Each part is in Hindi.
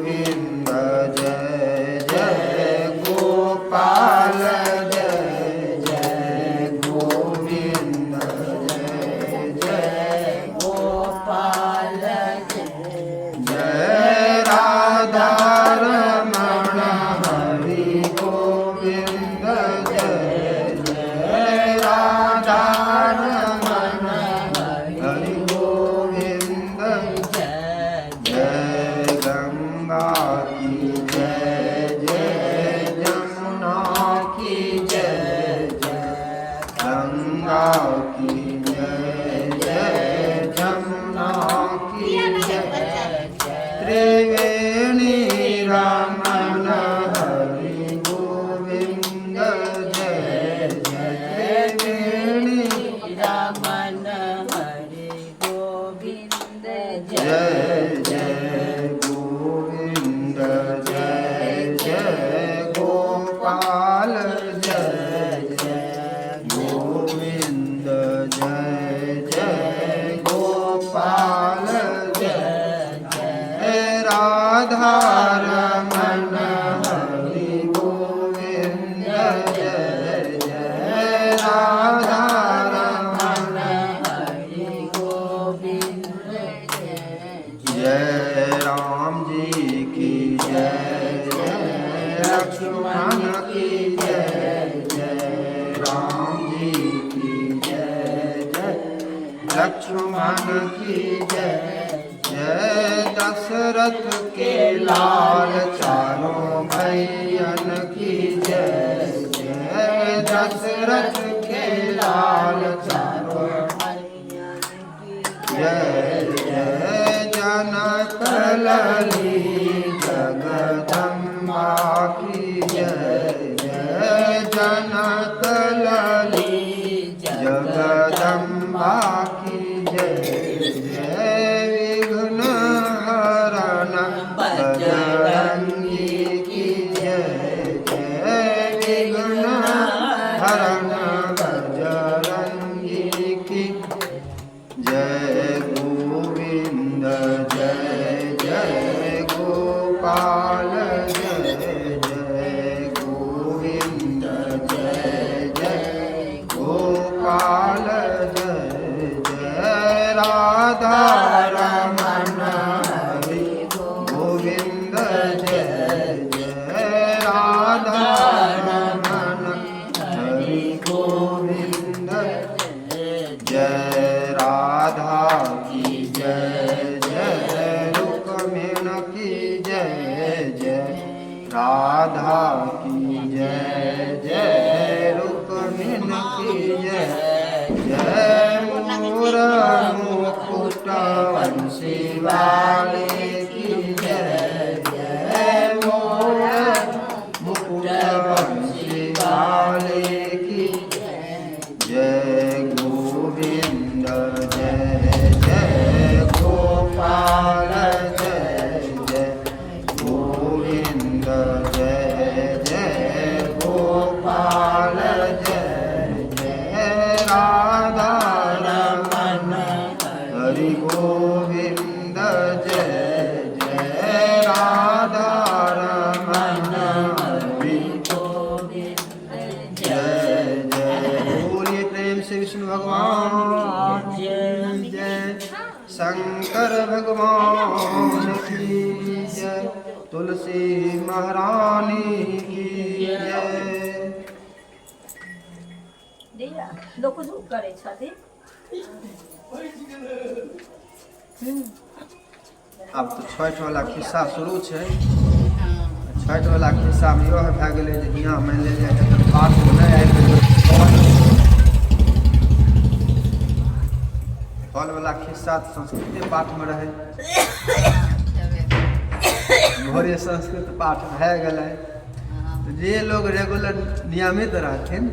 गोविंद जय जय गोपाल जय जय गोविंद जय जय गोपाल जय राधा रमण हरि गोविंद जय जय राधा रमण हरि गोविंद जय जय गंगा की जय जय यमुना की जय जय गंगा की जय जय यमुना की जय त्रिवेणी रमण हरि गोविंद जय जय त्रिवेणी रमन हरि गोविंद जय जय गोविंद जय जय गोपाल जय जय गोविंद जय जय गोपाल जय जय राधा रमण हरि गोविंद जय जय राधा रमण हरि गोविंद जय राम जी की जय जय लक्ष्मण की जय जय राम जी की जय जय लक्ष्मण की जय जय दशरथ के लाल चारों भैयन की जय जय दशरथ के लाल चारों जय जय जनक लली जगदम्बा की जय जय जनक लली जगदम्बा की जय जय विघ्न हरण बजरंगी की जय जय विघ्न हरण बजरंगी की जय गोविंद जय जय गोपाल जय जय गोविंद जय जय गोपाल जय जय राधा रमण हरि गोविंद जय जय राधा रमण हरि गोविंद जय राधा की जय जय रुक्मिणी की जय जय राधा की जय जय रुक्मिणी की जय जय मोर मुकुट वंशी वाले की जय जय मोर मुकुट वंशी वाले की जय गोविंद जय जय गोपाल जय जय गोविंद जय जय गोपाल जय जय राधा रमण हरि गोविंद जय जय राधा रमण हरि जय जय बोलिए प्रेम से विष्णु भगवान जय जय शंकर भगवान की जय तुलसी महारानी की जय लोग जो करे छथि अब तो छठ वाला खिस्सा शुरू है छठ वाला खिस्सा में यह भए गेलै जे हियाँ मानि लेल जाए जखन पाठ नहि आबि गेलै फल वाला खिस्सा तऽ संस्कृते पाठ में रहे भोरे संस्कृत पाठ भए गेलै तऽ जे लोग रेगुलर नियमित रहथिन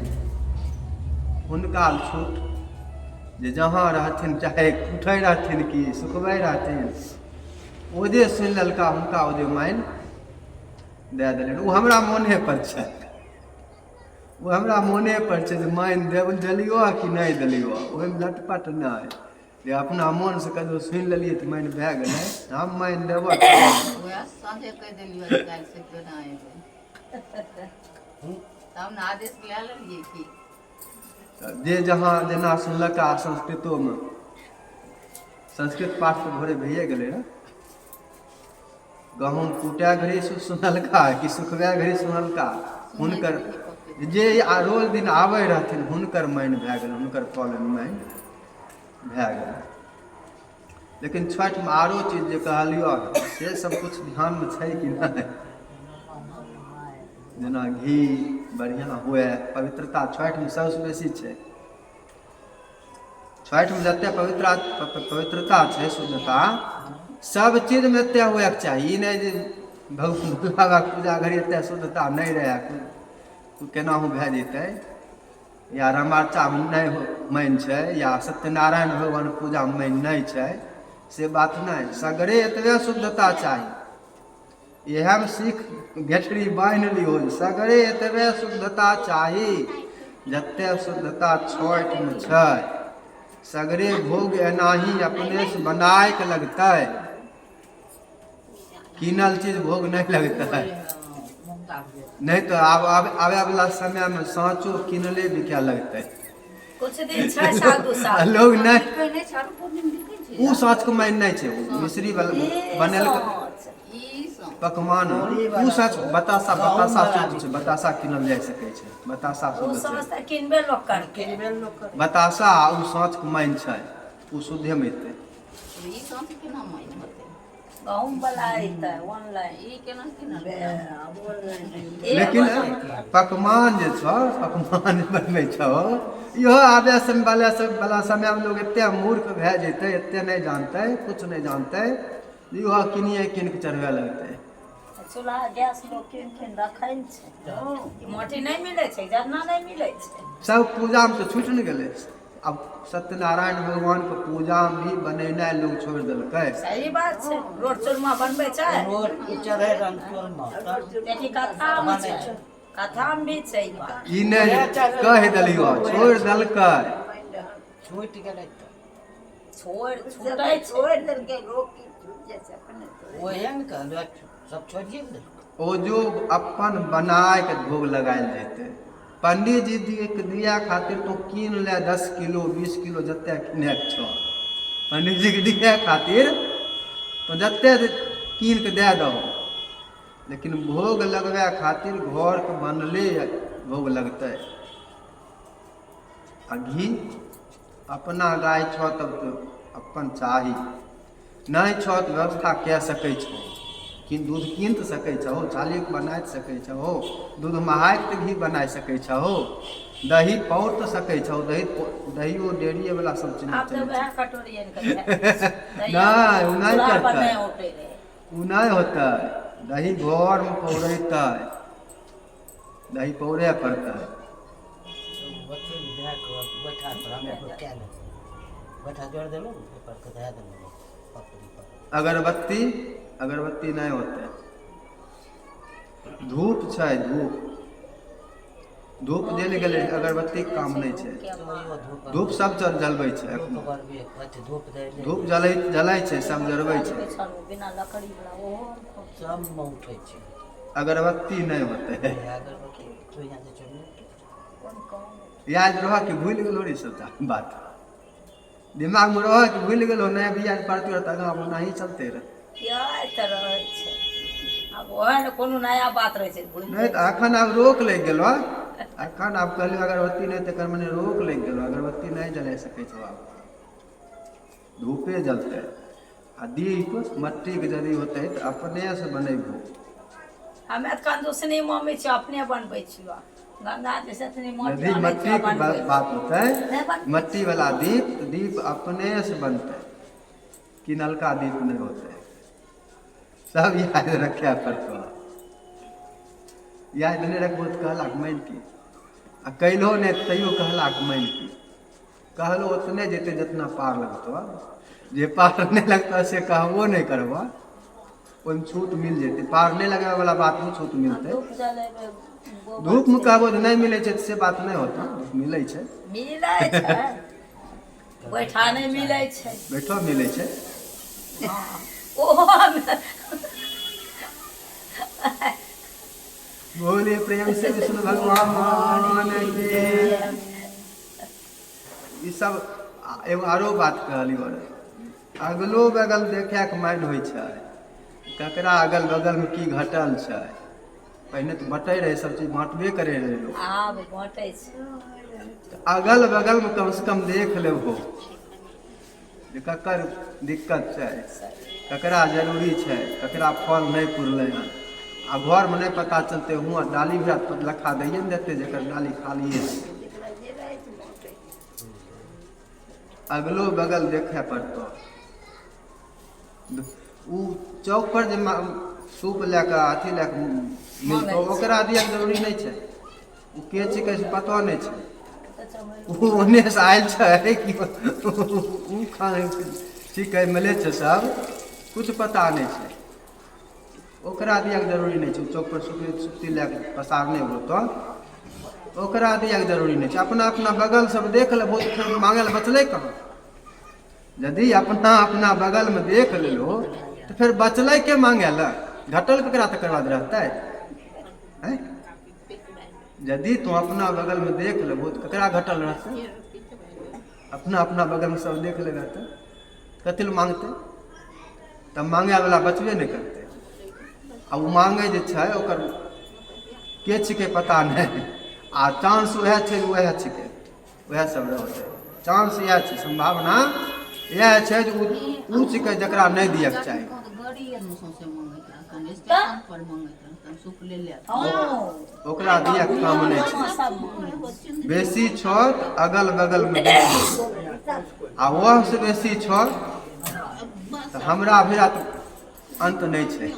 हुनका छूट जे जहाँ रहथिन चाहे उठै रहथिन कि सुखबै रहथिन ओदे सुनि लेलका हुनका ओदे मानि दे देलनि ओ हमरा मोने पर छै वो हमरा मोने पर छै जे मानि देलियो कि नहीं देलियो ओहिमे लटपट नहीं जे अपना मन से कहियो सुनि लेलियै तऽ मानि भए गेलै हम मानि देबऽ साँझे कहि देलियै काल्हि से केना एबै तब ने आदेश लए लेलियै कि जे जहाँ जेना सुनलका संस्कृतोमे संस्कृत पाठ तऽ भोरे भइए गेलै ने गहूँम कूटै घड़ी सुनलका कि सुखबै घड़ी सुनलका हुनकर जे रोज दिन आबै रहथिन हुनकर मानि भए गेल हुनकर फलन मानि भए गेल लेकिन छठिमे आरो चीज जे कहलियो से सब कुछ ध्यानमे छै कि नहि जेना घी बढ़िआँ हुए पवित्रता छठिमे सबसँ बेसी छै छठिमे जतेक पवित्रता छै शुद्धता सब चीजमे एतेक हुएके चाही ई नहि जे भोला बाबाके पूजा घड़ी एतेक शुद्धता नहि रहै केनाहू भए जेतै या रामाचामे नहि मानि छै या सत्यनारायण भगवान पूजामे मानि नहि छै से बात नहि सगरे एतबे शुद्धता चाही इएहमे सीख घेटरी बान्हि लियौ सगरे एतबे शुद्धता चाही जतेक शुद्धता छठिमे छै सगरे भोग एनाही अपनेसँ बनायके लगतै कीनल चीज भोग नहीं लगता है नहीं तो आवे वाला समय में साँचो किनले बिका लगता है कुछ दिन 6 साल लोग नहीं ऊ साँच के माइन नहीं छे मिश्री वाला बनल पकवान ऊ साँच बतासा चीज छे बतासा किनल जा सके छे बतासा ऊ समझता किनबे लोग कर बतासा ऊ साँच के माइन छे ऊ शुद्धे में एते ई साँच केना माइन होते गहूम वाला आइता ऑनलाइन ई केना ऑनलाइन लेकिन पकवान जे छ पकवान बनबै छ इहो आबे वाला समय में लोग एते मूर्ख भए जेतै एते नहीं जानते कुछ नहीं जानते इहो किनिए कीन के चढ़वे लगते चूल्हा गैस लोग कीन रखै छै माटी नहीं मिले छै जरना नहीं मिले छै सब पूजा में तो छूट न गेले अब सत्यनारायण भगवान के पूजा में भी बनेनाइ लोग छोड़ देलकै सही बात छै रोट चूरमा बनबै छै रोट चढ़े रंग चूरमा तेकी कथा में छै कथा में भी छै ई बात ई नहीं कह देलियो छोड़ देलकै छूट गेलै छोड़ देलकै लोग की जैसे अपने ओहेन का सब छोड़िए दे ओ जो अपन बनाय के भोग लगायल जेते पंडित जी दिया खातिर तो कीन ले 10 किलो 20 किलो जते किने छो पंडित जी के दिया खातिर तो जते कीन के दे दो लेकिन भोग लगवे खातिर घर के बनले भोग लगते आ घी अपना गाय छो तब तो अपन चाही नहीं छो तो व्यवस्था कह सकै छो कि दूध कीन तो सकै छो चाली बना सकै छो दूध महाक तो घी बना सकै छो दही पौर तो सकै छो दहियो डेयरी वाला सब चीज आप तो वह कटोरियन के नहीं करता उ नहीं होता दही घर में पौरेता दही पौरे पड़ता है अगरबत्ती नहीं होते धूप छै धूप जल गेले अगरबत्ती के काम नहीं छै धूप सब जलबै छै धूप जलै छै सब जलबै छै बिना लकड़ी वाला ओ सब में उठै छै अगरबत्ती नहीं होते याद रह कि भूल गेलो रे सब बात दिमाग में रह कि भूल गेलो नहीं भी याद पड़ती रह तगा नहीं चलते रह याद त रहै छै अब ओहन कोनो नया बात रहै छै नहीं तो अखन अब रोक लग गेलो अखन आप कहलियो अगरबत्ती नहीं तो मने रोक लग गेलो अगरबत्ती नहीं जला सकै छो आप धूपे जलते आ दीप मट्टी के यदि होते तो अपने से बनेबो हमे त कंजूसनी मम्मी छ अपने बनबै छियो गंगा जैसे तनी यदि मट्टी की बात होते मट्टी वाला दीप अपने से बनते कि नलका दीप नहीं होते सब याद रखे पड़तो याद नहीं रखबो तो कहलाक मान की आ कैलो नहीं तैयो कहलाक मान की कहलो उतने जेते जितना पार लगतो जे पार नहीं लगता से कहबो नहीं करबो उन छूट मिल जेते पार नहीं लगे वाला बात में छूट मिलते धूप में कहबो नहीं मिले छे से बात नहीं होता मिले छे बैठा नहीं मिले छे बैठो मिले छे ओ बोलिए प्रेम से विष्णु भगवान के। ई सब एगो आरो बात कहली और अगलो बगल देखे के मन होइ छै, ककरा अगल बगल में की घटल छै। पहले तो बटे रहे, सब चीज बांटबे करे रहे लोग, आब बाँटै छै। अगल बगल में कम से कम देख लेबो जे ककर दिक्कत छै, ककरा जरूरी छै, ककरा फल नहीं पुरले हन। आ घर में नहीं पता चलते हुआ डाली भी लखा दैए ने देते जकर डाली खालिए छै। अगलो बगल देखे पड़तो। उ चौक पर जे सूप लेके अथी लेके मिलतो, ओकरा दिया जरूरी नहीं छै। उ के छिकै से पतो नहीं छै। उ ओने से आयल छै कि उ खाए छिकै मिले छै, सब कुछ पता नहीं छै। ओकरा दिया जरूरी नहीं छै। चौक पर सुप्ती लेके पसारने होतो, ओकरा दिया जरूरी नहीं छै। अपना अपना बगल सब देख ले, बहुत मांगे ला बचले कहाँ। यदि अपना अपना बगल में देख लो तो फिर बचले के मांगे ला, घटल ककरा तक बाद रहते हैं। यदि तू अपना बगल में देख लेबो तो ककरा घटल रहते। अपना अपना बगल में सब देख ले रहते, कथी ले मांगते, तब मांगे वाला बचबे नहीं करते। अब मांगे जे छै ओकर के छिके पता नहीं। आ चांस वह छै, वह छिके, वह सब रहते। चांस यह छै, संभावना यह छै जे उ छिके जकरा नहीं दिए के चाही। ओकरा दिए के काम नहीं छै। बेसी छो अगल बगल में आ वह से बेसी छो तो हमरा भिड़ा तो अंत नहीं छै।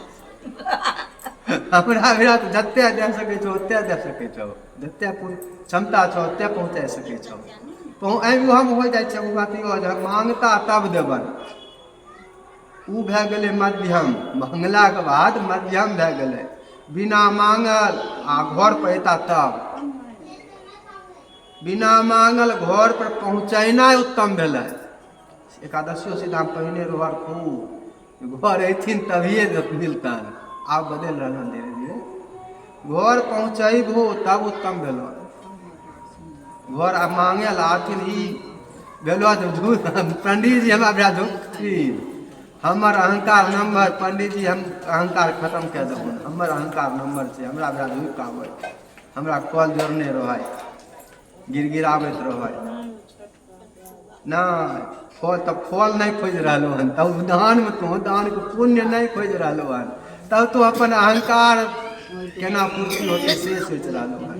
हमरा भिड़ा तो जते दे सके छो ओते दे सके छो, जते क्षमता छो ओते पहुँचा सके छो। हम हो जाए छै। उ बात यो जे मांगता तब देबन, उ भए गेलै मध्यम। मंगला के बाद मध्यम भए गेलै। बिना मांगल आ घर पर अयता तब, बिना मांगल घर पर पहुँचनाइ उत्तम भेलै। एकादशियो सीधा पहिने रोहर खूब घर अयथिन तभिए मिलतन। आब बदल रहल धीरे धीरे। घर पहुँचबो तब उत्तम भेलो। घर आ मांगे ला आथिन ई भेलो जो पंडित जी हमरा बड़ा झुकथिन। हमर अहंकार नंबर पंडित जी, हम अहंकार खत्म कर देबो। हमर अहंकार नंबर छै, हमरा बड़ा झुक आबै, हमरा कल जोड़ने रह, गिड़गिड़ाबैत रह। नहीं फल तब फल नहीं खोज रहलो हन, तब दान में तो दान के पुण्य नहीं खोज रहलो हन, तब तो अपन अहंकार केना पूर्ति होते से सोच रहलो हन।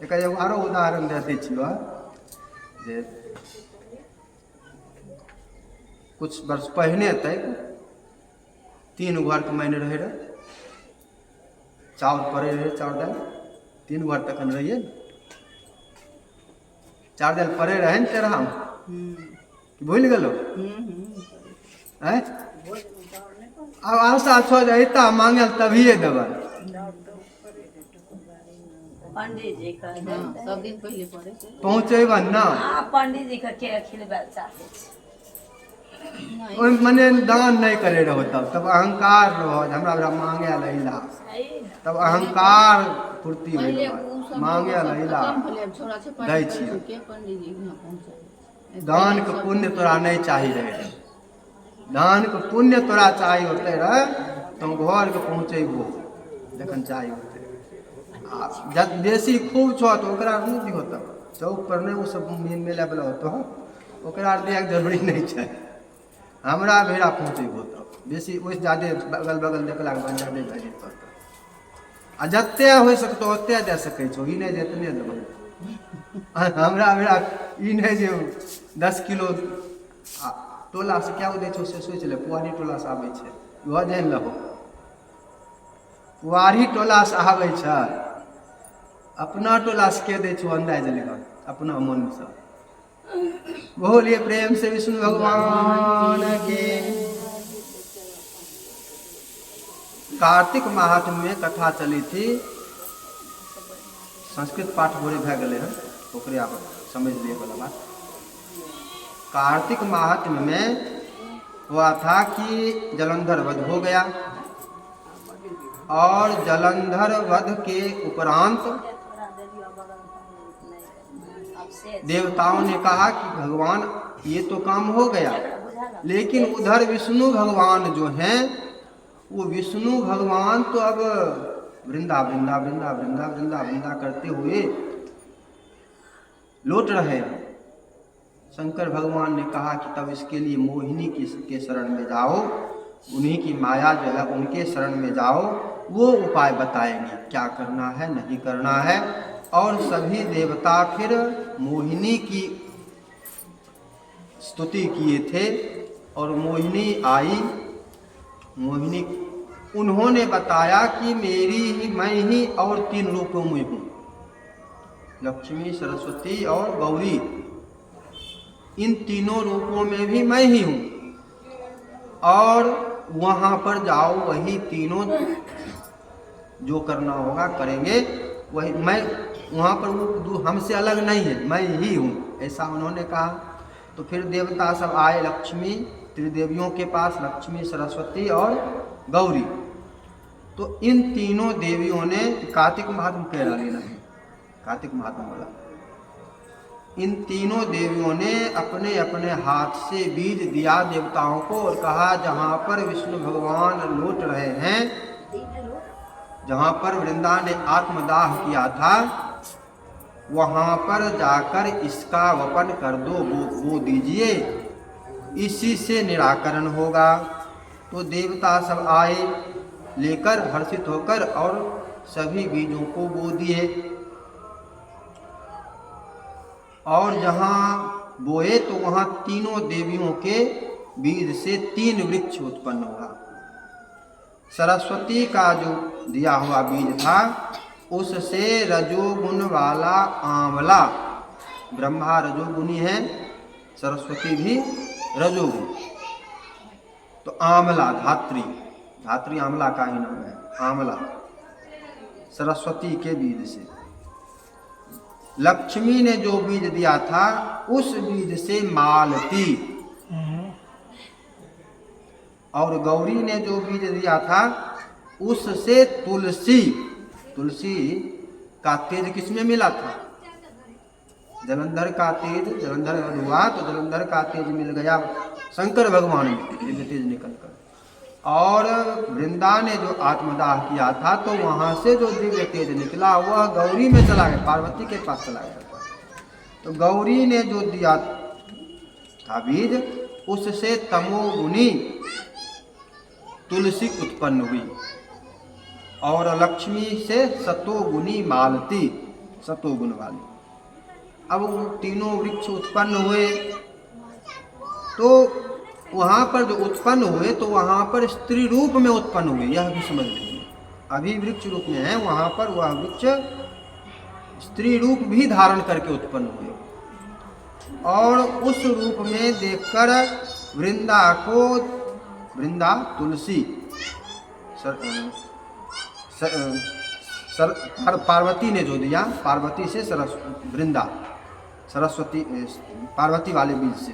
एक एगो आरो उदाहरण दे दै छियो जे कुछ वर्ष पहले तक 3 घर के मायने रहे रहे, चाउर पड़े रहे, चाउर दाल 3 घर तक रहिए। चाउर दाल पड़े रहे न तेरह कि भूल गेलो हैं। अब आशा छो जे अयता मांगे तभिए देबै। पंडित जी का सब दिन पहले पड़े पहुँचेबन ना, पंडित जी के खिलबे चाहे छै। मने दान नहीं करे रहो, तब अहंकार रहो हमरा बड़ा मांगे लैला, तब अहंकार पूर्ति हो मांगे लैला दै छियै। दान के पुण्य तोरा नहीं चाहिए रहे, दान के पुण्य तोरा चाहिए होते रहे तो घर के पहुँचेबो जखन चाहिए होते। आ जब बेसी खूब छो तो ओकरा नहीं दिहो, तब चौक पर नहीं वो सब मिले वाला होतो, ओकरा दिए के जरूरी नहीं छै। हमरा भेड़ा पहुँचेबो तब बेसी ओहिसँ जादे बगल बगल देखलाके बाद जादे भए जेतौ। आ जते हो सकतौ ओते दे सकै छौ, ई नहीं जे एतने देबै। हमरा भेड़ा ई नहीं जे 10 किलो टोला से क्या दै छौ से सोच ले। पुआरी टोला से आबै छै, वह जान लहो पुआरी टोला से आबै छै। अपना टोला से के दै छौ अंदाज लेगा अपना मन से। बोलिए प्रेम से विष्णु भगवान के। कार्तिक माह में कथा चली थी, संस्कृत पाठ बोरे भए गए हैं, ओकरे आप समझ लिए वाला बात। कार्तिक माहात्म्य में हुआ था कि जलंधर वध हो गया, और जलंधर वध के उपरांत देवताओं ने कहा कि भगवान ये तो काम हो गया, लेकिन उधर विष्णु भगवान जो हैं वो विष्णु भगवान तो अब वृंदा वृंदा वृंदा वृंदा वृंदा वृंदा करते हुए लौट रहे हैं। शंकर भगवान ने कहा कि तब इसके लिए मोहिनी के शरण में जाओ, उन्हीं की माया जो है उनके शरण में जाओ, वो उपाय बताएंगे क्या करना है नहीं करना है। और सभी देवता फिर मोहिनी की स्तुति किए थे और मोहिनी आई। मोहिनी उन्होंने बताया कि मैं ही और 3 रूपों में हूँ, लक्ष्मी, सरस्वती और गौरी, इन तीनों रूपों में भी मैं ही हूँ। और वहाँ पर जाओ, वही तीनों जो करना होगा करेंगे, वही मैं वहाँ पर वो हमसे अलग नहीं है, मैं ही हूँ, ऐसा उन्होंने कहा। तो फिर देवता सब आए लक्ष्मी, त्रिदेवियों के पास, लक्ष्मी, सरस्वती और गौरी। तो इन तीनों देवियों ने कार्तिक महात्म कह रहा लेना है, कार्तिक महात्म बोला, इन तीनों देवियों ने अपने अपने हाथ से बीज दिया देवताओं को और कहा जहाँ पर विष्णु भगवान लौट रहे हैं, जहाँ पर वृंदा ने आत्मदाह किया था, वहाँ पर जाकर इसका वपन कर दो, वो दीजिए, इसी से निराकरण होगा। तो देवता सब आए लेकर हर्षित होकर और सभी बीजों को बो दिए। और जहाँ बोए तो वहाँ तीनों देवियों के बीज से 3 वृक्ष उत्पन्न हुआ। सरस्वती का जो दिया हुआ बीज था उससे रजोगुण वाला आंवला, ब्रह्मा रजोगुणी है, सरस्वती भी रजोगुण, तो आंवला धात्री, धात्री आंवला का ही नाम है, आंवला सरस्वती के बीज से। लक्ष्मी ने जो बीज दिया था उस बीज से मालती, और गौरी ने जो बीज दिया था उससे तुलसी। तुलसी का तेज किसमें मिला था? जलंधर का तेज, जलंधर हुआ तो जलंधर का तेज मिल गया शंकर भगवान में, दिव्य तेज निकल कर। और वृंदा ने जो आत्मदाह किया था तो वहाँ से जो दिव्य तेज निकला वह गौरी में चला गया, पार्वती के पास चला गया। तो गौरी ने जो दिया था बीज उससे तमोगुनी तुलसी उत्पन्न हुई, और लक्ष्मी से सतोगुनी मालती, सतोगुण वाली। अब वो तीनों वृक्ष उत्पन्न हुए, तो वहाँ पर जो उत्पन्न हुए तो वहाँ पर स्त्री रूप में उत्पन्न हुए, यह भी समझ लीजिए। अभी वृक्ष रूप में है, वहाँ पर वह वृक्ष स्त्री रूप भी धारण करके उत्पन्न हुए। और उस रूप में देखकर वृंदा को, वृंदा तुलसी, पार्वती ने जो दिया, पार्वती से वृंदा, सरस्वती पार्वती वाले बीज से,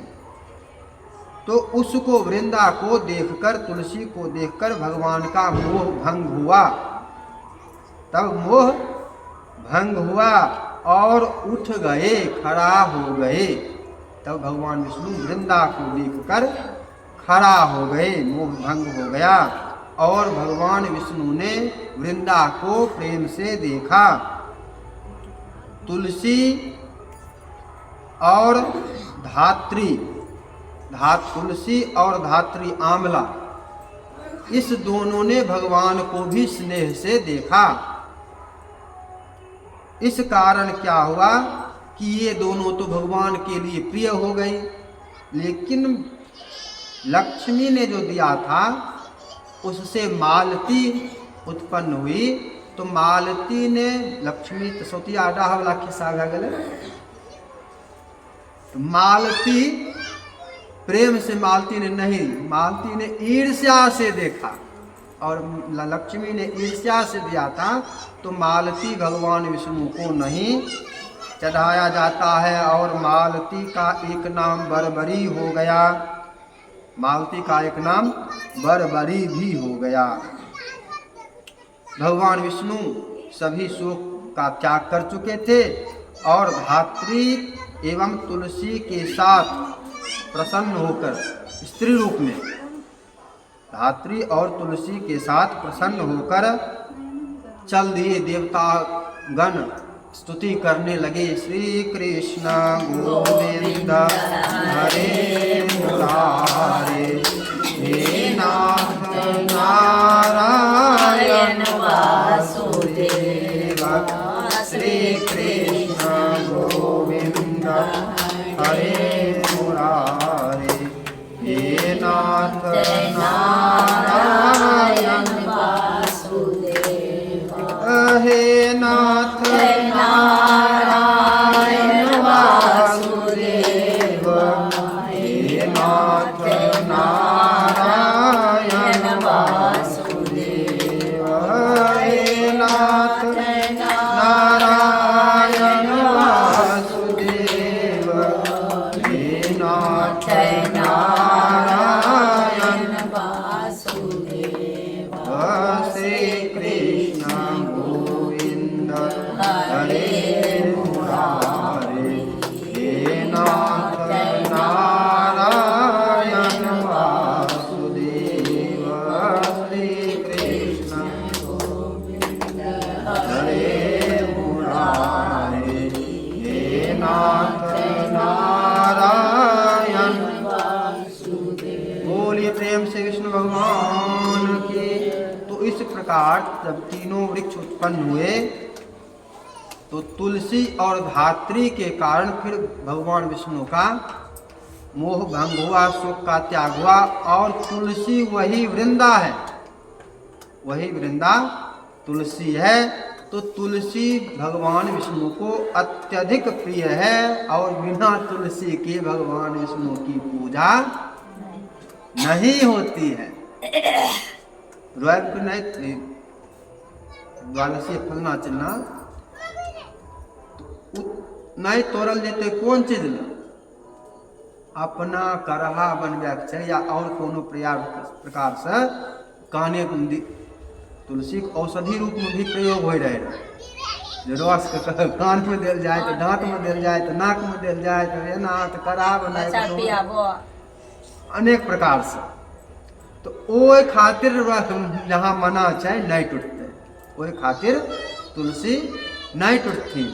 तो उसको वृंदा को देखकर, तुलसी को देखकर भगवान का मोह भंग हुआ। तब मोह भंग हुआ और उठ गए, खड़ा हो गए। तब भगवान विष्णु वृंदा को देखकर खड़ा हो गए, मोह भंग हो गया। और भगवान विष्णु ने वृंदा को प्रेम से देखा। तुलसी और धात्री, तुलसी और धात्री आंवला, इस दोनों ने भगवान को भी स्नेह से देखा। इस कारण क्या हुआ कि ये दोनों तो भगवान के लिए प्रिय हो गई, लेकिन लक्ष्मी ने जो दिया था उससे मालती उत्पन्न हुई। तो मालती ने, लक्ष्मी तो सोती आडा वाला खिस्सा भे गए, तो मालती प्रेम से, मालती ने नहीं, मालती ने ईर्ष्या से देखा, और लक्ष्मी ने ईर्ष्या से दिया था। तो मालती भगवान विष्णु को नहीं चढ़ाया जाता है, और मालती का एक नाम बरबरी हो गया, मालती का एक नाम बरबरी भी हो गया। भगवान विष्णु सभी शोक का त्याग कर चुके थे और धात्री एवं तुलसी के साथ प्रसन्न होकर स्त्री रूप में धात्री और तुलसी के साथ प्रसन्न होकर चल दिए। देवता गण स्तुति करने लगे, श्री कृष्ण गोविंद हरे मुरारे, हे नाथ नारायण वासुदेव, श्री कृष्ण गोविंद हरे मुरारे, हे नाथ नारायण वासुदेव, हे नाथ नारायण वासुदेव, हे नाथ नारायण वासुदेव, हे नाथ नारायण वासुदेव, हे नाथ नारायण वासुदेव, श्री कृष्ण गोविंद हरे मुरारे, हे नाथ नारायण वासुदेव, श्री कृष्ण गोविंद हरे मुरारे, हे नाथ नारायण वासुदेव। बोलिए प्रेम से विष्णु भगवान के। तो इस प्रकार जब तीनों वृक्ष उत्पन्न हुए तो तुलसी और धात्री के कारण फिर भगवान विष्णु का मोह भंग हुआ, शोक का त्याग हुआ। और तुलसी वही वृंदा है, वही वृंदा तुलसी है। तो तुलसी भगवान विष्णु को अत्यधिक प्रिय है और बिना तुलसी के भगवान विष्णु की पूजा नहीं होती है। नहीं द्वादशी फलना चलना नहीं तोड़ल जेते कौन चीज ल अपना करहा बनबैक छै या और कोनो प्रकार से काने तुलसी के औषधि रूप में भी प्रयोग हो रहे रस के कान में देल जाए तो दांत में देल जाए तो नाक में देल जाए तो एना तो करहा बनाए अनेक प्रकार से। तो ओहि खातिर जहाँ मना छै नहीं टूटते, ओहि खातिर तुलसी नहीं टूटती।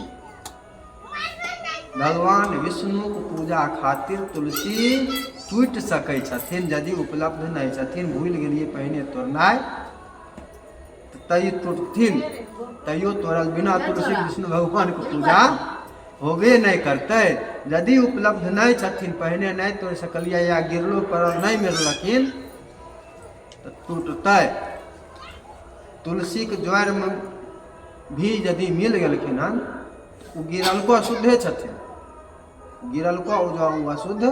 भगवान विष्णु को पूजा खातिर तुलसी टूट सकै छथिन यदि उपलब्ध नहीं छथिन। भूल गेलिए पहिने तोड़नाइ तई टूटथिन, तैयो तोड़ल बिना तुलसी विष्णु भगवान को पूजा होबे नहीं करते। यदि उपलब्ध नहीं छथिन पहिने नहीं तोड़ सकलिए या गिरलो पड़ल नहीं मिललखिन तो टूटतै। तुलसी के जड़ में भी यदि मिल गेलखिन हन तो गिरलको अशुद्धे छथिन, गिरलको अशुद्ध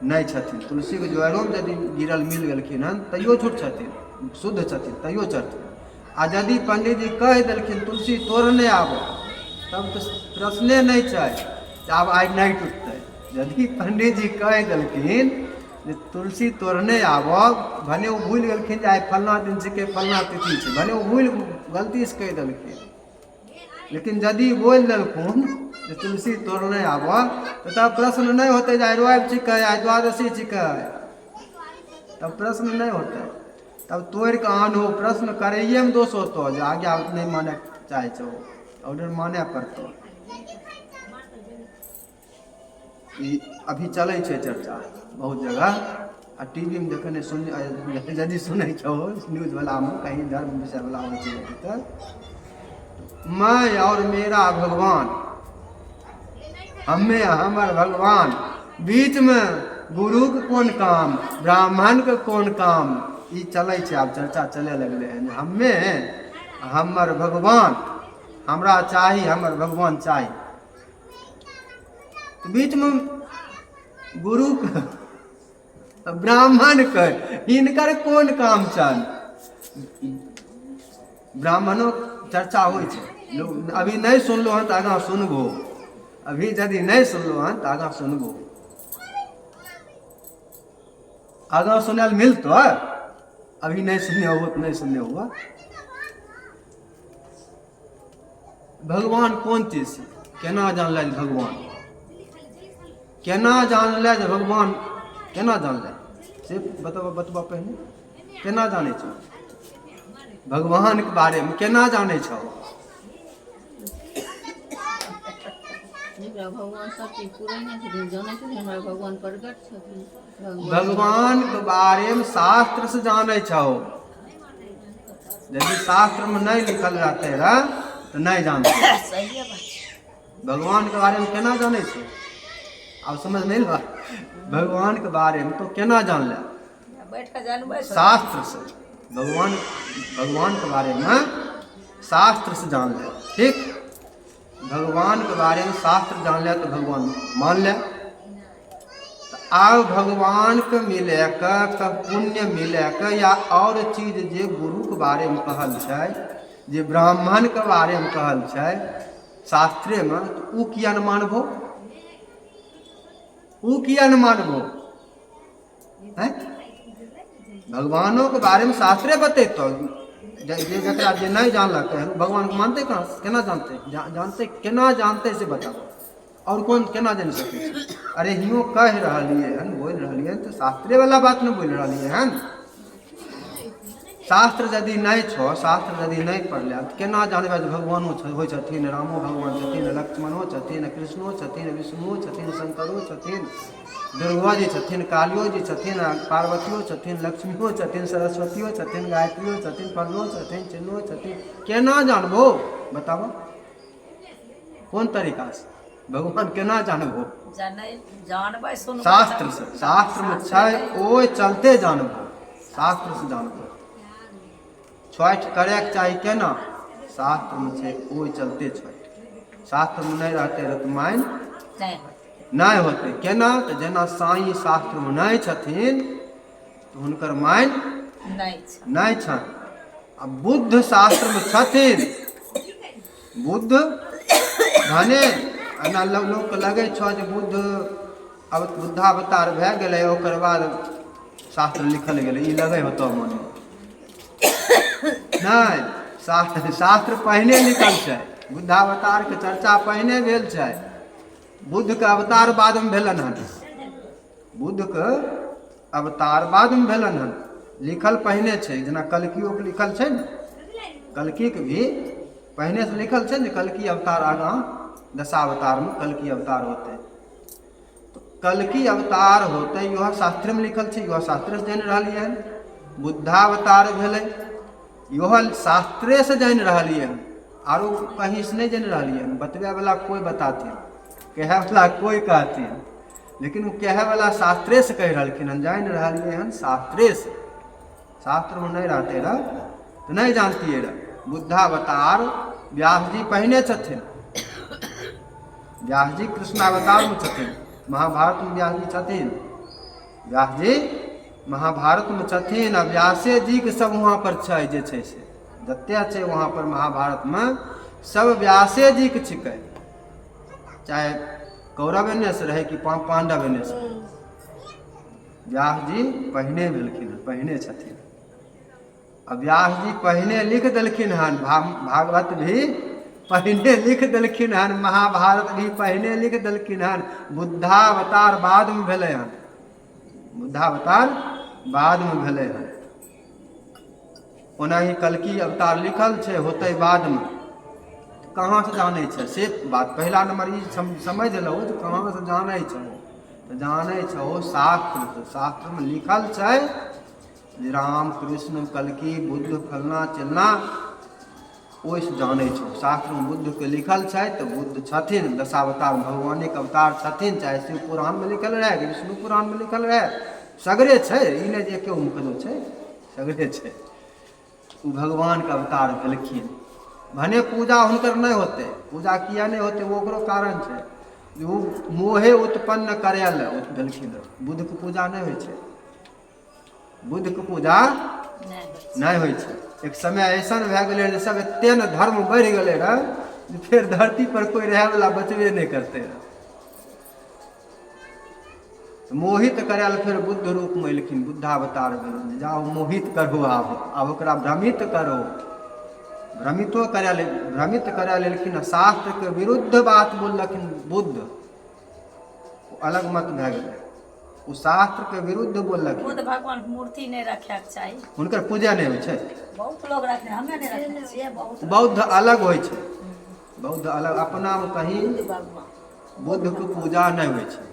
नहीं छथिन। तुलसी के जड़ों में यदि गिरल मिल गेलखिन हन तैयो छूट छथिन, शुद्ध छथिन तैयो चढ़थिन। आ यदि पंडित जी कह देलखिन तुलसी तोड़ने आबो तब तो प्रश्ने नहीं छै आब आइ नहीं टूटतै। यदि पंडित जी कह देलखिन जे तुलसी तोड़ने आबो, भने वो भूल गेलखिन जे आइ फलना दिन छिकै फलना तिथि छै, भने वो भूल गलती से कह देलखिन। लेकिन यदि बोल देलखुन जे तुलसी तोड़ने आबो तो तब प्रश्न नहीं होते जे आइ रवि छिकै आइ द्वादशी छिकै, तब प्रश्न नहीं होते। तब तोड़ के आनहो, प्रश्न करैये में दोष होतो जो आज्ञा नहीं माने चाहे छो, ऑर्डर माने पड़तो। अभी चले छे चर्चा बहुत जगह आ टीवी में देखने सुन यदि सुनै छो न्यूज वाला में कहीं धर्म विषय वाला हो छै तो मैं और मेरा भगवान, हमें हमर भगवान, बीच में गुरु के कौन काम, ब्राह्मण के कौन काम, ये चले छे। आब चर्चा चले लगले हैं हमें हमर भगवान, हमरा चाहिए हमर भगवान चाहिए। तो बीच में गुरु ब्राह्मण के इनकर कौन काम छन? ब्राह्मणों चर्चा हो लोग अभी नहीं सुनलो हन तो आगा सुनबो, अभी यदि नहीं सुनलो हन तो आगा सुनबो, आगा सुनल मिलतो। अभी नहीं सुनने हुआ तो नहीं सुनने हुआ। भगवान कोन चीज से केना जानल भगवान केना जानल भगवान केना जानल से बतबा पहले केना जाने छो भगवान के बारे में केना जाने छो भगवान सब चीज पूरे नहीं जाने छथिन हमरा भगवान प्रकट छथिन भगवान के बारे में शास्त्र से जाने छो यदि शास्त्र में नहीं लिखल रहते रह तो नहीं जानते भगवान के बारे में केना जाने छो अब समझ नहीं ला भगवान के बारे में तो केना जान ले बैठ के जानबै शास्त्र से भगवान के बारे में शास्त्र से जान ले ठीक भगवान के बारे में शास्त्र जान ले तो भगवान मान ले तो आब भगवान के मिले के पुण्य मिले के या और चीज जे गुरु के बारे में कहल छै जे ब्राह्मण के बारे में कहल छै शास्त्रे में तो उ किया न मानबो उ किया न मानबो हैं भगवानों के बारे में शास्त्रे बतेतो जकरा जे नहीं जानलक भगवान को मानते कहाँ केना जानते जानते केना जानते से बताओ और कौन केना जान सके अरे हियो कह रहिए हन बोल रहिए तो शास्त्रे वाला बात न बोल रहिए हन शास्त्र यदि नहीं छो शास्त्र यदि नहीं पढ़ले तो केना जानबे भगवानो हो छथिन रामो भगवान छथिन लक्ष्मणो छथिन कृष्णो छथिन विष्णुओ छथिन शंकरो छथिन दुर्गा जी छथिन कालियो जी छथिन पार्वतियो छथिन लक्ष्मियो छथिन सरस्वतियो छथिन गायत्रियो छथिन पन्नो छथिन चिन्नो छथिन केना जानबो बताबो कौन तरीका से भगवान केना जानबो जानबै सुन शास्त्र से शास्त्र में छै ओय चलते जानबो शास्त्र से जानबो छठ करे के चाही केना शास्त्र में छै ओय चलते छठ शास्त्र में नहीं रहते रह तो माइन नहीं होते केना तो जेना साईं शास्त्र में नहीं छथिन तो हुनकर माइन नहीं छन आ बुद्ध शास्त्र में छथिन बुद्ध भने एना लोग के लगे छो जे बुद्ध अब बुद्धावतार भए गेलै ओकर बाद शास्त्र लिखल गेलै ई लगे होतो मन नहीं शास्त्र पहले लिखल छै बुद्धावतार के चर्चा पहले भेल छै बुद्ध के अवतार बाद में भेलन हन बुद्ध के अवतार बाद में भेलन हन लिखल पहले छै जेना कल्कियो के लिखल छै ने कल्की के भी पहले से लिखल छै ने कल्की अवतार आगा दशावतार में कल्की अवतार होते तो कल्की अवतार होते यह शास्त्र में लिखल छै यह शास्त्र से जान रहिए हन बुद्धावतार भेलै यह शास्त्रे से जान रहिए हन आरो कहीं से नहीं जान रहिए हन बतबे वाला कोई बताथिन कहे वाला कोई कहथिन लेकिन वो कहे वाला शास्त्रे से कह रहलखिन हन जान रहिए हन शास्त्रे से शास्त्र में नहीं रहते रह तो नहीं जानती रह बुद्धावतार व्यास जी पहने छथिन व्यास जी कृष्णावतार में छथिन महाभारत में व्यास जी छथिन व्यास जी महाभारत में छथिन आ व्यासे जी के सब वहाँ पर छै जे छै से जते छै वहाँ पर महाभारत में सब व्यासे जी के छिकै चाहे कौरव एने से रहे कि पांडव एने से व्यास जी पहने भेलखिन पहने छथिन अब व्यास जी पहने लिख देलखिन हन भागवत भी पहने लिख देलखिन हन महाभारत भी पहने लिख देलखिन हन बुद्धावतार बाद में भेलै हन बुद्धावतार बाद में भेलै हन ओनाही कल्की अवतार लिखल छै होते बाद में कहाँ से जाने छै से बात पहला नंबर ई समझ लो तो कहाँ से जाने छो तो जाने छो शास्त्र में लिखल छै राम कृष्ण कल्की बुद्ध फलना चिलना ओहिसे जाने छो शास्त्र में बुद्ध के लिखल छै तो बुद्ध छथिन दशावतार भगवान के अवतार छथिन चाहे शिव पुराण में लिखल रहे कि विष्णु पुराण में लिखल रहे सगरे छै ई नहीं जे केओ मुकदो छै सगरे छै ओ भगवान के अवतार भेलखिन भने पूजा हुनकर नहीं होते पूजा किया नहीं होते वो ओकरो कारण छै वो मोहे उत्पन्न करे ले भेलखिन बुद्ध के पूजा नहीं होइ छै बुद्ध के पूजा नहीं होइ छै एक समय ऐसा भए गेलै जे सब एते न धर्म बढ़ गेलै रह फिर धरती पर कोई रहे वाला बचबे नहीं करते रह मोहित करे ले फिर बुद्ध रूप में एलखिन बुद्धावतार भेल जाओ मोहित करो आब ओकरा भ्रमित करो भ्रमित करा लेलखिन, शास्त्र के विरुद्ध बात बोललखिन बुद्ध, अलग मत भए गेलै, ओ शास्त्र के विरुद्ध बोललखिन। बुद्ध भगवान के मूर्ति नहीं रखे के चाहिए, हुनकर पूजा नहीं होइ छै। बहुत लोग रखते, हमें नहीं रखना चाहिए। बहुत बौद्ध अलग होइ छै, बौद्ध अलग, अपना में कहीं भगवान बुद्ध के पूजा नहीं होइ छै।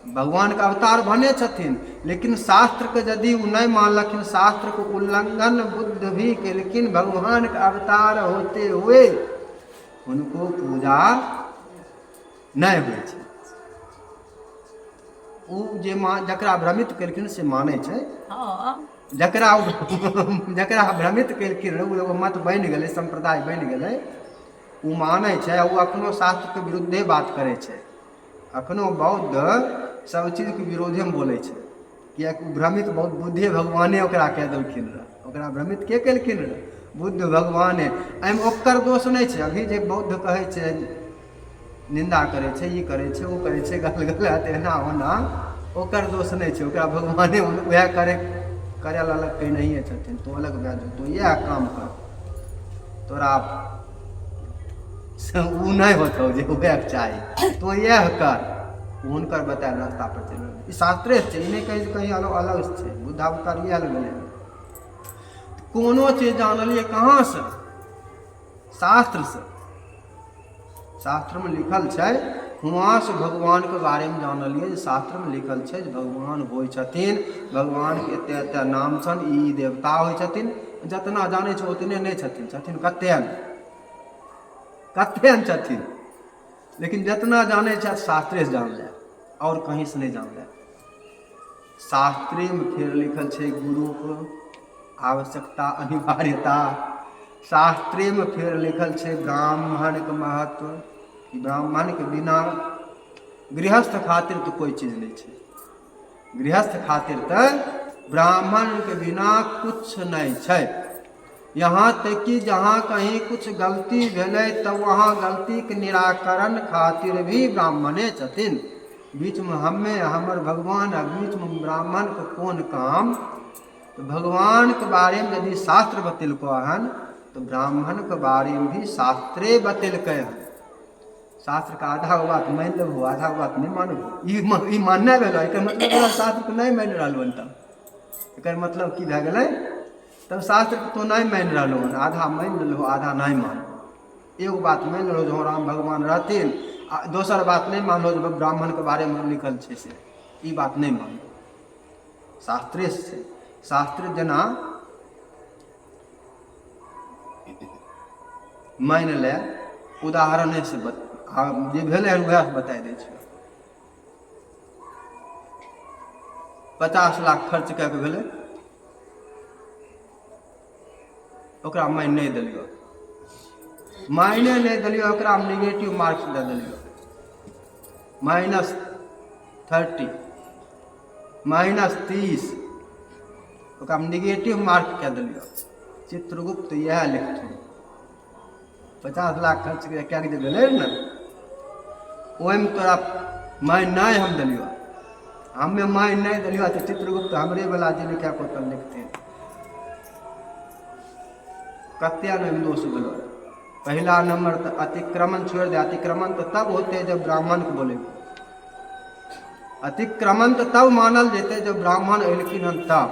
भगवान के अवतार बने छथिन, लेकिन शास्त्र के यदि वो नहीं मानलखिन, शास्त्र को उल्लंघन बुद्ध भी केलखिन, भगवान के अवतार होते हुए उनको पूजा नहीं होइ छै। ओ जे जकरा भ्रमित केलखिन से मानै छै, हाँ जकरा भ्रमित केलखिन ओ एगो मत बनि गेलै, संप्रदाय बनि गेलै, ओ मानै छै, ओ अपनो शास्त्र के विरुद्धे बात करै छै। अखनो बौद्ध सब चीज के विरोधे में बोलै छै, कियाकि भ्रमित बहुत बुद्धे भगवाने ओकरा कह देलखिन रह। ओकरा भ्रमित के केलखिन रह? बुद्ध भगवाने। एहिमे ओकर दोष नहीं छै। अभी जे बौद्ध कहै छै, निंदा करै छै, ई करै छै, ओ करै छै, गलत एना ओना, ओकर दोष नहीं छै। ओकरा भगवाने वएह करे अलग कहीं नहीं छथिन, तो अलग भए जाओ, तो यह काम कर, तोरा उ नहीं होतौ जे वएह चाही, तो यह कर, हुनकर बतायल रास्ता पर चल। शास्त्रे छै, ई नहीं कहीं अलग अलग छै। बुद्धावतार इएह गेलै, कोनो चीज जानलिए कहाँ से? शास्त्र से। शास्त्र में लिखल छै, हुआं से भगवान के बारे में जानलिए जे शास्त्र में लिखल छै जे भगवान होइ छथिन, भगवान के एते एते नाम छन, ई देवता होइ छथिन। जितना जानै छै उतने नहीं छथिन, छथिन कतेन छथिन, लेकिन जितना जाने छै शास्त्रे से जान ले, और कहीं से नहीं जान ले। शास्त्रे में फिर लिखल छै गुरु को आवश्यकता अनिवार्यता। शास्त्रे में फिर लिखल छै ब्राह्मण के महत्व, कि ब्राह्मण के बिना गृहस्थ खातिर तो कोई चीज नहीं छै। गृहस्थ खातिर तो ब्राह्मण के बिना कुछ नहीं छै। यहाँ तक कि जहाँ कहीं कुछ गलती भेलै तो वहाँ गलती के निराकरण खातिर भी ब्राह्मणे छथिन। बीच में हमें हमर भगवान आ बीच में ब्राह्मण के कौन काम? तो भगवान के बारे में यदि शास्त्र बतेलको हन तो ब्राह्मण के बारे में भी शास्त्रे बतेलकै हन। शास्त्र का आधा बात मान लेबो, आधा बात नहीं मानबो, ई मानना भेलो। एकर मतलब शास्त्र को नहीं मान रहलो हन, तब एकर मतलब की भए गेलै? तब शास्त्र तो नहीं मान रहा हन, आधा मान लो आधा नहीं मानो। एगो बात मान लो जो राम भगवान रहथिन, दोसर बात नहीं मान लो जो ब्राह्मण के बारे में लिखल छै से, ई बात नहीं मानो। शास्त्रे से शास्त्र जना मान ले, उदाहरण से जे भेलै वएह बता दै छै। 50 लाख खर्च कए के भेलै, ओकरा माइन नहीं दिलियो, माइने नहीं दिलियो, ओकरा नेगेटिव मार्क्स दे दिलियो, -30 -30 ओकरा नेगेटिव मार्क कह दिलियो। चित्रगुप्त यह लिखथिन 50 लाख खर्च कए के भेलै ने, ओहिमे तोरा माइन नहीं हम दिलियो, हमें माइन नहीं दिलियो, तो चित्रगुप्त हमरे वाला जे लिखा को तब लिखते कत्या नहीं दोष बोलो। पहला नंबर तो अतिक्रमण छोड़ दे। अतिक्रमण तो तब होते जब ब्राह्मण को बोले, अतिक्रमण तो तब मानल जेते जब ब्राह्मण एलखिन हन तब।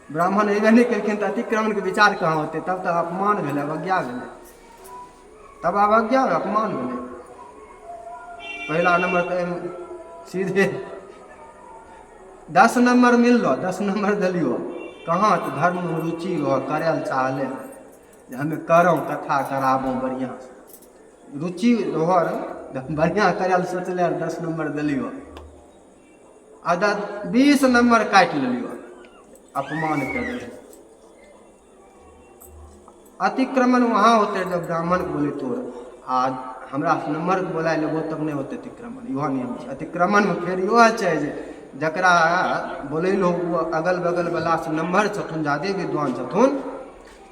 ब्राह्मण अबे नहीं केलखिन तो अतिक्रमण के विचार कहाँ होते? तब तो अपमान भेलै, अवज्ञा भेलै, तब अवज्ञा अपमान भेलै। पहला नंबर तो सीधे 10 नंबर मिल लो, 10 नंबर दिलियो, कहाँ? तो धर्म में रुचि रहो, करे चाहले हमें करो, कथा कराबो बढ़िया, रुचि रहो बढ़िया करे सोचले 10 नंबर दिलियो, आ 20 नंबर काट लियो, अपमान कर दिलियो। अतिक्रमण वहाँ होते जब ब्राह्मण को बोले तो, आज हमरा नंबर बोला लेबो तब नहीं होते अतिक्रमण। इहो नियम छै अतिक्रमण में। फिर इहो छै जे जकरा बोले लो अगल बगल वाला से नंबर छथुन, ज्यादे विद्वान छथुन,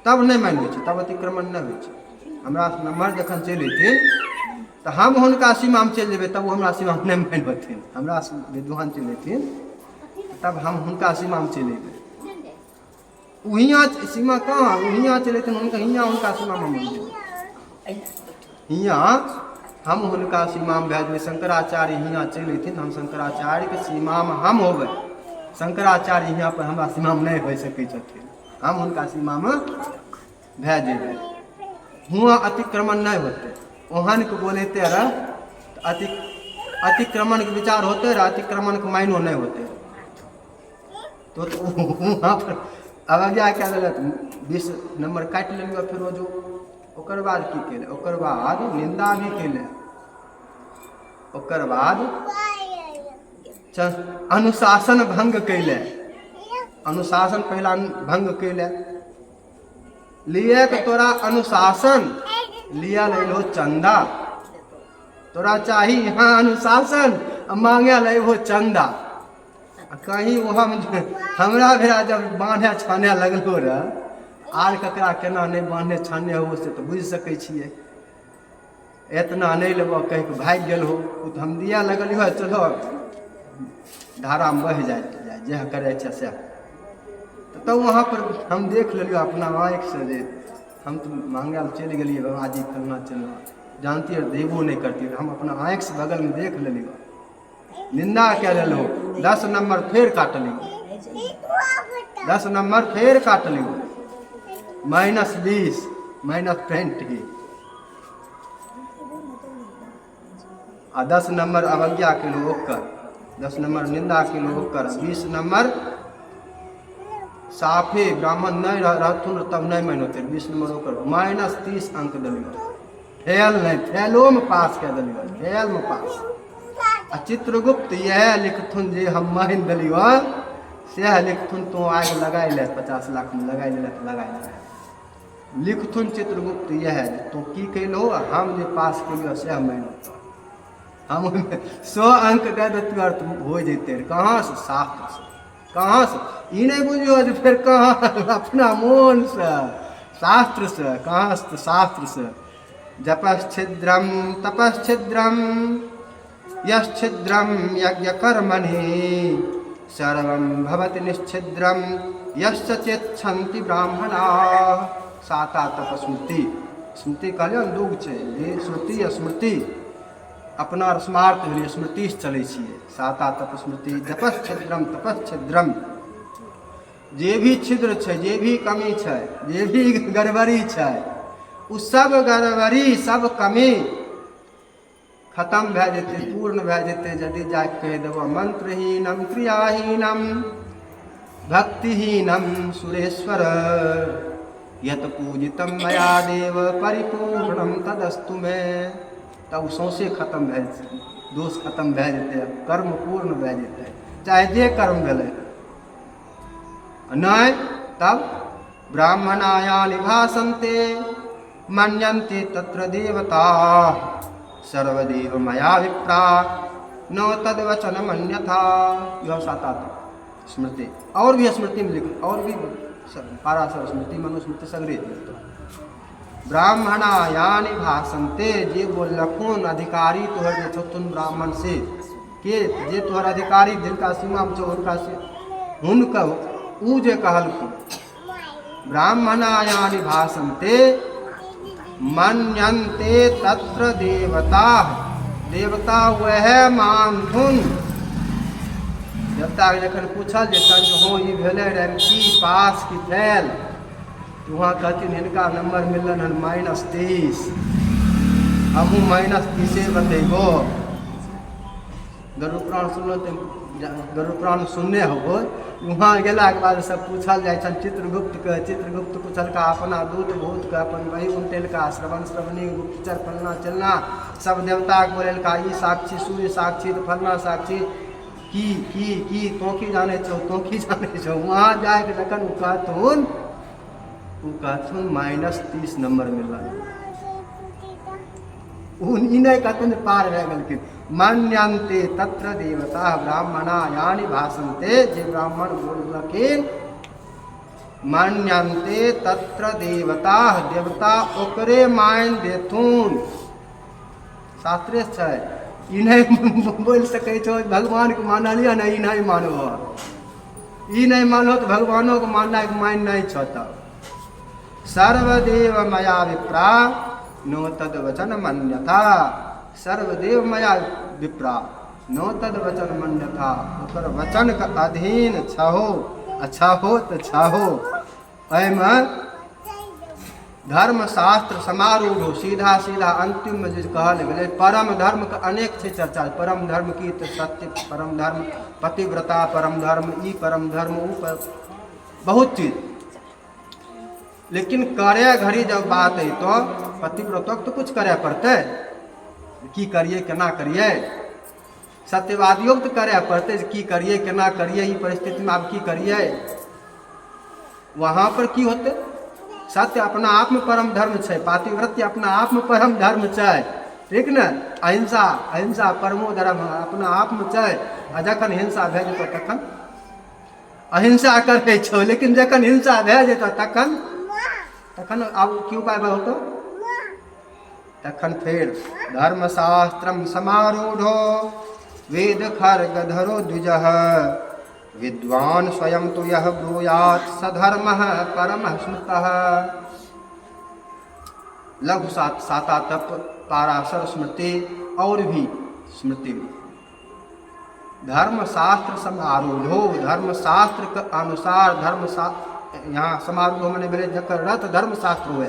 तब नहीं मान छै, तब अतिक्रमण नहीं होइ छै। हमरा नंबर जखन चलि अयथिन तो हम हुनका सीमा में चलि जेबै, तब वो हमरा सीमा में नहीं मान पथिन। हमरा विद्वान चलि अयथिन तब हम हुनका सीमा में चलि अयबै, हियाँ सीमा कहाँ हियाँ चले थे उनका हियाँ उनका सीमा में हियाँ हम हुनका सीमा में भेजबे शंकराचार्य हियाँ चले थे हम शंकराचार्य के सीमा में हम होबे शंकराचार्य यहाँ पर हमारा सीमा में नहीं हो सके छथिन हम उनका सीमा में भेजेबे हुआ अतिक्रमण नहीं होते ओहन के बोलेते रह अतिक्रमण के विचार होते रह अतिक्रमण के मायनो नहीं होते तो वहाँ पर अवज्ञा क्या गलत 20 नंबर काट लेंगे फिर वो जो ओकर बाद की केले ओकर बाद निंदा भी केले ओकर बाद अनुशासन भंग कैले अनुशासन पहला भंग कैले लिए के तोरा अनुशासन लिया ले लो चंदा तोरा चाही यहाँ अनुशासन मांगे ले वो चंदा कहीं वो हमरा भेरा जब बांधे छाने लगलो रह आर ककरा केना नहीं बांधे छाने हो से तो बुझ सकै छियै इतना नहीं लेबो कहीं के भाग गेल हो तो हम दिया लगल हो चलो धारा में बह जाए जह करे से तो वहाँ पर हम देख लियो अपना आँख से जे हम तो मांगे चल गए बाबा जी फलना चलना जानती है देवो नहीं करती हम अपना आँख से बगल में देख लियो निंदा क्या ले लो 10 नंबर फिर काट लियो 10 नंबर फिर काट लियो -20 -20 आ 10 नंबर अवज्ञा के लो ओकर 10 नंबर निंदा के लो ओकर 20 नंबर साफे ब्राह्मण नहीं रहथुन तब नहीं मान होते 20 नंबर ओकर -30 अंक दिलियो फेल नहीं फेलो में पास कह दिलियो फेल में पास आ चित्रगुप्त यह लिखथुन जे हम मान दिलियो से लिखथुन तो आगे लगाई ले 50 लाख में लगाई ले लगाई ले लिखथुन चित्रगुप्त यह तो की कैलो हम जे पास कलियो से मान हम 100 अंक दे देतियो तो हो जैते कहाँ से शास्त्र से कहाँ से ये नहीं बुझियो जे फिर कहाँ अपना मन से शास्त्र से कहाँ से शास्त्र से जपश्छिद्रम तपश्छिद्रम यश्छिद्रम यज्ञकर्मणि सर्वं भवति निश्छिद्रम यश्च चेच्छन्ति ब्राह्मणा साता तपस्मृति स्मृति कहलियो दुग छै जे श्रुति स्मृति अपना स्मार्ट लिए स्मृति से चले छिए साता तपस्मृति जपश्छिद्रम तपश्छिद्रम जे भी छिद्र छै जे भी कमी छै जे भी गड़बड़ी छै उ सब गड़बड़ी सब कमी खत्म भए जेतै पूर्ण भए जेतै यदि जाके कहि देबो मंत्रहीनम क्रियाहीनम भक्तिहीनम सुरेश्वर यत पूजितम मया देव परिपूर्णम तदस्तु मे तब सौंसे खत्म भए जेतै दोष खत्म भए जेतै कर्म पूर्ण भए जेतै चाहे जे कर्म भेलै नहीं तब ब्राह्मणायानि भासन्ते मन्यन्ते तत्र देवता सर्वदेव मया विप्रा न तद्वचनम अन्यथा यह साता स्मृति और भी स्मृति में लिखो और भी पाराशर स्मृति मनुस्मृति सगरे ब्राह्मणा यानी भाषन्ते जे बोलखुन अधिकारी तोहर जे छथुन ब्राह्मण से के जे तोहर अधिकारी जिनका सीमा में उनका से हुनका ऊ जे कहलखुन ब्राह्मणा यानी भाषन्ते मन्यन्ते तत्र देवता देवता वह मानथुन देवता के जखन पूछल जे हो ई भेलै रैंकी पास की फेल वहाँ कहथिन हिनका नंबर मिलन हन -30 हमहूँ -30 बतेबो गरुड़ सुनलो तो गरुड़ सुनने हो वहाँ गेला के बाद सब पूछल जाए छन चित्रगुप्त पूछलका अपना दूत भूत के अपन वही उनटेलका श्रवण श्रवणी गुप्तचर फलना चलना सब देवता के बोलेलका ई साक्षी सूर्य साक्षी तो फलना साक्षी की तो की जाने छो वहाँ जाके जखन कहथुन -30 नंबर मिलल इ नहीं कहथुन पार भए गेलखिन मन्यन्ते तत्र देवता ब्राह्मणा यानी भाषन्ते जे ब्राह्मण बोललखिन मन्यन्ते तत्र देवता देवता ओकरे मान देथुन शास्त्रे छै ई नहीं बोल सकै छो भगवान के मानलिए नहीं नहीं मानबो ई नहीं मानो तो भगवानों को मानना एक मान नहीं छता। सर्वदेव मया विप्रा नो तद वचन मन्यथा। सर्वदेव मया विप्रा नो तद वचन मन्यथा। ओकर वचन का अधीन छहो, अच्छा हो तो छहो। एहिमे धर्म शास्त्र समारूढ़ हो, सीधा सीधा अंतिम में जो कहल गेलै परम धर्म के अनेक छै चर्चा। परम धर्म की तो सत्य, परम धर्म पतिव्रता, परम धर्म ई, परम धर्म ऊ, बहुत चीज। लेकिन करे घड़ी जब बात है तो पतिव्रता तो कुछ करे पड़ते। की करिए केना करिए, सत्यवादियों तो करे पड़ते की करिए केना करिए, ई परिस्थिति में आप की करिए। वहां पर की होते, सत्य अपना आप में परम धर्म है, पातिव्रत्य अपना आप में परम धर्म है, ठीक न। अहिंसा, अहिंसा परमो धर्म अपना आप में है। आ जखन हिंसा भे जेतो तखन अहिंसा करे छो, लेकिन जखन हिंसा भे जेतो तखन तखन आब की उपाय होतो, तखन फिर धर्मशास्त्रम समारूढ़ो वेद खर्ग धरो द्विजः विद्वान स्वयं तो यह ब्रूयात् सधर्मः परमः स्मृतः। लघु साता तप पाराशर स्मृति और भी स्मृति में धर्मशास्त्र समारूढ़ो, धर्मशास्त्र के अनुसार धर्मशास्त्र यहाँ समारूढ़ मैंने बोले जकर रथ धर्मशास्त्र हुए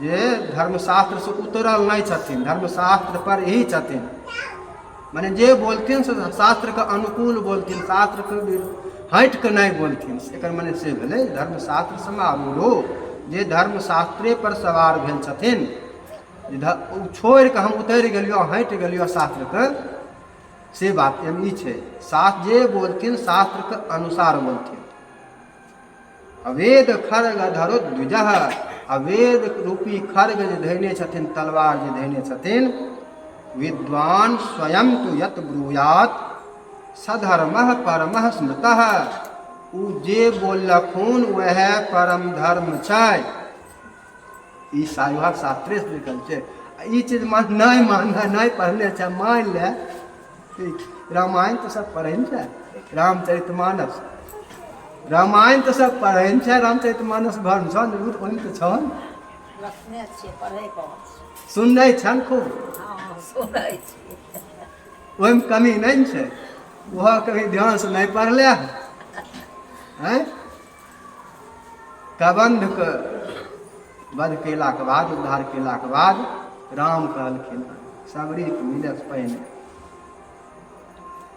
जे धर्मशास्त्र से उतरल नहीं छथिन, धर्मशास्त्र पर ही छथिन। माने जे बोलथिन से शास्त्र के अनुकूल बोलथिन, शास्त्र के हट के नहीं बोलथिन। एकर माने से भेलै धर्मशास्त्र समारूढ़ो, जे धर्मशास्त्रे पर सवार भेल छथिन। छोड़ के हम उतर गेलियो, हट गेलियो शास्त्र के, से बात एम ई छै। शास्त्र जे बोलथिन शास्त्र के अनुसार बोलथिन। अवेद खर्ग धरो द्विजः, अवेद रूपी खर्ग जे धैने छथिन, तलवार जे धैने छथिन, विद्वान स्वयं तो यत ब्रूयात् सधर्मः परमः स्मृतः। उ जे बोलखुन वह परम धर्म छै। ई साहिवार शास्त्रे से लिखल छै। ई चीज नहीं मानना, नहीं पढ़ने छै, मान ले। रामायण तो सब पढ़े छै, रामचरितमानस, रामायण तो सब पढ़े छै, रामचरितमानस घर छन ओहिमे तो छन, रखने छियै पढ़ै पर, सुनै छन खूब, सुनै छियै, ओहिमे कमी नहीं छै। वह कभी ध्यान से नहीं पढ़ले हैं। कबंध के वध केला के बाद, उद्धार केला के बाद राम कहलखिन सबरी के मिले से पहले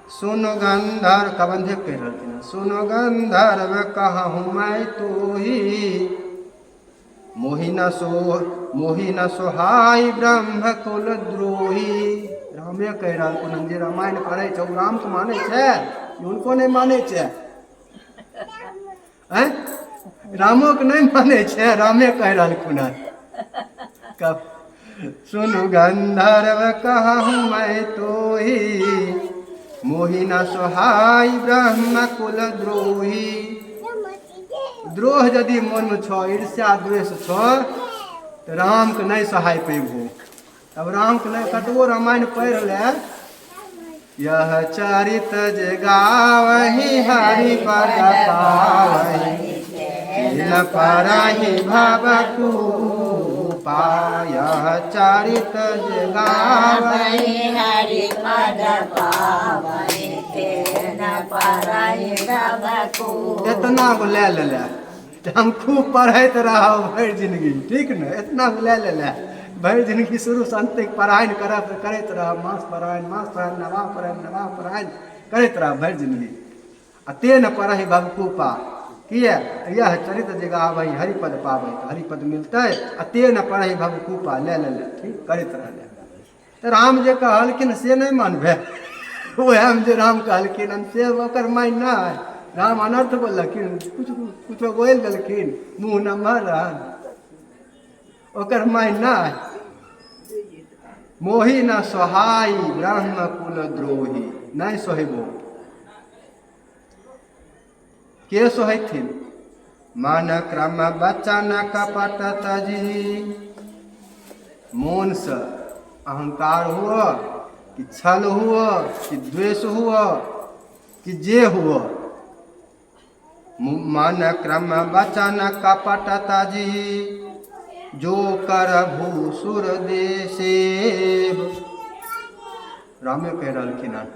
सुनो गंधर्व, कबंधे कह रहलखिन सुनो गंधर्व कहूँ मैं तो ही, मोहि न सोहाई ब्रह्म कुल द्रोही। रामे कह रहलखिन जे रामायण पढ़े छै राम के माने छै, उनको नहीं माने छै, रामो के नहीं माने छै, रामे कह रहलखिन। सुनु गंधर्व कहूँ मैं तो ही, मोहि न सोहाई ब्रह्म कुल द्रोही। द्रोह यदि मन में छो, ईर्ष्या द्वेष छो, तो राम के नहीं सहाय पेबू। तब राम के नहीं कतबो रामायण पढ़ ले, यह चरित जे गावहि हरि पद पावहि, न परहि भवकुपा। यह चरित जे गावहि हरि पद पावहि, न परहि भवकुपा। इतना को ले ले, हम खूब पढ़ैत रहब भरि जिंदगी, ठीक न। इतना को ले ले भरि जिंदगी शुरू से अंत तक पढ़ाई करैत रहब, मास पढ़ाई नवा पढ़ाई करैत रहब भरि जिंदगी। आ ते न पढ़हि भवकुपा, किया यह चरित जे गावहि हरिपद पावहि, तो हरिपद मिलते। आ ते न पढ़हि भवकुपा, ले ठीक करैत रहले। तो राम जे कहलखिन से नहीं मानबे, वह जे राम कहलखिन से ओकर मान ना। राम अनर्थ बोलखिन, कुछ बोल देलखिन, मुँह नम्हर रहन, ओकर मान ना। मोहि न सोहाई ब्रह्म कुल द्रोही, नहीं सोहेबो। के सोहथिन? मन क्रम बचन कपट तजी। मोन से अहंकार हुआ कि छल हुआ कि द्वेष हुआ कि जे हुआ, मन क्रम वचन कपटता जी जो कर भूसुर देसेव। रामे कह रहलखिन हन,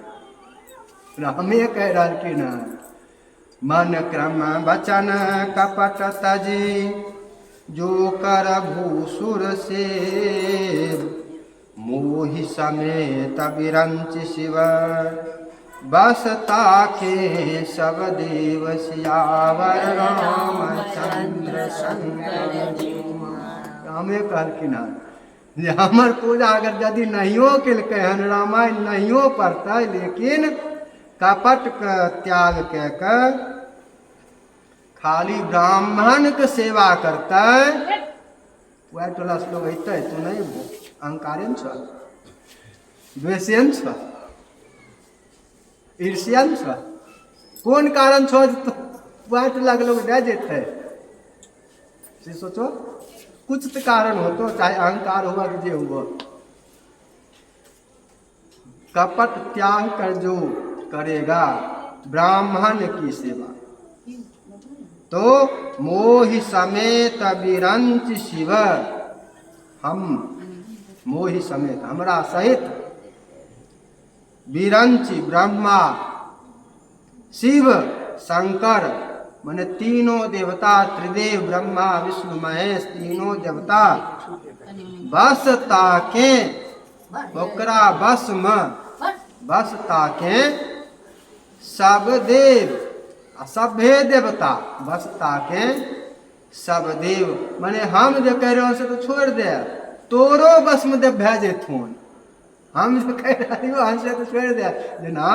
रामे कह रहलखिन हन, मन क्रम वचन कपटता जी जो कर भूसुर सेव। मोहि समेत विरंच शिव बसता के सब देव सियावर रामचंद्र शंकर। रामे कहलखिन हन जे हमर पूजा अगर यदि नहियो केलकै हन, रामायण नहियो पढ़तै, लेकिन कपट के त्याग कऽ कऽ खाली ब्राह्मण के सेवा करतै, वह टोला से लोग अतै। तू नहीं अहंकारियन छ, द्वेषियन छ, ईर्ष्यन छ, कोन कारण छ वह टोला के लोग रह जेतै? से सोचो, कुछ तो कारण हो, तो चाहे अहंकार हुआ कि जे हुआ। कपट त्याग कर जो करेगा ब्राह्मण की सेवा, तो मोहि समेत विरंच शिव। हम मोहि समेत, हमरा सहित, विरंच ब्रह्मा, शिव, शंकर, माने तीनों देवता, त्रिदेव ब्रह्मा विष्णु महेश, तीनों देवता बस ताके, ओकरा बस में, बस ताके सब देव, सभे देवता बस ताके सब देव। माने हम जो कह रहे से तो छोड़ दे, तोरो बस में देव भे जेथुन। हम जो कह रही हो हमसे तो छोड़ दे, जेना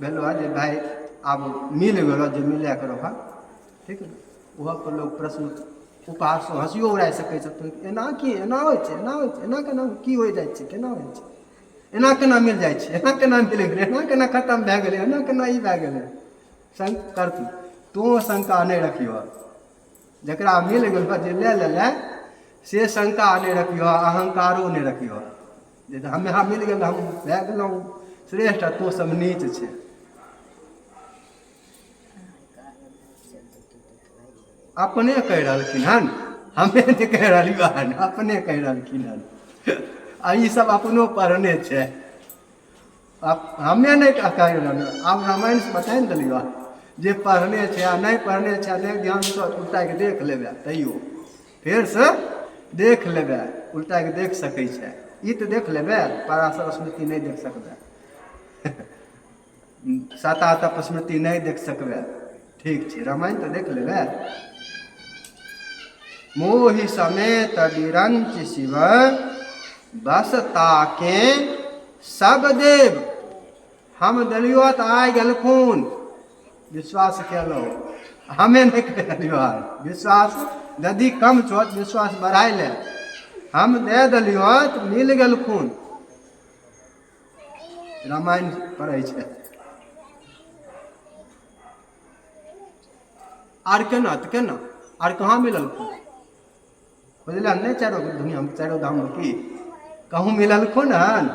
भेलो जे भाई आब मिल गलो, जे मिले करो हा, ठीक है। वहाँ पर लोग प्रश्न उपहास हंसियो उड़ा सकै छथिन, एना की एना होइ छै, एना होइ छै, एना केना की हो जाइ छै, केना होइ छै, एना केना मिल जाइ छै, एना केना मिल गेलै, एना केना खत्म भए गेलै, एना केना ई भए गेलै। करतू तो शंका नहीं रखियो, जकरा मिल गलो जे ले ले से शंका नहीं रखियो, अहंकारो नहीं रखियो। जे हमें हाँ मिल गए, हम भए गेलहुँ श्रेष्ठ, तो सब नीच छै। अपने कह रहलखिन हन, हमें नहीं कह रही हन, अपने कह रहलखिन हन। आ ई सब अपनो पढ़ने छै, हमें नहीं कह रहल। आब रामायण से बता ने दिलियो, जे पढ़ने छै आ नहीं पढ़ने छै, नहीं ध्यान से उल्टा के देख लेबे, तैयो फिर से देख लेबे, उल्टा के देख सकै छै। ई तो देख लेबे, पराशर स्मृति नहीं देख सकबे, शतातप स्मृति नहीं देख सकबे, ठीक छै, रामायण तो देख लेबे। मोहि समेत विरंच शिव बस ताके सब देव। हम दलियो तो आ गेलखुन, विश्वास केलो, हमें नहीं कहियो। विश्वास यदि कम छो विश्वास बढ़ाई ले, हम दे दिलियो तो मिल गेलखुन। रामायण पढ़ै छै। आर केना तो केना, आर कहाँ मिललखुन? बुझल नहीं, चारों दुनिया में, चारों धाम में की कहूँ मिललखुन हन?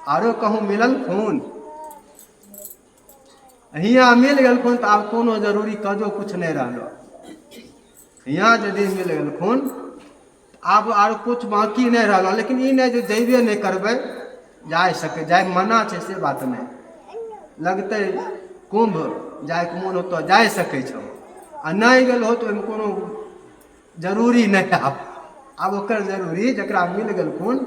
आरो कहूँ मिललखुन? हियाँ मिल गेलखुन तो आब कोनो जरूरी काजो कुछ नहीं रहलो। हियाँ यदि मिल गेलखुन आब आर कुछ बाकी नहीं रहलो। लेकिन ई नहीं जो जैबे नहीं करबै, जाय सके, जाय मना छै से बात नहीं। लगते कुंभ जाय के मोन होतो जाय सकै छो, आ नहीं गेल हो तो ओहिमे कोनो जरूरी नहीं। आब ओकर जरूरी जकरा मिल गेलखुन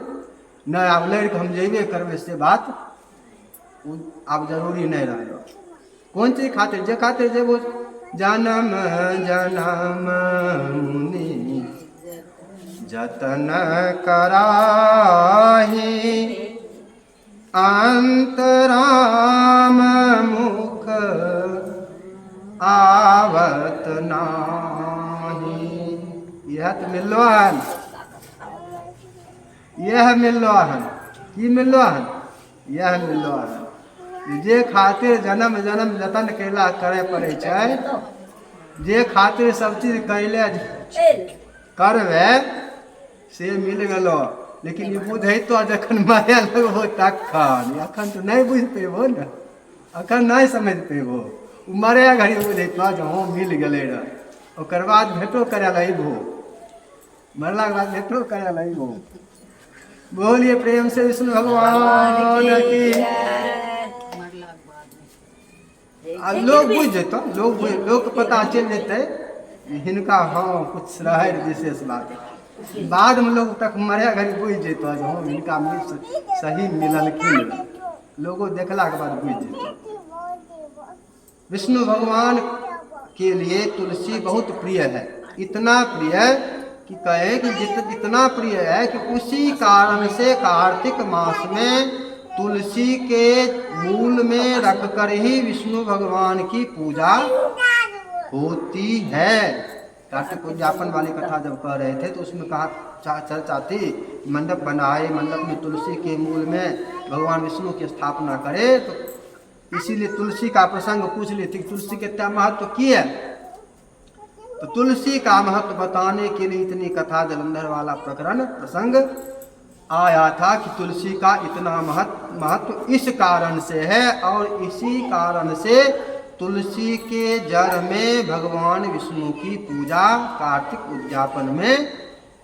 नहीं, आब लड़ के हम जेबे करबै से बात आब जरूरी नहीं रहलो। कौन चीज खातिर? जे खातिर जेबो जनम जनम मुनि जतन कराही, अंतराम मुख आवत नाही। यह तो मिलो हन, यह मिलो हन, की मिलो हन? यह मिलो हन। जे खातिर जन्म जन्म जतन कैला करे पड़े छै, जे खातिर सब चीज कैले करबे से मिल गेलो। लेकिन ये बुझैतो जखन मारे लगबो तखन, अखन तो नहीं बुझ पेबो न, अखन नहीं समझ पेबो। मरे घड़ी बुझेतो जे हाँ मिल गेलै रह। ओकर बाद भेटो करे ला अइबो, मरला के बाद भेटो करे ला अइबो। बोलिए प्रेम से विष्णु भगवान की। मरला के बाद में आ लोग बुझ जेतो, लोग के पता चल जेतै हिनका हाँ कुछ रहे विशेष बात। बाद में लोग तक मरे घड़ी बुझ जेतो जे हाँ हिनका सही मिललखिन, लोगों देखला के बाद बुझ जेतो। विष्णु भगवान के लिए तुलसी बहुत प्रिय है, इतना प्रिय कि कहे कि इतना प्रिय है कि उसी कारण से कार्तिक मास में तुलसी के मूल में रखकर ही विष्णु भगवान की पूजा होती है। कार्तिक उद्यापन वाली कथा जब कह रहे थे तो उसमें कहा चर्चा थी, मंडप बनाए, मंडप में तुलसी के मूल में भगवान विष्णु की स्थापना करे, तो इसीलिए तुलसी का प्रसंग पूछ ली थी, तुलसी के क्या महत्व की है। तो तुलसी का महत्व बताने के लिए इतनी कथा जलंधर वाला प्रसंग आया था कि तुलसी का इतना महत्व इस कारण से है, और इसी कारण से तुलसी के जड़ में भगवान विष्णु की पूजा कार्तिक उद्यापन में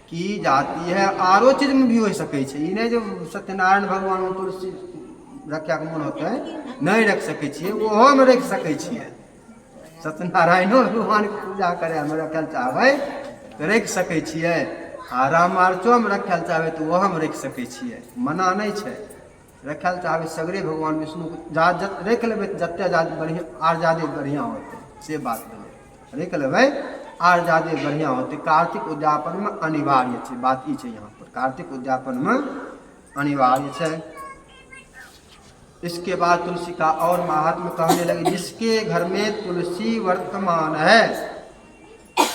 की जाती है। आरो चीज में भी हो सके छे, नहीं जो सत्यनारायण भगवान में तुलसी रखा के मन होता है नहीं रख सके छिए, ओहो में रख सके छिए। सत्यनारायणो भगवान के पूजा करे में रखल चाहबै तो रख सके छिए, आ रामार्चो में रखल चाहबै तो ओहो में रख सके छिए, मना नहीं छे। रखल चाहबै सगरे भगवान विष्णु को रख लेबै तो जते ज्यादा बढ़िया आर ज्यादा बढ़िया होते, से बात भेलै। रख लेबै आर ज्यादा बढ़िया होते। कार्तिक उद्यापन में अनिवार्य छे, बात ई छे यहाँ पर कार्तिक उद्यापन में अनिवार्य छे। इसके बाद तुलसी का और महात्म्य कहने लगे, जिसके घर में तुलसी वर्तमान है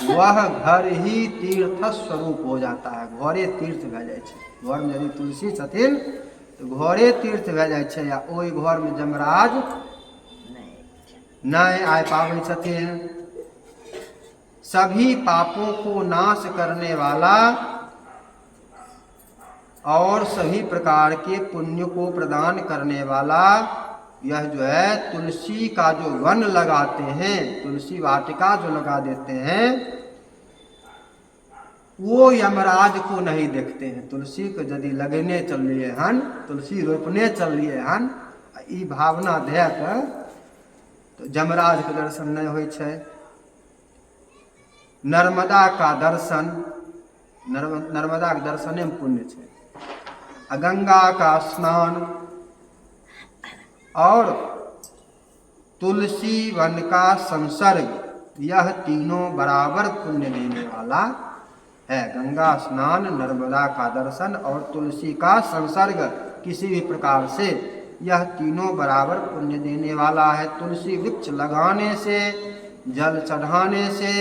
वह घर ही तीर्थ स्वरूप हो जाता है। घरे तीर्थ भे जाए छे, घर में यदि तुलसी छथिन तो घरे तीर्थ भे जाए छे, या ओई घर में जमराज नहीं आए पावे छथिन। सभी पापों को नाश करने वाला और सभी प्रकार के पुण्य को प्रदान करने वाला यह जो है तुलसी का जो वन लगाते हैं, तुलसी वाटिका जो लगा देते हैं, वो यमराज को नहीं देखते हैं। तुलसी को यदि लगने चलिए हन, तुलसी रोपने चलिए हन, ई भावना दे कर तो यमराज के दर्शन नहीं होय छे। नर्मदा का दर्शन, नर्मदा के दर्शने में पुण्य छे। गंगा का स्नान और तुलसी वन का संसर्ग, यह तीनों बराबर पुण्य देने वाला है। गंगा स्नान, नर्मदा का दर्शन और तुलसी का संसर्ग किसी भी प्रकार से, यह तीनों बराबर पुण्य देने वाला है। तुलसी वृक्ष लगाने से, जल चढ़ाने से,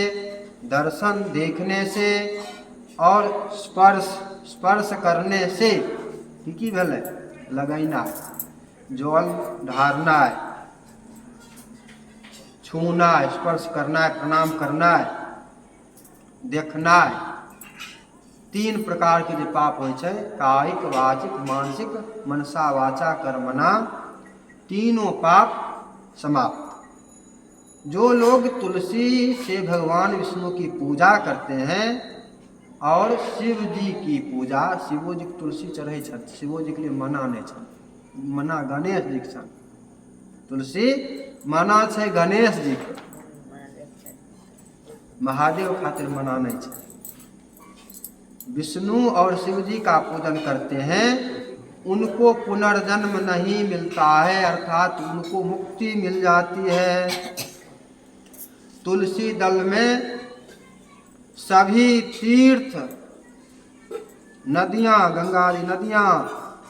दर्शन देखने से और स्पर्श करने से की भेलै लगैना, जल ढारना, छूना, स्पर्श करना, प्रणाम करना, देखना, तीन प्रकार के जो पाप होय छै, कायिक, वाचिक, मानसिक, मनसा वाचा कर्मणा, तीनों पाप समाप्त। जो लोग तुलसी से भगवान विष्णु की पूजा करते हैं और शिव जी की पूजा, शिवो जी के तुलसी चढ़े छन, शिवो जी के लिए मना नहीं छन, मना गणेश जी के छन। तुलसी मना छे गणेश जी के, महादेव खातिर मना नहीं छे। विष्णु और शिव जी का पूजन करते हैं, उनको पुनर्जन्म नहीं मिलता है, अर्थात उनको मुक्ति मिल जाती है। तुलसी दल में सभी तीर्थ, नदियाँ, गंगा जी नदियाँ,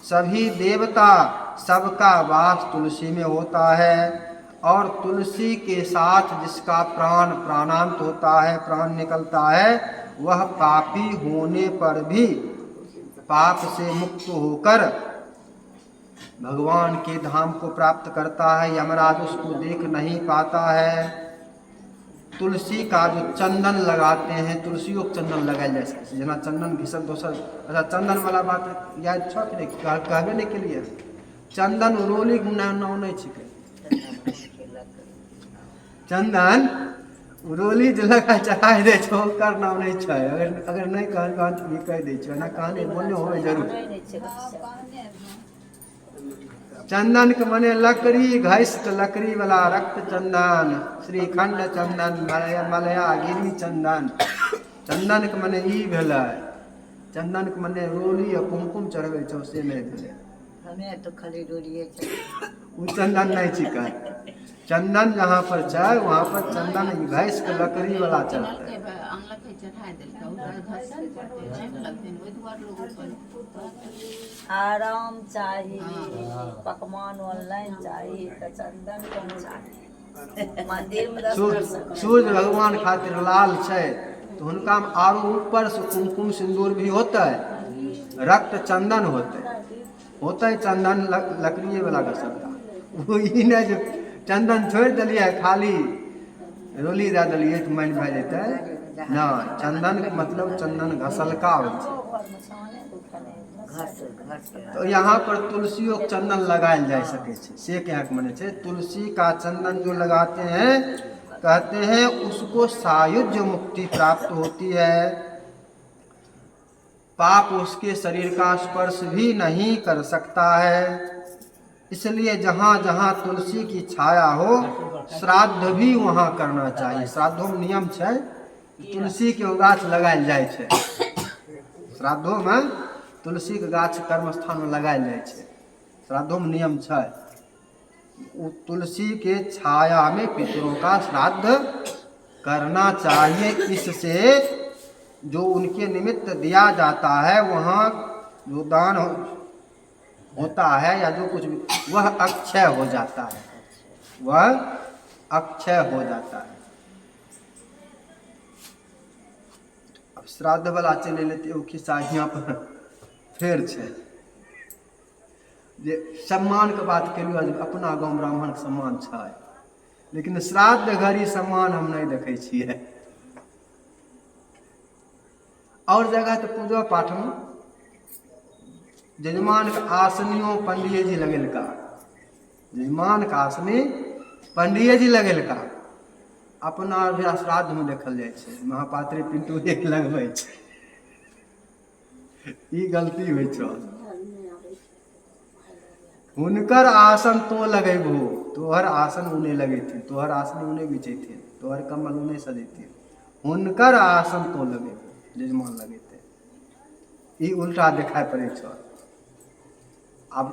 सभी देवता, सबका वास तुलसी में होता है। और तुलसी के साथ जिसका प्राणांत होता है, प्राण निकलता है, वह पापी होने पर भी पाप से मुक्त होकर भगवान के धाम को प्राप्त करता है। यमराज उसको देख नहीं पाता है। तुलसी का जो चंदन लगाते हैं, तुलसियों को चंदन लगायल जा सके, जेना चंदन घिसल दोसर, अच्छा चंदन वाला बात याद छो कि नहीं, कहबे नहीं के लिए चंदन रोली नाम नहीं छिके। चंदन रोली जे लगा चढ़ाई दे छो ओकर नाम नहीं छै। अगर नहीं कहल तहन तो भी कह दै छियै ना, कहने बोलने होवे जरूर। चंदन के मने लकड़ी घैस के लकड़ी वाला रक्त चंदन, श्रीखंड चंदन, मलया गिरी चंदन। चंदन के मने ई भेलै। चंदन के मने रोली आ कुमकुम चढ़बै छौ से नहीं भेलै। हमें तो खाली डोरिए उ चंदन नहीं छिकै। चंदन जहाँ पर छै वहाँ पर चंदन घैस के लकड़ी वाला चढ़तै। आराम चाहिए, पकवान ऑनलाइन चाहिए तो चंदन कम चाहिए। मंदिर में 10 सूर्य भगवान खातिर लाल छै तो हुनका में आरो ऊपर से कुमकुम सिंदूर भी होता है, रक्त चंदन होता है चंदन लकड़ी वाला का सबका। वो ई नहीं जो चंदन छोड़ दिलिए खाली रोली दे दिलिए तो मन भए जेतै ना। चंदन के मतलब चंदन घसलका होइ छै। तो यहाँ पर तुलसियों के चंदन लगायल जा सके छै। से क्या मने छै तुलसी का चंदन जो लगाते हैं कहते हैं उसको सायुज्य मुक्ति प्राप्त होती है। पाप उसके शरीर का स्पर्श भी नहीं कर सकता है। इसलिए जहाँ जहाँ तुलसी की छाया हो श्राद्ध भी वहाँ करना चाहिए। श्राद्धों में नियम छै तुलसी के गाछ लगायल जाय छै। श्राद्धों में तुलसी के गाछ कर्मस्थान में लगायल जाय छै। श्राद्धों में नियम छै तुलसी के छाया में पितरों का श्राद्ध करना चाहिए। इससे जो उनके निमित्त दिया जाता है वहाँ जो दान होता है या जो कुछ भी वह अक्षय हो जाता है, वह अक्षय हो जाता है। अब श्राद्ध वाला चले लेते ओ खिस्सा यहाँ पर फेर छै जे सम्मान के बात केलियो जे अपना गाँव ब्राह्मण के सम्मान छै, लेकिन श्राद्ध घड़ी सम्मान हम नहीं देखै छियै। और जगह तो पूजा पाठ में जजमान के आसनियों पंडिये जी लगेलका, जजमान के आसनी पंडिये जी लगेलका। अपना भी श्राद्ध में देखल जाय छै महापात्री पिंटू एक लगबै छै। ई गलती होइ छै। हुनकर आसन तो लगेबो, तोहर आसन उन्हें लगेथिन, तोहर आसन उन्हें बिछेथिन, तोहर कमल उन्हें सजेथिन। हुनकर आसन तो लगेबो, जजमान लगेते। ई उल्टा देखाय पड़े छै। अब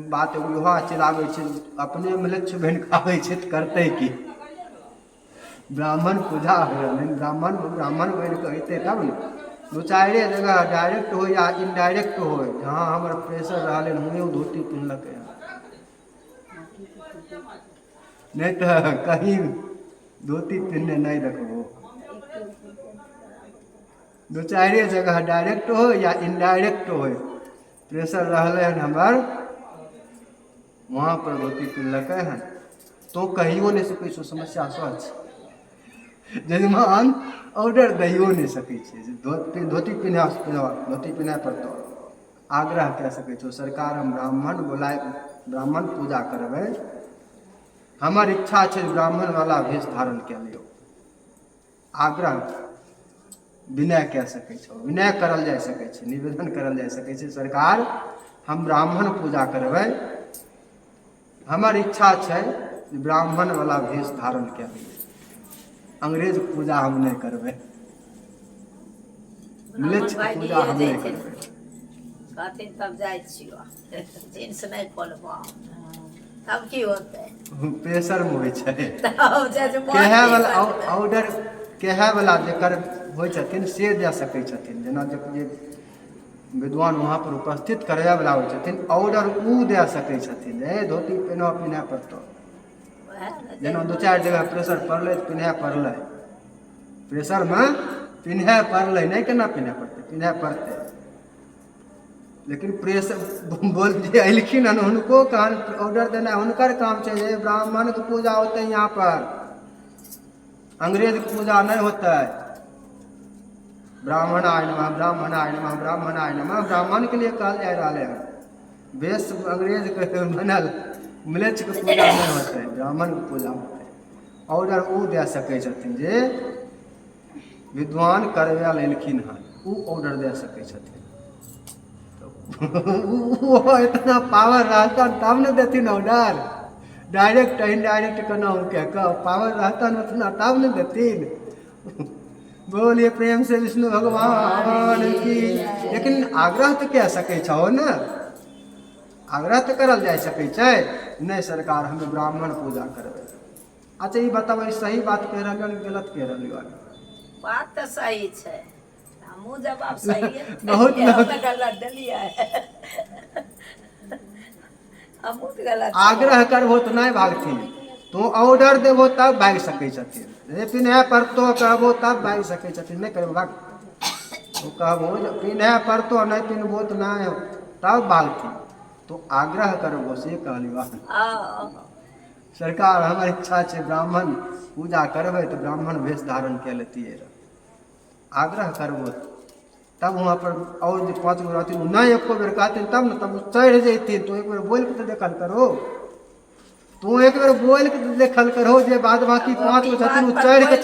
बात युवा चलाबै छै अपने मलेच्छ बन खाबै छै तऽ करतै की। ब्राह्मण पूजा हो ब्राह्मण बन के अयतै तब ने। दू चारि जगह डायरेक्ट हो या इनडायरेक्ट हो, जहाँ हमर प्रेशर रहलै हुएँ धोती पिन्हलकै, नहीं तो कहीं धोती पिन्हने नहीं देखबो। दू चारि जगह डायरेक्ट हो या इनडायरेक्ट हो, प्रेशर रहले हन हमर वहाँ पर धोती पिन्हलकै हन तो कहियो नहीं सकै छो समस्या सच। जजमान ऑर्डर दैयो नहीं सकै छै धोती पिन्हा धोती पिन्हा पड़तौ। आग्रह कह सकै छो सरकार हम ब्राह्मण बोलाए ब्राह्मण पूजा करबै, हमर इच्छा छै ब्राह्मण वाला वेश धारण कए लियो। आग्रह विनय कह सकै छो, विनय करल जा सकै छै, निवेदन करल जा सकै छै सरकार हम ब्राह्मण पूजा करबै, हमर इच्छा छै ब्राह्मण वाला वेश धारण कए लियो। अंग्रेज पूजा हम नहीं करबै, मलेच्छ पूजा हम नहीं करबै। कहथिन तब जाइ छियो जींस नहीं खोलबो तब की होतै। प्रेशर में होइ छै तब जजमान कहै वाला ऑर्डर कहै वाला जेकर होइ छथिन से दे सकै छथिन। जेना जे विद्वान वहाँ पर उपस्थित करबै वाला होइ छथिन ऑर्डर उ दे सकै छथिन ए धोती पिन्है पड़तौ। जेना दू चारि जगह प्रेशर पड़लै तऽ पिन्है पड़लै, प्रेशर में पिन्है पड़लै, नहीं केना पिन्है पड़तै, पिन्है पड़तै। लेकिन प्रेशर बोल जे अयलखिन हन हुनको कहन ऑर्डर देना हुनकर काम छै जे ब्राह्मण के पूजा होतै यहाँ पर, अंग्रेज के पूजा नहीं होतै। ब्राह्मणाय नमः ब्राह्मणाय नमः ब्राह्मणाय नमः ब्राह्मण के लिए कहल जा रहा है। वेश अंग्रेज के बनल मलेच्छ के पूजा नहीं होते, ब्राह्मण के पूजा होते। ऑर्डर ओ दे सकै छथिन जे विद्वान करबै लेलखिन हँ, ओ ऑर्डर दे सकै छथिन। वो इतना पावर रहता तब न देथिन ऑर्डर, डायरेक्ट इनडायरेक्ट केना कह पावर रहता न उतना तब न देथिन। बोलिए प्रेम से विष्णु भगवान की। लेकिन आग्रह तो कह सकै छहो न, आग्रह तो करल जा सकै छै, नहीं सरकार हमें ब्राह्मण पूजा करबै। अच्छा ये बताओ सही बात कह रहा कि गलत कह रहा? बात तो सही छै, हमहूँ जवाब सही बहुत गलत देलियै। हमहूँ तो गलत आग्रह करबो तो नहीं भागथिन, तो ऑर्डर देबो तब भाग सकै छथिन। पिन्हे पड़तो कहबो तब भाग सकै छथिन, नहीं करबो भाग। तो कहबो पिन्हे पड़तो नहीं पिन्हबो तो नहीं तब भागथिन, तो आग्रह करबो से कहलियो। सरकार हमारी इच्छा है ब्राह्मण पूजा करबै तो ब्राह्मण वेश धारण के लेतिए, आग्रह करबो तब वहाँ पर और जो 5 गो रहती नहीं एको बेर कहते तब न, तब चढ़ जैती। तो एक बेर बोल के तो देखल करो, तू एक बेर बोल के तो देखल करो जे बाद बाकी 5 गो छथिन चढ़ के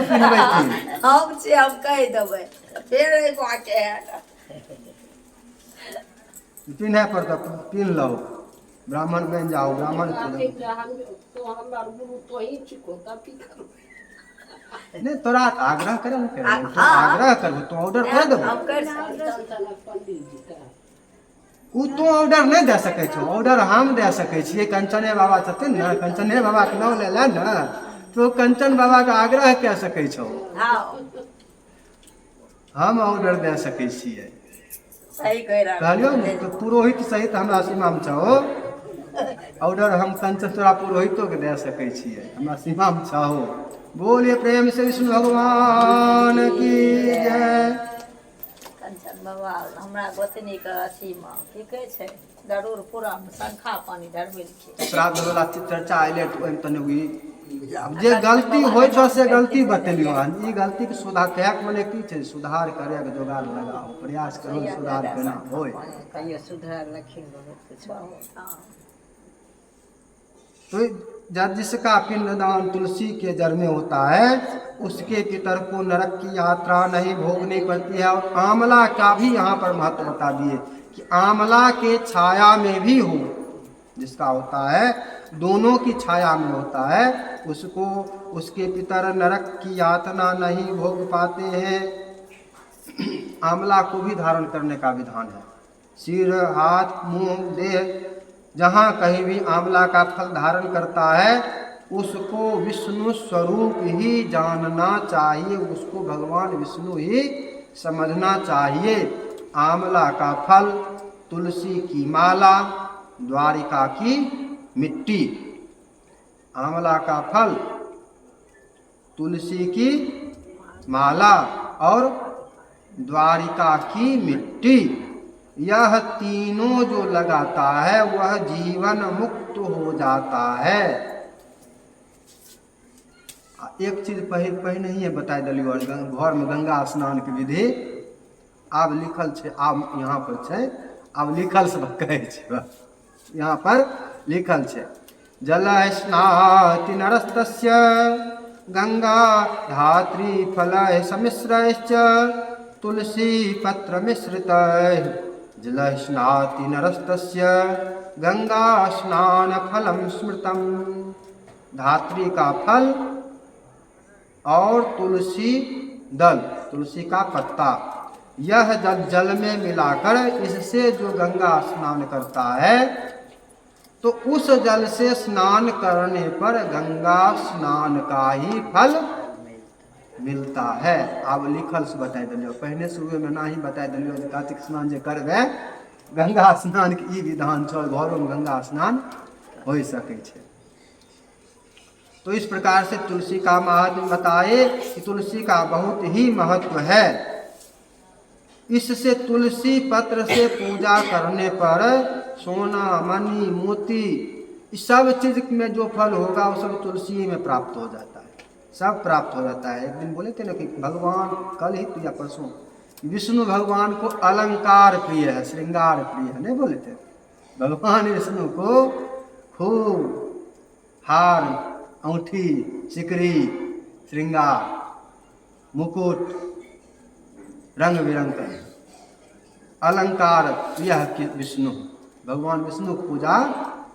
पिन्हबै थी। हम से हम कह देबै फेर एहि बाटे पिन्हे पर तो पिन्ह लो, ब्राह्मण बन जाओ, ब्राह्मण नहीं तोरा आग्रह करे न करे, तो आग्रह करबो तो ऑर्डर कर देबो। उ तो ऑर्डर नहीं दे सकै छो, ऑर्डर हम दे सकै छियै। कंचने बाबा छथिन न, कंचने बाबा के नाम ले न, तो कंचन बाबा के आग्रह कह सकै छो, हम ऑर्डर दे सकै छियै। सही कह रहा कहलियो न, तो पुरोहित सहित हमरा सीमा में छहो ऑर्डर, हम कंचन तोरा पुरोहितो के दे सकै छियै, हमरा सीमा में छहो। बोलिए प्रेम से विष्णु भगवान की जय। कंचन बाबा हमरा गोतनी के अथी में की कहै छै जरूर पूरा शंखा पानी ढरबेलखिन। श्राद्ध वाला चर्चा अयलै तो ओहिमे तनि जे गलती होइ छौ से गलती बतेलियो हन, ई गलती के सुधार कहैके मने की छै, सुधार करे के जोगाड़ लगाओ, प्रयास करो सुधार केना होय। कहियो सुधार लखिन बहुत। तो जिसका पिंडदान तुलसी के जड़ में होता है उसके पितर को नरक की यात्रा नहीं भोगनी पड़ती है। और आंवला का भी यहाँ पर महत्व बता दिए कि आंवला के छाया में भी हो, जिसका होता है दोनों की छाया में होता है, उसको उसके पितर नरक की यातना नहीं भोग पाते हैं। आंवला को भी धारण करने का विधान है, सिर हाथ मुंह देह जहाँ कहीं भी आंवला का फल धारण करता है उसको विष्णु स्वरूप ही जानना चाहिए, उसको भगवान विष्णु ही समझना चाहिए। आंवला का फल, तुलसी की माला, द्वारिका की मिट्टी। आंवला का फल, तुलसी की माला और द्वारिका की मिट्टी, यह तीनों जो लगाता है वह जीवन मुक्त हो जाता है। एक चीज पहले ही बता दिलियो, घर में गंगा स्नान के विधि आब लिखल छै, आब यहाँ पर छै, आब लिखल से कहै छै, यहाँ पर लिखल छै जल स्नाति नरस्तस्य गंगा धात्री फल समिश्रश्च तुलसी पत्र मिश्रित। जल स्नाति नरस्तस्य गंगा स्नान फलम स्मृतम। धात्री का फल और तुलसी दल, तुलसी का पत्ता, यह जल में मिलाकर इससे जो गंगा स्नान करता है तो उस जल से स्नान करने पर गंगा स्नान का ही फल मिलता है। अब लिखल से बता दिलियो, पहले शुरू में ना ही बता दिलियो जे कार्तिक स्नान जे करबे गंगा स्नान के ई विधान छो, घरों में गंगा स्नान हो सके छे। तो इस प्रकार से तुलसी का महत्व बताए कि तुलसी का बहुत ही महत्व है। इससे तुलसी पत्र से पूजा करने पर सोना मणि मोती इस सब चीज में जो फल होगा वो सब तुलसी में प्राप्त हो जाता है, सब प्राप्त हो जाता है। एक दिन बोले थे ना कि भगवान, कल ही तो या परसों, विष्णु भगवान को अलंकार प्रिय है, श्रृंगार प्रिय है, नहीं बोले थे? भगवान विष्णु को खूब हार, औंठी, सिकरी, श्रृंगार, मुकुट, रंग बिरंग का अलंकार प्रिय विष्णु। भगवान विष्णु के पूजा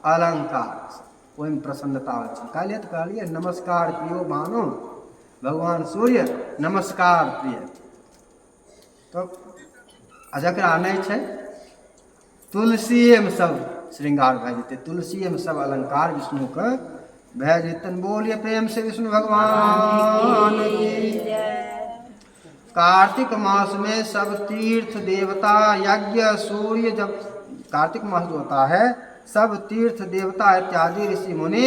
अलंकार ओहिमे प्रसन्नता होइ छै। काल्हि तऽ कहलिए नमस्कार प्रियो बानो, भगवान सूर्य नमस्कार प्रिय। तो जकरा नहीं छै तुलसीएमे सब श्रृंगार भए जेतै, तुलसीएमे सब अलंकार विष्णुके भए जेतन। बोलिए प्रेम से विष्णु भगवान की। कार्तिक मास में सब तीर्थ देवता यज्ञ सूर्य, जब कार्तिक मास जो होता है सब तीर्थ देवता इत्यादि ऋषि मुनि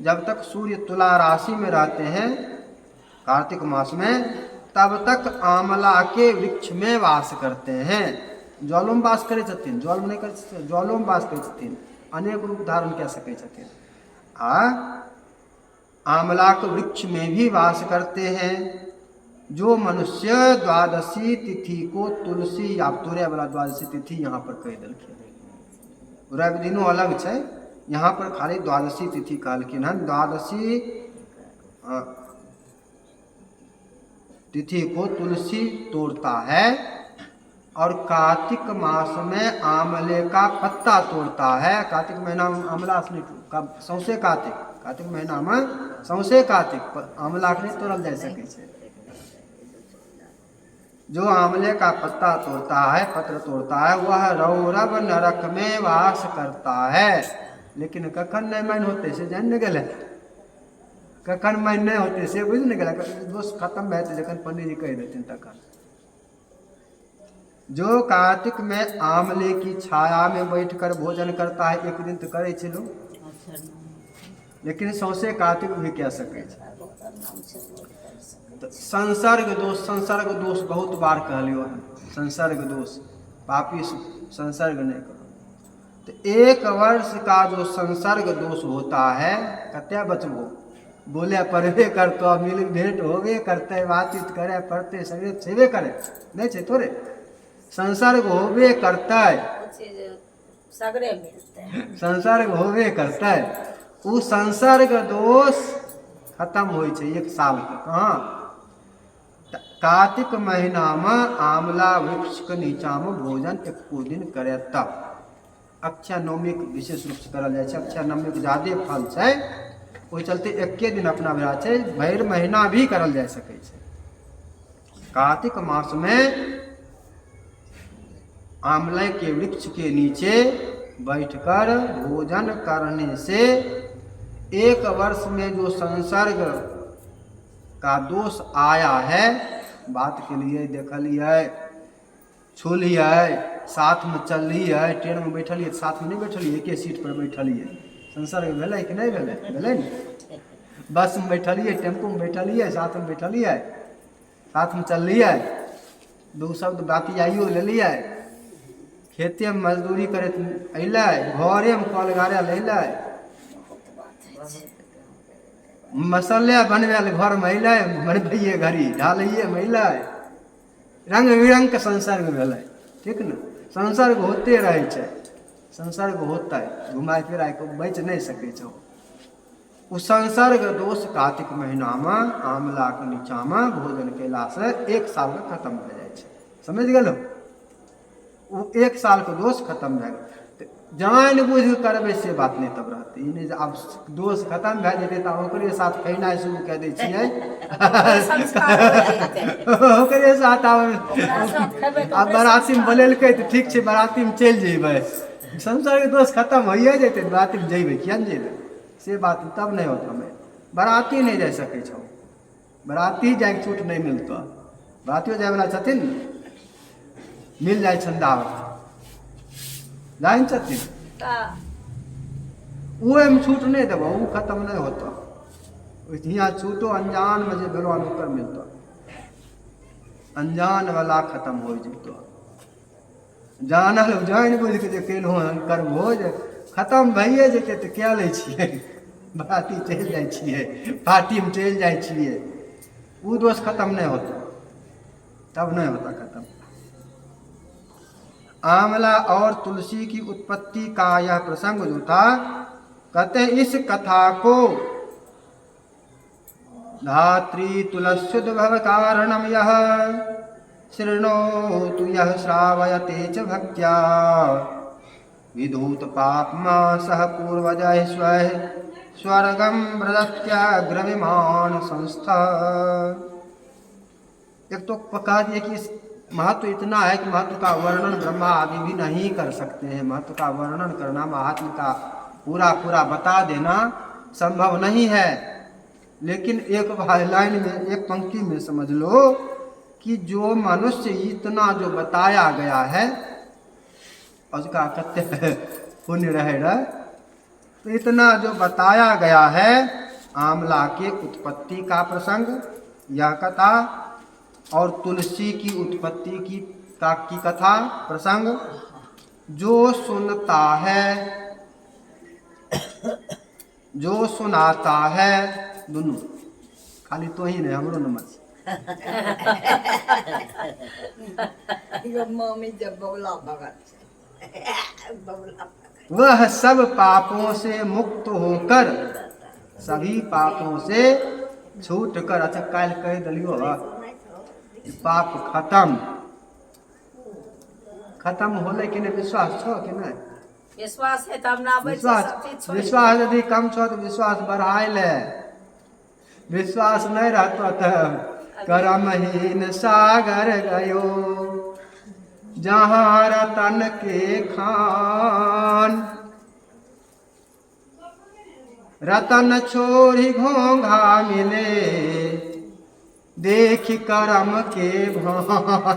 जब तक सूर्य तुला राशि में रहते हैं कार्तिक मास में, तब तक आमला के वृक्ष में वास करते हैं। ज्वालों में वास करे छथिन, ज्वाल में नहीं करे, ज्वालों में वास करे छथिन, अनेक रूप धारण कह सके छथिन। आमला के वृक्ष में भी वास करते हैं। जो मनुष्य द्वादशी तिथि को तुलसी या तोरे वाला द्वादशी तिथि यहाँ पर कह दिलखिन, रवि दिनों अलग है, यहाँ पर खाली द्वादशी तिथि कहलखिन हन। द्वादशी तिथि को तुलसी तोड़ता है और कार्तिक मास में आमले का पत्ता तोड़ता है। कार्तिक महीना में आमला सौंसे कार्तिक महीना में सौंसे कार्तिक आमला के नहीं तोड़ल जा सके छै। जो आमले का पत्ता तोड़ता है, पत्र तोड़ता है, वह रौरव नरक में वास करता है। लेकिन कखन नहीं मन होते से जान न गए, कखन मन नहीं होते से बुझ न गए, दोष खत्म भए जखन पंडित जी कह देते तखन। जो कार्तिक में आमले की छाया में बैठकर भोजन करता है, एक दिन तो करे छे लोग, लेकिन सौसे कार्तिक भी कह सके। संसर्ग दोष बहुत बार कहलियो है, संसर्ग दोष, पापी संसर्ग नहीं करो। तो 1 वर्ष का जो संसर्ग दोष होता है, कत्या बचबो, बोले पढ़बे करतो, मिल भेंट होबे करते, बातचीत करे पढ़ते, सगरे छेबे करे, नहीं छे थोड़े संसर्ग होबे करते, सगरे मिलते, संसर्ग होबे करते। उ संसर्ग दोष खत्म हो 1 साल तक। कहाँ? कार्तिक महीना में आमला वृक्ष के नीचा में भोजन 1 दिन करे तब। अक्षय नवमी विशेष रूप से करल जाए, अक्षय नवमी के ज्यादा फल है, ओहि चलते 1 दिन अपना बेरा है, भर महीना भी करल जा सके। कार्तिक मास में आमले के वृक्ष के नीचे बैठकर भोजन करने से 1 वर्ष में जो संसर्ग का दोष आया है, बात के लिए देखलिए, छूलिए, साथ में चलिए, ट्रेन में बैठलिए, साथ में नहीं बैठलिए, एक सीट पर बैठलिए, संसर्ग भेलै कि नहीं भेलै? भेलै ने। बस में बैठलिए, टेम्पू में बैठलिए, साथ में बैठलिए, साथ में चललिए, 2 शब्द बातियाइयो लेलिए, खेते में मजदूरी करे अइलै, घरे में कल गाड़े लैलै, मसाले बनवे घर में अइलै, बनबैए घड़ी ढालिए में अइलै, रंग बिरंग के संसर्ग भेलै। ठीक न, संसर्ग होते रहे छै, संसर्ग होता है, घुमाए फिराए के बच नहीं सके छो। उ संसर्ग दोष कार्तिक महीना में आमला के नीचा में भोजन केला से 1 साल में खत्म हो जाए छै। समझ गेलो? वो 1 साल के दोष खत्म भए गेल। जान बुझ करबे से बात नहीं तब रहते, नहीं अब दोष खत्म भए जेतै तऽ ओकरे साथ खैनाइ शुरू कऽ दै छियै, ओकरे साथ अब बराती में बोलेलकै तऽ ठीक छै, बराती में चलि जेबै, संसार के दोष खत्म होइए जेतै, बराती में जेबै, किया नहीं जेबै से बात तब नहीं होता। हमें बराती नहीं जा सकै छौ, बराती जाइके छूट नहीं मिलतो, बरातियो जाए वाला छथिन मिल जाए छंदावत जान छथिन, में छूट नहीं देबो, वो खत्म नहीं होता। यहाँ छूटो अनजान में जो भेलो ओकर मिलतो, अनजान वाला खत्म हो जतो, जानल जान बुझ के जे केलहो करबो जे खत्म भइए जेतै तऽ क्या लै छियै, बराती चलि जाइ छियै, पार्टी में चलि जाइ छियै, वो दोष खत्म नहीं होता, तब नहीं होता खत्म। आंवला और तुलसी की उत्पत्ति का यह प्रसंग जो था कहते हैं इस कथा को धात्री तुलस्युद भव कारणम यह शृणोतु यः श्रावयते च भक्त्या विधूत पापमा सह पूर्वजः स्वः स्वर्गम प्रदत्याग्रविमान संस्था। एक तो कहा दिया कि इस महत्व इतना है कि महत्व का वर्णन ब्रह्मा आदि भी नहीं कर सकते हैं। महत्व का वर्णन करना, महात्म का पूरा पूरा बता देना संभव नहीं है। लेकिन एक लाइन में, एक पंक्ति में समझ लो कि जो मनुष्य इतना जो बताया गया है उसका कहते हैं पुण्य रहेगा। तो इतना जो बताया गया है, आंवला के उत्पत्ति का प्रसंग, यह कथा, और तुलसी की उत्पत्ति की कथा प्रसंग, जो सुनता है, जो सुनाता है, दोनों खाली तो ही नहीं, हमरो नमस्ते वह सब पापों से मुक्त होकर, सभी पापों से छूट कर, अच्छा काल कह दिलियो पाप खत्म होले कि नहीं, विश्वास छो कि नहीं? विश्वास है तब ना विश्वास यदि कम छो तो विश्वास बढ़ाए ले। विश्वास नहीं रहता तो करमहीन सागर गयो जहाँ रतन के खान, रतन छोड़ी घोंघा मिले देख करम के भान।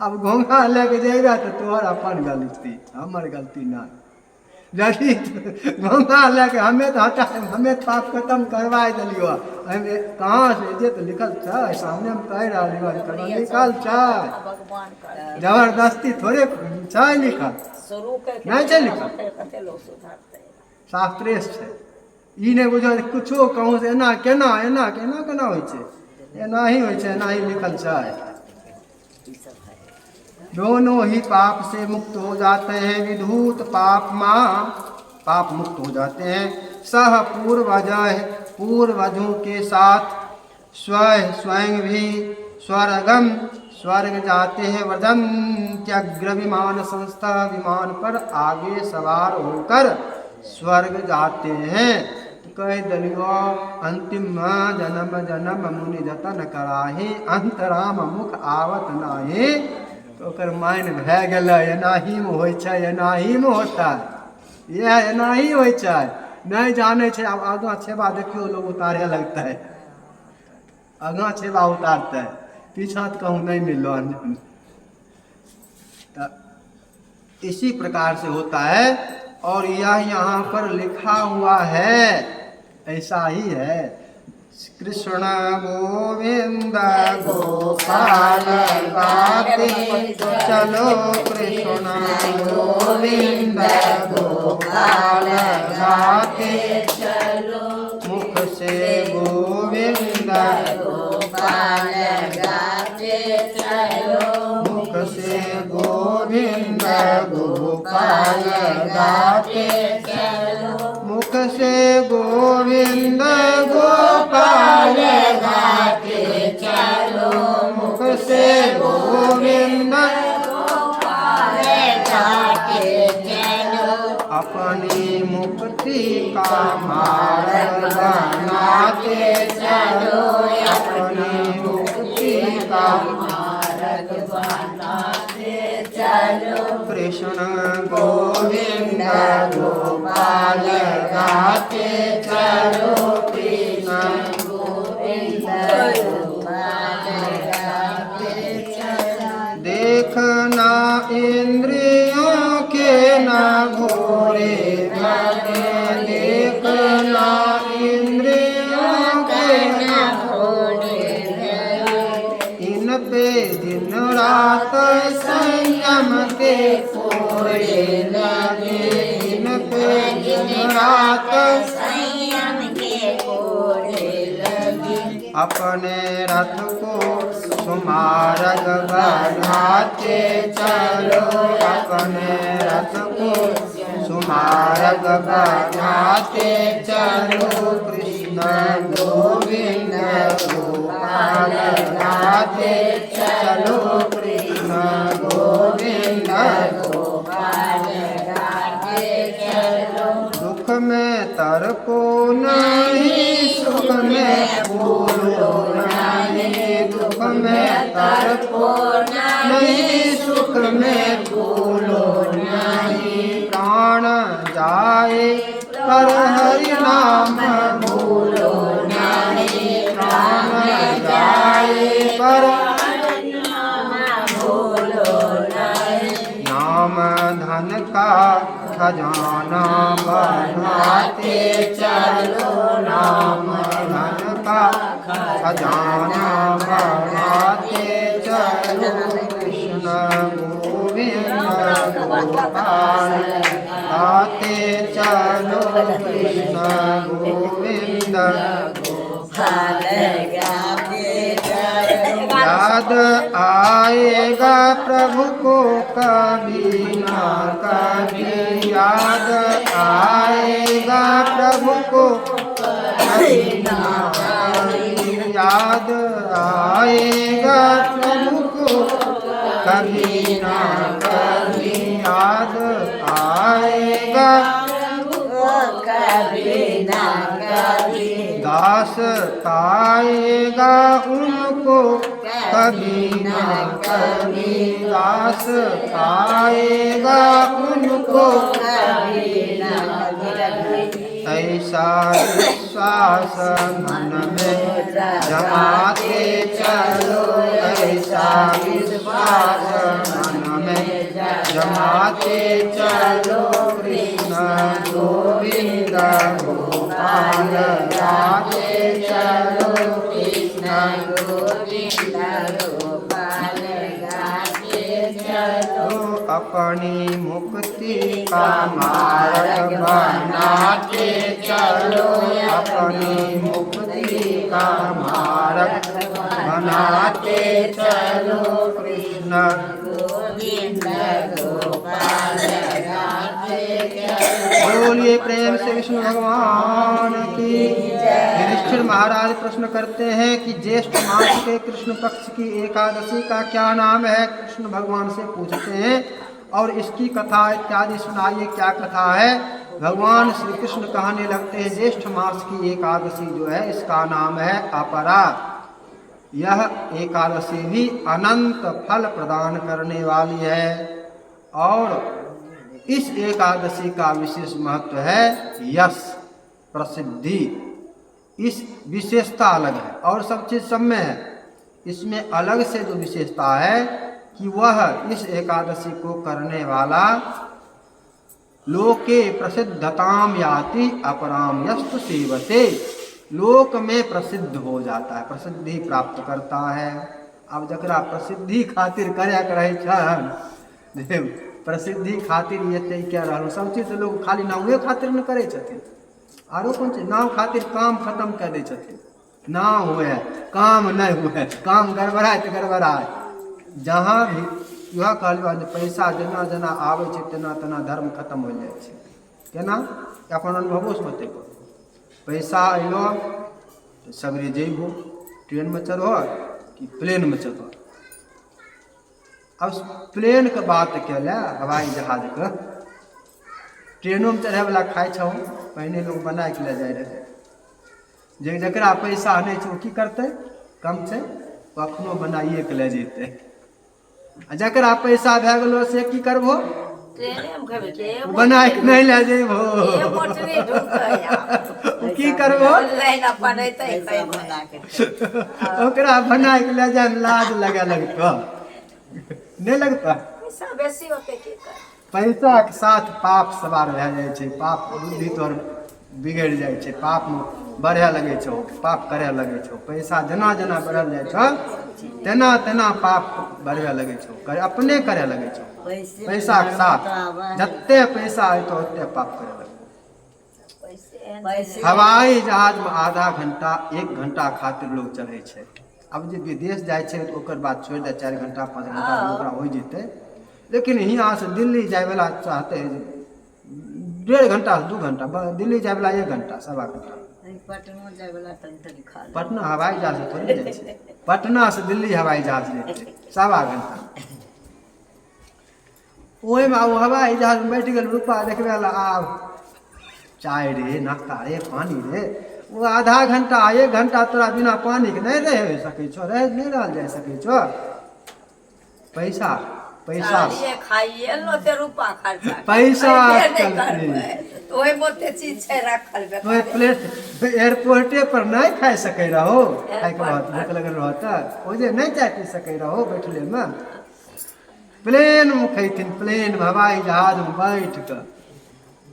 अब घोंघा लेके जाएगा तो तोहर अपन गलती, हमर गलती ना। यदि घोंघा लेके हमें तो हटा, हमें पाप खत्म करवा दिलियो, हमें कहाँ से जे तो लिखल है सामने हम कह रहा लिखल है, जबरदस्ती थोड़े छै लिखल, नहीं छै लिखल, शास्त्रे छै। ई नहीं बुझल कुछो कहूँ से एना केना एना केना केना होइ छै, एना ही होइ छै, एना ही लिखल छै। दोनों ही पाप से मुक्त हो जाते हैं, विधूत पाप पाप मुक्त हो जाते हैं, सह पूर्वजों के साथ स्वयं भी स्वर्ग जाते हैं। व्रजंत्यग्र विमान संस्था, विमान पर आगे सवार होकर स्वर्ग जाते हैं। कह दलियो अंतिम जन्म मुनि जतन कराही, अंतराम मुख आवत नाही। तो ओकर माइन भए गेलै एनाही में होइ छै, एनाही में होता है, यह एनाही होइ छै, नहीं जाने छै। अब आगाँ छेबा देखियो लोग उतारे लगता है, आगाँ छेबा उतारते है, पीछा तो कहूँ नहीं मिलो। इसी प्रकार से होता है, और यह यहाँ पर लिखा हुआ है, ऐसा ही है। कृष्ण गोविंद गोपाल गाते चलो, कृष्ण गोविंद गोपाल गाते चलो, मुख से गोविंद गोपाल गाते चलो, मुख से गोविंद गोपाल गाते चलो, मुख से गोविंद गोपाल गाते चलो, मुख से गोविंद गोपाल गाते चलो, अपनी मुक्ति का मार्ग बनाते चलो, अपनी मुक्ति का मार्ग बनाते चलो, कृष्ण गोविंद गोपाल गाते चलो, कृष्ण गोविंद गोपाल गाते चलो। देखना इंद्रियों के न घोरे लगे, देखना इंद्रियों के न घोरे लगे, इन पे दिन रात संयम के फोड़े लगे, इन पे दिन रात संयम के फोड़े लगे, अपने रथ को सुमार्ग बढ़ाते चलो, अपने रथ को मार्ग बनाते चलो कृष्ण गोविंद गोपाल गाते चलो कृष्ण गोविंद गोपाल गाते चलो। दुख में तरको नहीं सुख में भूलो नहीं, दुख में तरको नहीं सुख में भूलो नहीं। प्राण जाए पर हरि नाम भूलो नहीं, प्राण जाए पर हरि नाम भूलो नहीं। नाम धन का खजाना बढ़ाते चलो, नाम धन का खजाना बढ़ाते चलो कृष्ण गोविंद गोपाल गाते चलो कृष्ण गोविंद गोपाल गाते चलो। याद आएगा प्रभु को कभी ना कभी, याद आएगा प्रभु को कभी ना कभी, याद आएगा प्रभु को कभी ना कभी, याद आएगा कभी ना कभी। दास पाएगा उनको कभी ना कभी, दास पाएगा उनको कभी ना कभी। ऐसा विश्वास मन में जमाते चलो, ऐसा विश्वास मन में जमाते चलो कृष्ण गोविंद गोपाल गाते चलो कृष्ण गोविंद गोपाल गाते चलो। अपनी मुक्ति का मार्ग बनाते चलो, अपनी मुक्ति का मार्ग बनाते चलो कृष्ण गोविंद गोपाल गाते चलो। बोलिए प्रेम से विष्णु भगवान की। युधिष्ठिर महाराज प्रश्न करते हैं कि ज्येष्ठ मास के कृष्ण पक्ष की एकादशी का क्या नाम है। कृष्ण भगवान से पूछते हैं और इसकी कथा इत्यादि सुनाइए, क्या कथा है। भगवान श्री कृष्ण कहने लगते हैं ज्येष्ठ मास की एकादशी जो है इसका नाम है अपरा। यह एकादशी भी अनंत फल प्रदान करने वाली है और इस एकादशी का विशेष महत्व है यश प्रसिद्धि। इस विशेषता अलग है और सब चीज सब में है। इसमें अलग से जो विशेषता है कि वह इस एकादशी को करने वाला लोके प्रसिद्धताम याति अपराम यस्तु सेवते, लोक में प्रसिद्ध हो जाता है, प्रसिद्धि प्राप्त करता है। अब जकरा प्रसिद्धि खातिर करे करे छन, प्रसिद्धि खातिर ये तय क्या रहल सब चीज लोग खाली नामे खातिर न करे छथिन, आरो कौन चीज नाम खातिर काम खत्म कर दे छथिन। ना हुए काम नहीं हुए, काम गड़बड़ाए तो गड़बड़ाए। जहाँ भी यह कहल पैसा जेना जेना आवे छै तेना तेना धर्म खत्म हो जाए छै। केना अपन अनुभवो से बतेबो। पैसा अइलो तो सगरे जेबो, ट्रेन में चढ़ो कि प्लेन में चढ़ो। अब प्लेन के बात कैले हवाई जहाज के, ट्रेनों में चढ़े वाला खाई छो पहले लोग बना के ले जाए रहे। जे जकरा पैसा नहीं छै की करते, कम छै कखनो बनाइए के ले जेते। आ जकरा पैसा भए गेलो से की करबो, बना के नहीं ले जेबो, की करबो ओकरा बना के ले जाए लाज लगे लगतो नहीं लगता। पैसा बेसी होते की कर, पैसा के साथ पाप सवार भए जाए छै। पाप बुद्धि तोहर बिगड़ जाए छै, पाप में बढ़े लगे छो, पाप करे लगे छो। पैसा जना जना बढ़ल जाए छो तेना तेना पाप बढ़े लगे छो, करे अपने करे लगे छो। पैसा के साथ जत्ते पैसा है तो ओते पाप करे लगे। हवाई जहाज में आधा घंटा 1 घंटा खातिर लोग चढ़े छे। अब जे विदेश जाए छे तो ओकर बाद छोड़ दे 4 घंटा 5 घंटा ओकरा हो जेते। लेकिन यहाँ से दिल्ली जाए वाला चाहते हैं 1.5 घंटा से 2 घंटा, दिल्ली जाए वाला 1 घंटा 1.25 घंटा। पटना जाए वाला तनी खा ले। पटना हवाई जहाज से थोड़ी जाइ छै, पटना से दिल्ली हवाई जहाज जेतै 1.25 घंटा। ओहिमे ओ हवाई जहाज में बैठ गेल, रुपा देखबे ला, आब चाय रे, नाश्ता रे, पानी रे, वो आधा घंटा 1 घंटा तोरा बिना पानी के नहीं रह सकै छो, रह नहीं रहल जा सकै छो। पैसा पैसा ये खाइए लो ते रुपा खर्चा पैसा नहीं आजकल करबै तो ओए मोटे चीज छै रखल बे। तो प्लेट एयरपोर्टे पर नहीं खाई सकै रहो, खाई के बाद भूख लगल रहो त ओ जे नहीं चाय पी सकै रहो बैठले में। प्लेन में खैथिन, प्लेन में हवाई जहाज में बैठ कर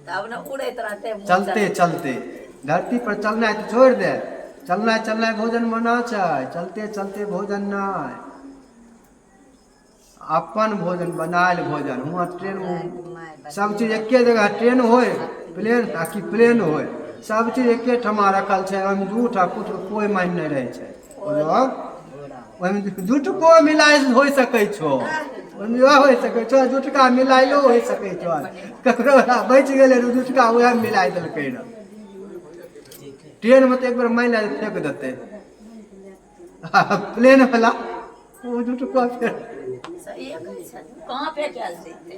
तब न उड़ैत रहते मुँह चलते से। चलते धरती पर चलना है तो छोड़ दे, चलना है भोजन मना चाहे, चलते चलते भोजन नहीं, अपन भोजन बनायल भोजन। हुआ ट्रेन में सब चीज एके जगह, ट्रेन होए प्लेन आकि प्लेन होए, सब चीज एके ठमा रखल छै, ओहिमे झूठ आ कुछ कोई मायने नहीं रहे छै। ओहिमे झूठको मिलाइ हो सकै छो, ओहिमे इहो हो सकै छो, झूठका मिलाइलो हो सकै छो, ककरो बचि गेलै झूठका उएह मिलाइ देलकै रह। ट्रेन में तो एक बार माइन ला फेंक देते, प्लेन वाला वो झूठको फेर सही है, कहाँ पे क्या सीखते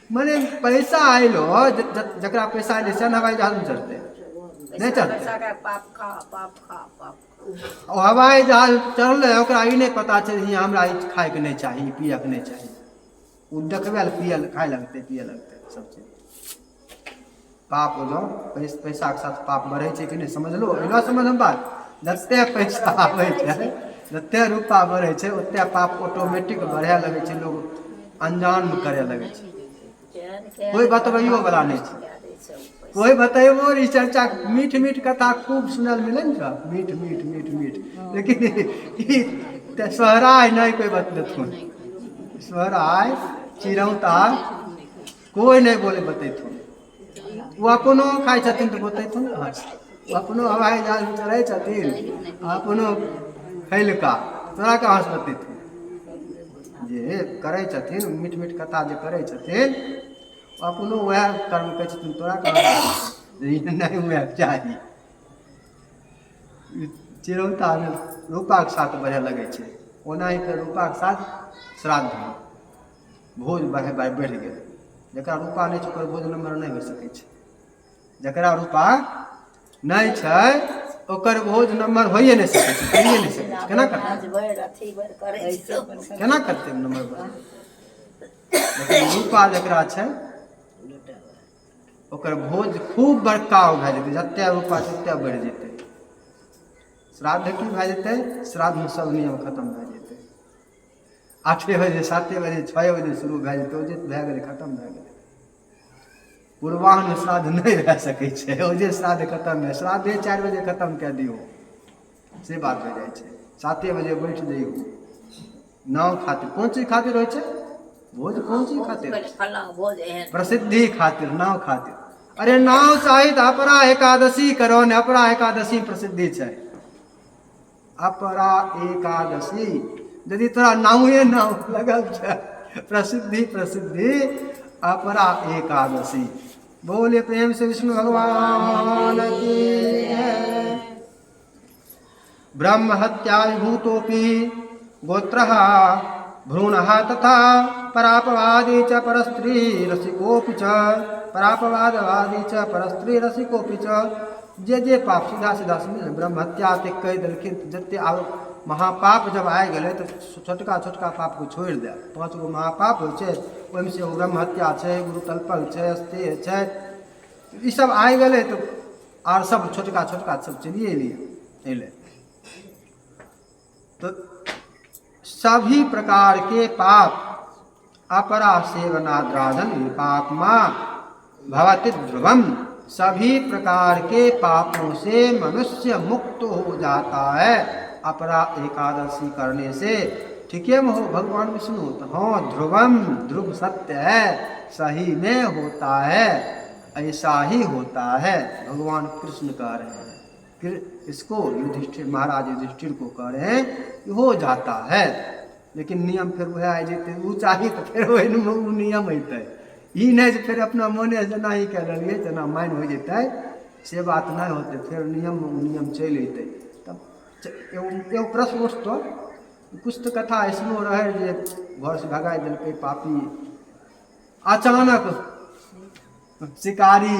मने पैसा आइलो, जकरा पैसा आइले से हवाई जहाज में चढ़ते नहीं चढ़ते। पैसा का पाप खा पाप खा पाप खा। और हवाई जहाज चढ़ले ओकरा ई नहीं पता छै हियाँ हमरा ई खाए के नहीं चाहिए, पिए के नहीं चाहिए, वो देखबे पिए खाए लगते, पिए लगते सब चीज। पाप हो जाओ, पैसा के साथ पाप बढ़े छै कि नहीं समझ लो, ना समझ हम बात। जते पैसा आबै छै, जते रुपा बढ़े छै, ओते पाप ऑटोमेटिक बढ़े लगे छै, लोग अनजान में करे लगे छै। कोई बतबैयो वाला नहीं छै, कोई बतेबो ई चर्चा मीठ मीठ कथा खूब सुनल मिले न, मीठ मीठ मीठ मीठ, लेकिन ई सोहराय नहीं कोई बतलथुन, सोहराय चिरौता कोई नहीं बोले बतेथुन। वो अपनो खाई छथिन तो बतेथुन, वो अपनो हवाई जहाज में चढ़े छथिन, अपनो खैलका, तोरा कहाँ से बतेथुन। जे करे छथिन मीठ मीठ कथा जे करे छथिन, अपनो वह कर्म कहै छथिन, तोरा नहीं वह चाहिए। चिरौता में रूपा के साथ बढ़े लगे छै, ओना ही फेर रूपा के साथ श्राद्ध भोज बढ़ि गेल। जकरा रूपा नहीं छै ओकर भोज नंबर नहीं हो सकै छै, जकरा रूपा नहीं छै ओकर भोज नंबर होइए नहीं सकै छै, करिए नहीं सकै छै। केना करतै, केना करतै नंबर बढ़। लेकिन रूपा जकरा छै ओकर भोज खूब बड़का भए जेतै, जते रूपा छै ओते बढ़ि जेतै। श्राद्ध की भए जेतै, श्राद्ध में सब नियम खत्म भए जेतै। 8 बजे 7 बजे 6 बजे शुरू भए जेतै, ओ जे भए गेलै खत्म भए गेलै। पूर्वाह्न में श्राद्ध नहीं रह सकै छै, ओ जे श्राद्ध खत्म है, श्राद्धे 4 बजे खत्म कए दियौ से बात हो जाइ छै। 7 बजे बैठ जइयो, नाव खातिर कोन चीज खातिर होइ छै भोज, कोन चीज खातिर, प्रसिद्धि खातिर, नाव खातिर। अरे नाव चाही तो अपरा एकादशी करो ने, अपरा एकादशी प्रसिद्धि छै, अपरा एकादशी। यदि तोरा नावे नाव लगल छै, प्रसिद्धि प्रसिद्धि अपरा एकादशी। बोले प्रेम से विष्णु भगवान की जय। ब्रह्म हत्या विभूतोपि गोत्रः भ्रूणः तथा परापवादी च परस्त्री रसिकोपि च, परापवादवादी च परस्त्री रसिकोपि च। जे जे पाप सीधा सीधा समझ, ब्रह्म हत्या ते कह देलखिन, जते आब महापाप जब आ गए तो छोटका छोटका पाप को छोड़ दे। 5 गो महापाप हो छै, ओहिमे से ब्रह्म हत्या छै, गुरु तल्पल छै, अस्तेय छै, ई सब आ गए तो आर सब छोटका छोटका सब चलिए लिए अले। तो सभी प्रकार के पाप, अपरा सेवनाद्राधन पापमा भवति ध्रुवम, सभी प्रकार के पापों से मनुष्य मुक्त हो जाता है अपरा एकादशी करने से। ठीक है हो भगवान विष्णु, तो हाँ ध्रुवम, ध्रुव सत्य है, सही में होता है, ऐसा ही होता है। भगवान कृष्ण कह रहे हैं, इसको युधिष्ठिर महाराज युधिष्ठिर को कह रहे हैं हो जाता है। लेकिन नियम फिर वह आ जाते, वो चाहिए तो फिर वही नियम अतै, ई नहीं जे फिर अपना मोने जेना ही कह लेलिए जेना मानि हो जेतै से बात नहीं होते, फिर नियम चल अतै। तब एगो प्रश्न उठतौ, कुछ तो कथा ऐसनो रहे जे घर से भगा दिलकै पापी, अचानक शिकारी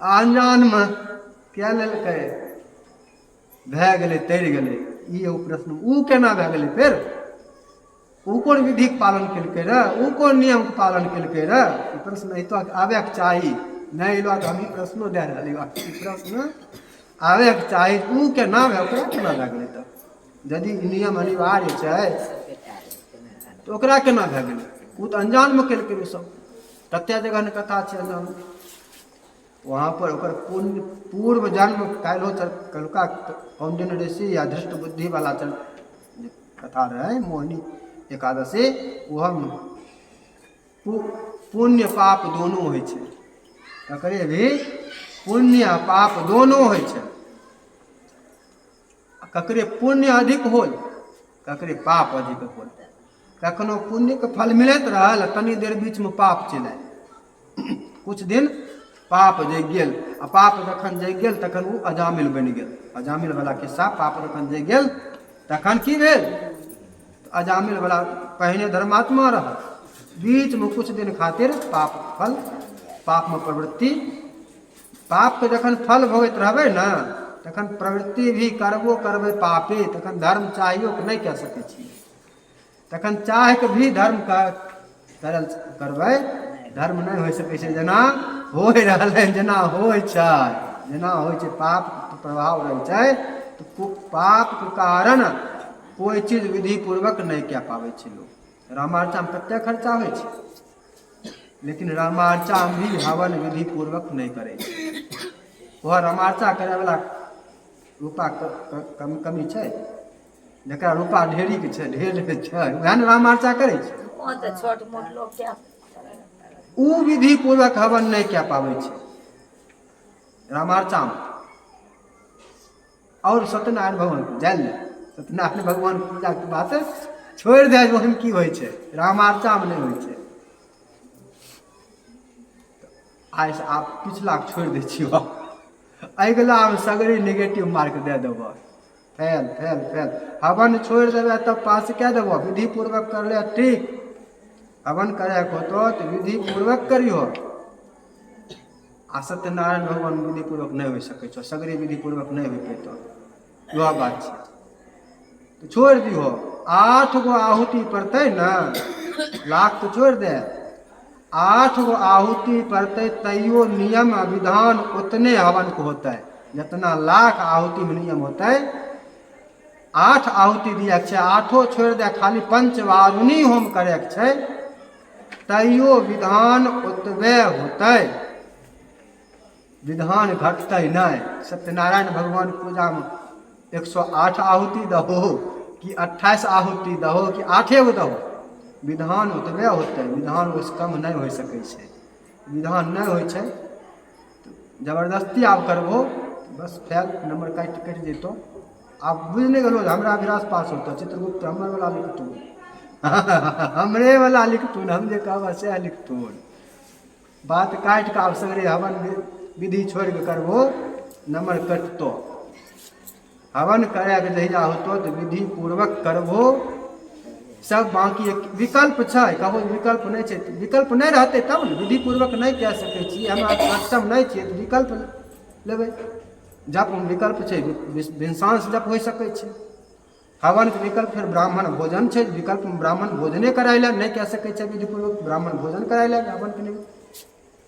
अनजान में क्या लेलकै, भै गेलै, तैर गेलै। ई एगो प्रश्न, ऊ केना भै गेलै फिर, ऊ कोन विधि के पालन केलकै रे, ऊ कोन नियम के पालन केलकै रे, ई प्रश्न अइतो आबैके चाही। नहीं अइलो तो हम ई प्रश्नो दे रहलियै, ई प्रश्न आबैके चाही। ऊ केना भै, ओकरा केना भै गेलै, तब यदि नियम अनिवार्य छै तो ओकरा केना भै गेलै, ऊ तो अनजान में केलकै ऊ सब। कतेक जगह ने कथा छै अनजान, वहाँ पर ओकर पूर्व जन्म काल्हो कलुका कौंडिन्य ऋषि या धृष्ट बुद्धि वाला कथा रहे मोहिनी एकादशी, वह पुण्य पाप दोनों होइ छै, ककरे भी पुण्य पाप दोनों होइ छै। ककरे पुण्य अधिक होल, ककरे पाप अधिक होल। कखनो पुण्य के फल मिलत रहल, तनी देर बीच में पाप चलि आयल, कुछ दिन पाप जगि गेल, आ पाप जखन जगि गेल तखन ऊ अजामिल बनि गेल। अजामिल वाला किस्सा, पाप जखन जगि गेल तखन की भेल, अजामिल वाला पहिने धर्मात्मा रह, बीच में कुछ दिन खातिर पाप फल, पाप में प्रवृत्ति, पाप के जखन फल भोगैत रहबै न, तखन प्रवृत्ति भी करबै पापे, तखन धर्म चाहियो के नहीं कह सकै छी। तखन चाह के भी धर्म करबै, धर्म नहीं हो सकै छै। जेना हो रहलै, जेना होइ छै, जेना होइ छै, पाप के प्रभाव रहै छै, तो पाप के कारण कोई चीज विधि पूर्वक नहीं कह पाबै छै लोग। रामार्चा में कतेक खर्चा होइ छै, लेकिन रामार्चा में भी हवन विधि पूर्वक नहीं करे छै। वह रामार्चा करे वाला रूपा कमी छै, जकरा रूपा ढेरी के छै, ढेर छै, वएह ने रामार्चा करे छै। ओ तो छोट मोट लोग क्या, ऊ विधि पूर्वक हवन नहीं कह पाबै छै रामार्चा में। और सत्यनारायण भगवान जान ले, सत्यनारायण भगवान पूजा के बात छोड़ दे, ओहन की होइ छै, रामार्चा में नहीं होइ छै। आइ से आप पिछला छोड़ दै छियो, अगला में सगरी नेगेटिव मार्क दे देबो, फेल फेल फेल। हवन छोड़ देबै तब पास कह देबो, विधि पूर्वक कर ले ठीक। हवन करे होतो तो विधि पूर्वक करियो, आ सत्यनारायण भगवान विधि पूर्वक नहीं हो सकै छो, सगरी विधि पूर्वक नहीं हो पेतो, यह बात छै। तो छोड़ दियो, 8 गो आहुति पड़ते न, लाख तो छोड़ दे, 8 गो आहुति पड़ते, तैयो नियम विधान उतने हवन को होता है, जितना लाख आहुति में नियम होता है। 8 आहुति दिया छै, 8 छोड़ दे, खाली पंचवारुणी होम करे छै, तैयो विधान ओतबे होते, विधान घटते नहीं। सत्यनारायण भगवान पूजा में 108 आहुति दहो कि 28 आहुति दहो कि 8 गो दहो, विधान ओतबे होते, विधान उससे कम नहीं हो सकै छै। विधान नहीं होइ छै तो जबरदस्ती आप करबो, बस फेल, नंबर कट जेतो। आप बुझ नहीं गलो, हमरा अभ्यास पास होता, चित्रगुप्त हमर वाला लिखतू, हमरे वाला लिखतून, हम जे कहब से लिखतून। बात काट के आप सगरे हवन विधि छोड़ के करबो, नंबर कटतो। हवन करे के जहिया होतो तो विधि पूर्वक करबो, सब बाकी एक विकल्प छै, कहो विकल्प नहीं छै, विकल्प नहीं रहते तब न विधि पूर्वक नहीं कह सकै छी, हमरा सक्षम नहीं छियै तो विकल्प लेबै। जप विकल्प छै, विंसांश जप हो सकै छै। हवन के विकल्प फिर ब्राह्मण भोजन छै, विकल्प में ब्राह्मण भोजने कराय ले, नहीं कह सकै छै विधि पूर्वक ब्राह्मण भोजन कराय ले, हवन के नहीं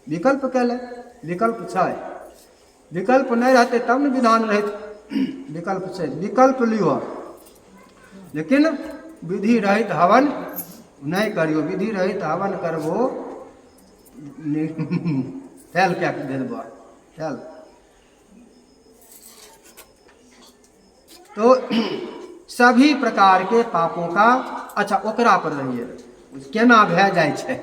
विकल्प कह ले, विकल्प छै। विकल्प नहीं रहते तब न विधान रहते, विकल्प छै, विकल्प लियो, लेकिन विधि रहित हवन नहीं करियो। विधि रहित हवन करबो फेल क्या देबो, फेल। तो सभी प्रकार के पापों का, अच्छा ओकरा पर रहिए केना भै जाय छै।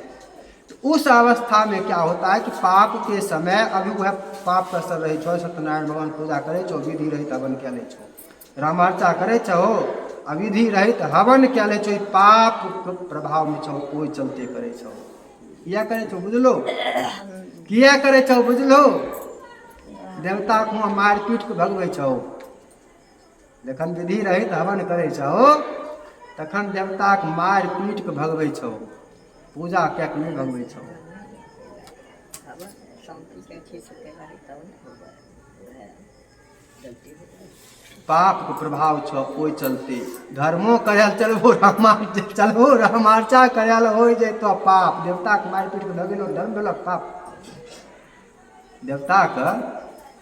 तो उस अवस्था में क्या होता है कि पाप के समय अभी वह पाप का असर रही छो, सत्यनारायण भगवान पूजा करे छो, विधि रहित हवन क्या ले छो, रामार्चा करे छो, अविधि रहित हवन क्या ले छो, पाप प्रभाव में छो, कोई चलते करे छो। किया करे छो बुझलो, किया करे छो बुझलो। देवता को मार पीट के भगवे छो, जखन विधि रहित हवन करे छो तखन देवता के मार पीट के भगवे छो, पूजा क्या के नहीं भगवे छो। पाप के प्रभाव छो ओइ चलते धर्मो करल चलबो रामार्चा करल हो जाए तो पाप। देवता के मार पीट के भगेलो धर्म भेलक पाप देवता के।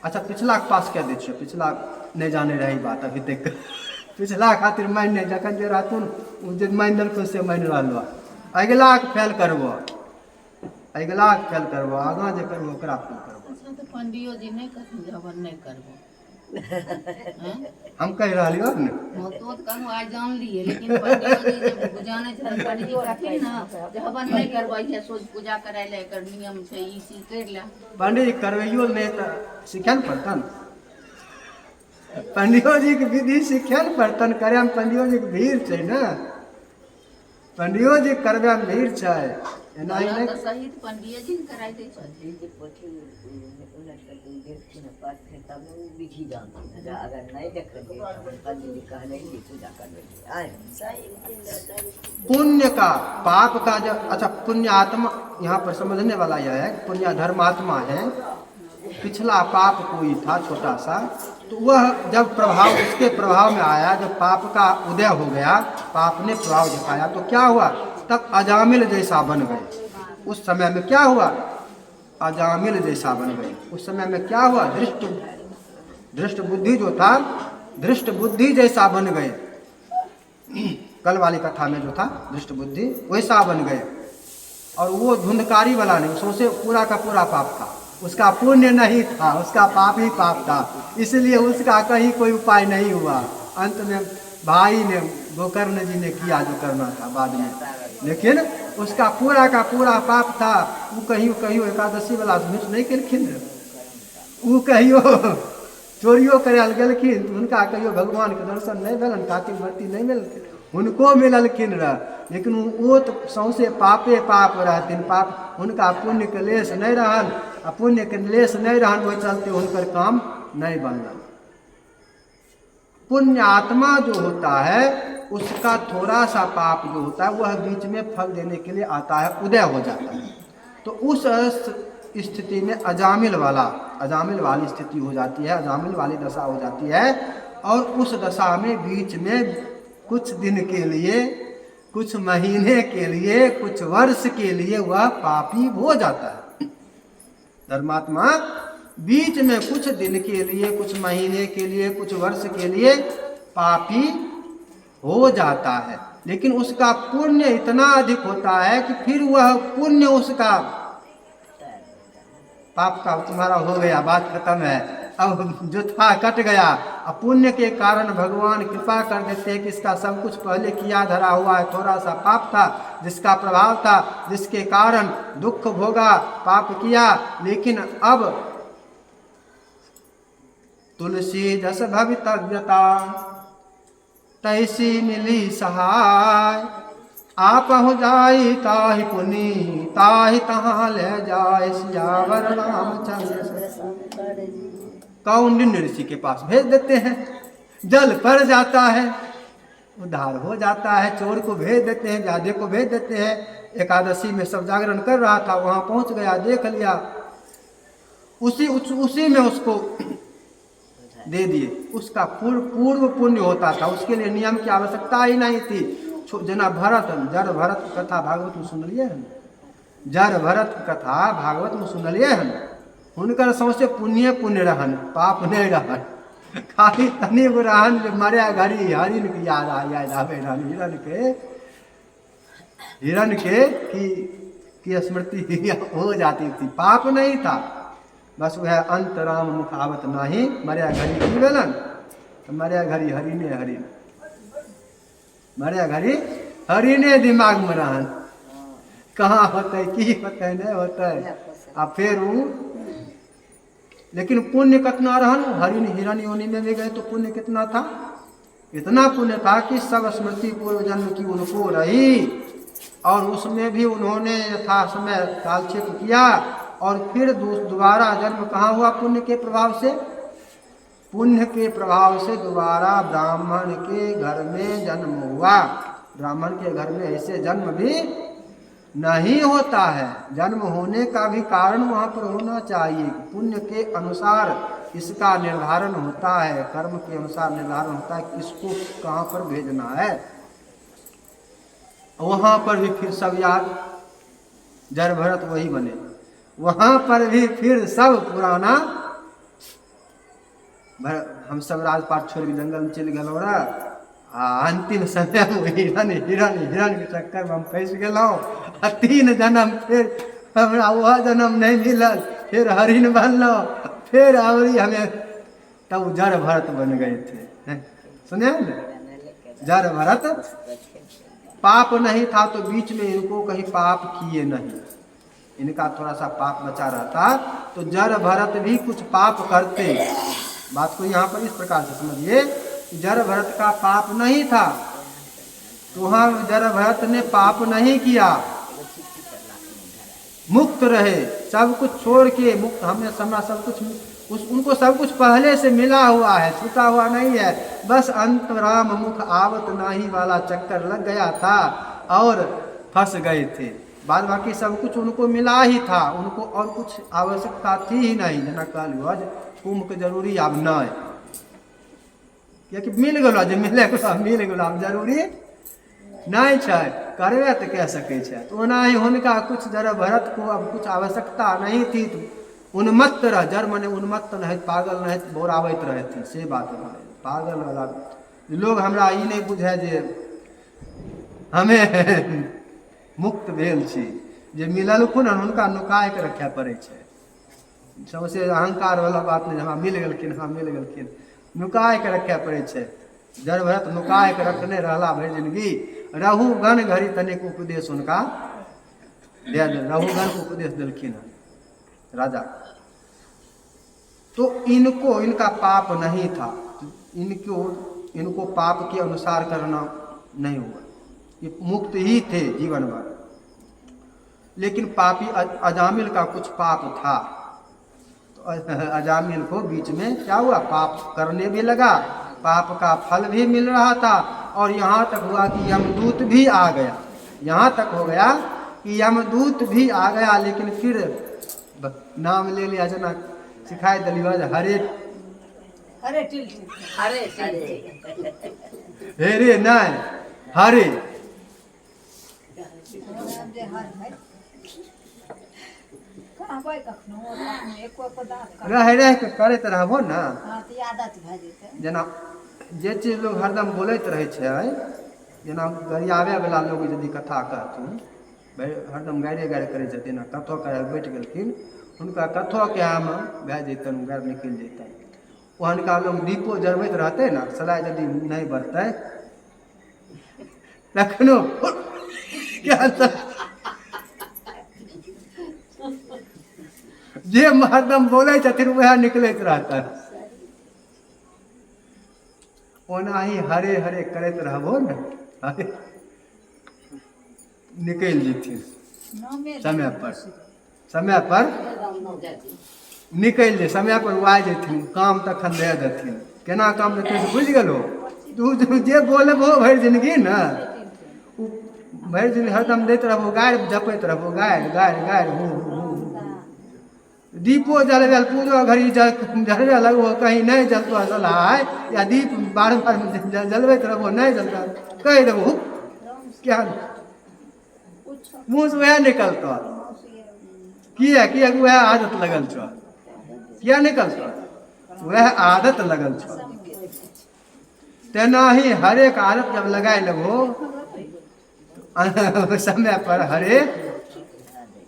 अच्छा पिछला के पास क्या दै छियै, पिछला नहीं जाने रही बात अभी तक। पिछला खातिर मान नहीं, जखन जे रहतुन उ जे मान देलखुन से मान रहलो, अगिला के फेल करबो, अगिला के फेल करबो, आगां जे करबो ओकरा फेल करबो। तो पंडियो जी नहीं कहथिन हवन नहीं करबो। हम कह रहियो ने तो कहूँ आज जान लिए, लेकिन पंडियो जी जब जाने छथिन पंडित जी कहथिन ना जे हवन नहीं करबै छै, सोच पूजा करै ले एकर नियम छै, ई चीज कर ले। पंडित जी करबैयो नहीं तो सिखे न पड़तन, पंडियो जी के विधि सिखे न पड़तन। करे में पंडियो जी के भीड़ छै ना, पंडियो जी करबे में भीड़ छै, एना ही नहीं सही पंडिये जी ने कराई दै छै। पुण्य का पाप का जब, अच्छा पुण्य आत्मा यहाँ पर समझने वाला यह है, पुण्य धर्मात्मा है। पिछला पाप कोई था छोटा सा, तो वह जब प्रभाव उसके प्रभाव में आया, जब पाप का उदय हो गया, पाप ने प्रभाव दिखाया तो क्या हुआ, तब अजामिल जैसा बन गए। उस समय में क्या हुआ, अजामिल जैसा बन गए। उस समय में क्या हुआ, दृष्ट बुद्धि जो था, दृष्ट बुद्धि जैसा बन गए। कल वाली कथा में जो था दृष्ट बुद्धि वैसा बन गए। और वो धुंधकारी वाला नहीं, सौंसे पूरा का पूरा पाप था, उसका पुण्य नहीं था, उसका पाप ही पाप था, इसलिए उसका कहीं कोई उपाय नहीं हुआ। अंत में भाई ने गोकर्ण जी ने किया जो करना था बाद में, लेकिन उसका पूरा का पूरा पाप था। वो कहियो एकादशी वाला मिस नहीं केलखिन, वो कहियो चोरियो करल गेलखिन, उनका कहियो भगवान के दर्शन नहीं भेलन, कातिक व्रती नहीं मिलखिन, उनको मिललखिन रह, लेकिन वो तो सौंसे पापे पाप रहथिन। पाप उनका पुण्य के लेस नहीं रहन, आ पुण्य के लेस नहीं रहन, वही चलते उनकर काम नहीं बनल। पुण्य आत्मा जो होता है उसका थोड़ा सा पाप जो होता है वह बीच में फल देने के लिए आता है, उदय हो जाता है। तो उस स्थिति में अजामिल वाली स्थिति हो जाती है, अजामिल वाली दशा हो जाती है। और उस दशा में बीच में कुछ दिन के लिए, कुछ महीने के लिए, कुछ वर्ष के लिए वह पापी हो जाता है। धर्मात्मा बीच में कुछ दिन के लिए, कुछ महीने के लिए, कुछ वर्ष के लिए पापी हो जाता है, लेकिन उसका पुण्य इतना अधिक होता है कि फिर वह पुण्य उसका पाप का तुम्हारा हो गया, बात खत्म है, अब जो था कट गया। अब पुण्य के कारण भगवान कृपा कर देते हैं कि इसका सब कुछ पहले किया धरा हुआ है, थोड़ा सा पाप था जिसका प्रभाव था, जिसके कारण दुख भोगा, पाप किया, लेकिन अब तुलसी जस भवितव्यता तैसी मिली सहाय, आप हो जाई ताहि पुनि ताहि तहाँ ले जाए सियावर रामचंद्र। कौंडिन्य ऋषि के पास भेज देते हैं, जल पड़ जाता है, उद्धार हो जाता है। चोर को भेज देते हैं, जादे को भेज देते हैं, एकादशी में सब जागरण कर रहा था, वहां पहुंच गया, देख लिया, उसी में उसको दे दिए। उसका पूर्व पुण्य होता था, उसके लिए नियम की आवश्यकता ही नहीं थी। जना भरत, जड़ भरत कथा भागवत में सुनलिए हन, जड़ भरत कथा भागवत में सुनलिए हन, हुनकर सौंसे पुण्य रहन, पाप नहीं रहन, खाली तनी रहन मरे घड़ी हरिन की याद आवे रहन, हिरण के की स्मृति हो जाती थी, पाप नहीं था। बस वह अंत राम मुखावत नहीं, मरिया घड़ी की बेलन, तो मरिया घड़ी हरिने मरिया घड़ी हरिने दिमाग में रहन, कहाँ होते की होते नहीं होते। अब फिर वो लेकिन पुण्य कितना रहन, हरिन हिरण योनि में भी गए तो पुण्य कितना था, इतना पुण्य था कि सब स्मृति पूर्व जन्म की उनको रही। और उसमें भी उन्होंने यथा समय कालक्षेप किया और फिर दोबारा जन्म कहाँ हुआ पुण्य के प्रभाव से? पुण्य के प्रभाव से दोबारा ब्राह्मण के घर में जन्म हुआ। ब्राह्मण के घर में ऐसे जन्म भी नहीं होता है। जन्म होने का भी कारण वहाँ पर होना चाहिए। पुण्य के अनुसार इसका निर्धारण होता है, कर्म के अनुसार निर्धारण होता है किसको कहाँ पर भेजना है। वहाँ पर भी फिर सब याद जड़ भरत वही बने, वहाँ पर भी फिर सब पुराना हम सब राजपाट छोड़ के जंगल में चल गए रहा। अंतिम समय में हिरण हिरण हिरण के चक्कर में हम फंस गए। 3 जन्म फिर हमरा वह जन्म नहीं मिलल, फिर हरिण बनलो, फिर अवरी हमें तब जड़ भरत बन गए थे। सुने न, जड़ भरत पाप नहीं था तो बीच में इनको कहीं पाप किए नहीं, इनका थोड़ा सा पाप बचा रहता तो जड़ भरत भी कुछ पाप करते। बात को यहाँ पर इस प्रकार से समझिए, जड़ भरत का पाप नहीं था तो वहाँ जड़ भरत ने पाप नहीं किया, मुक्त रहे, सब कुछ छोड़ के मुक्त। हमने समझा सब कुछ उनको सब कुछ पहले से मिला हुआ है, छूटा हुआ नहीं है। बस अंत राम मुख आवत नाही वाला चक्कर लग गया था और फंस गए थे। बाद बाकी सब कुछ उनको मिला ही था, उनको और कुछ आवश्यकता थी ही नहीं। जना कहल कुंभ के जरूरी अब नहीं, क्योंकि मिल गलो, जो मिले मिल गलो, अब जरूरी नहीं छै, करबे तो कह सके छै। तो ओना ही हुनका कुछ जड़ भरत को अब कुछ आवश्यकता नहीं थी तो उन्मत्त रह, जड़ मने उन्मत्त नहीं, पागल नहीं बोरावैत रहे थे। से बात पागल वाला लोग हमरा ई नहीं बुझे जे हमें मुक्त भेल छी, जे मिललखुन हुनका नुकाय के रखे पड़े छै। सबसे अहंकार वाला बात नहीं, हमरा मिल गेलखिन, हाँ मिल गेलखिन, नुकाय के रखे पड़े छै। जड़ भरत नुकाय के रखने रहला भरि जिंदगी। रहुगण घड़ी तनिक उपदेश उनका दे दिल, रहुगण को उपदेश दिलखिन राजा। तो इनका पाप नहीं था, इनको पाप के अनुसार करना नहीं हुआ, ये मुक्त ही थे जीवन भर। लेकिन पापी अजामिल का कुछ पाप था, तो अजामिल को बीच में क्या हुआ, पाप करने भी लगा, पाप का फल भी मिल रहा था। और यहाँ तक हुआ कि यमदूत भी आ गया, यहाँ तक हो गया कि यमदूत भी आ गया। लेकिन फिर नाम ले लिया, जना सिखाई दिलिया हरे हरे टिल हरे हेरे नहीं हरे रह रह के करैत रहबो ना, जना जे चीज लोग हरदम बोलैत रहे छै, जना गरियाबे वाला लोग यदि कथा कहथुन, हरदम गाइरे गाइरे करै छथिन, कथो करे बैठ गेलखिन, हुनका कथो के आम भए जैतन, गारि निकलि जैतन। ओहनका लोग दीपो जरबैत रहतै ना, सलाह यदि नहीं बढ़तै रखनो जे हरदम बोले छथिन वह निकलैत रहतन। ओना ही हरे हरे करैत रहबो न, निकल जेथिन समय पर निकल जे, समय पर वो आ जेथिन, काम तखन दे देथिन। केना काम देथिन बुझ गेलो, तू जे बोलबो भरि जिंदगी न, भरि जिंदगी हरदम दैत रहबो, गारि जपैत रहबो, गारि गारि गारि हूँ। दीपो जलबे पूजो घड़ी जलबे लगबो, कहीं नहीं जलतो सलाह, या दीप बार बार जलबैत रहबो नहीं जलता, कह देबो क्या मुँह से वह निकलतो, किया वह आदत लगल छो, किया निकलतो, वह आदत लगल छो। तेना ही हरेक आदत जब लगाए लगो समय पर हरे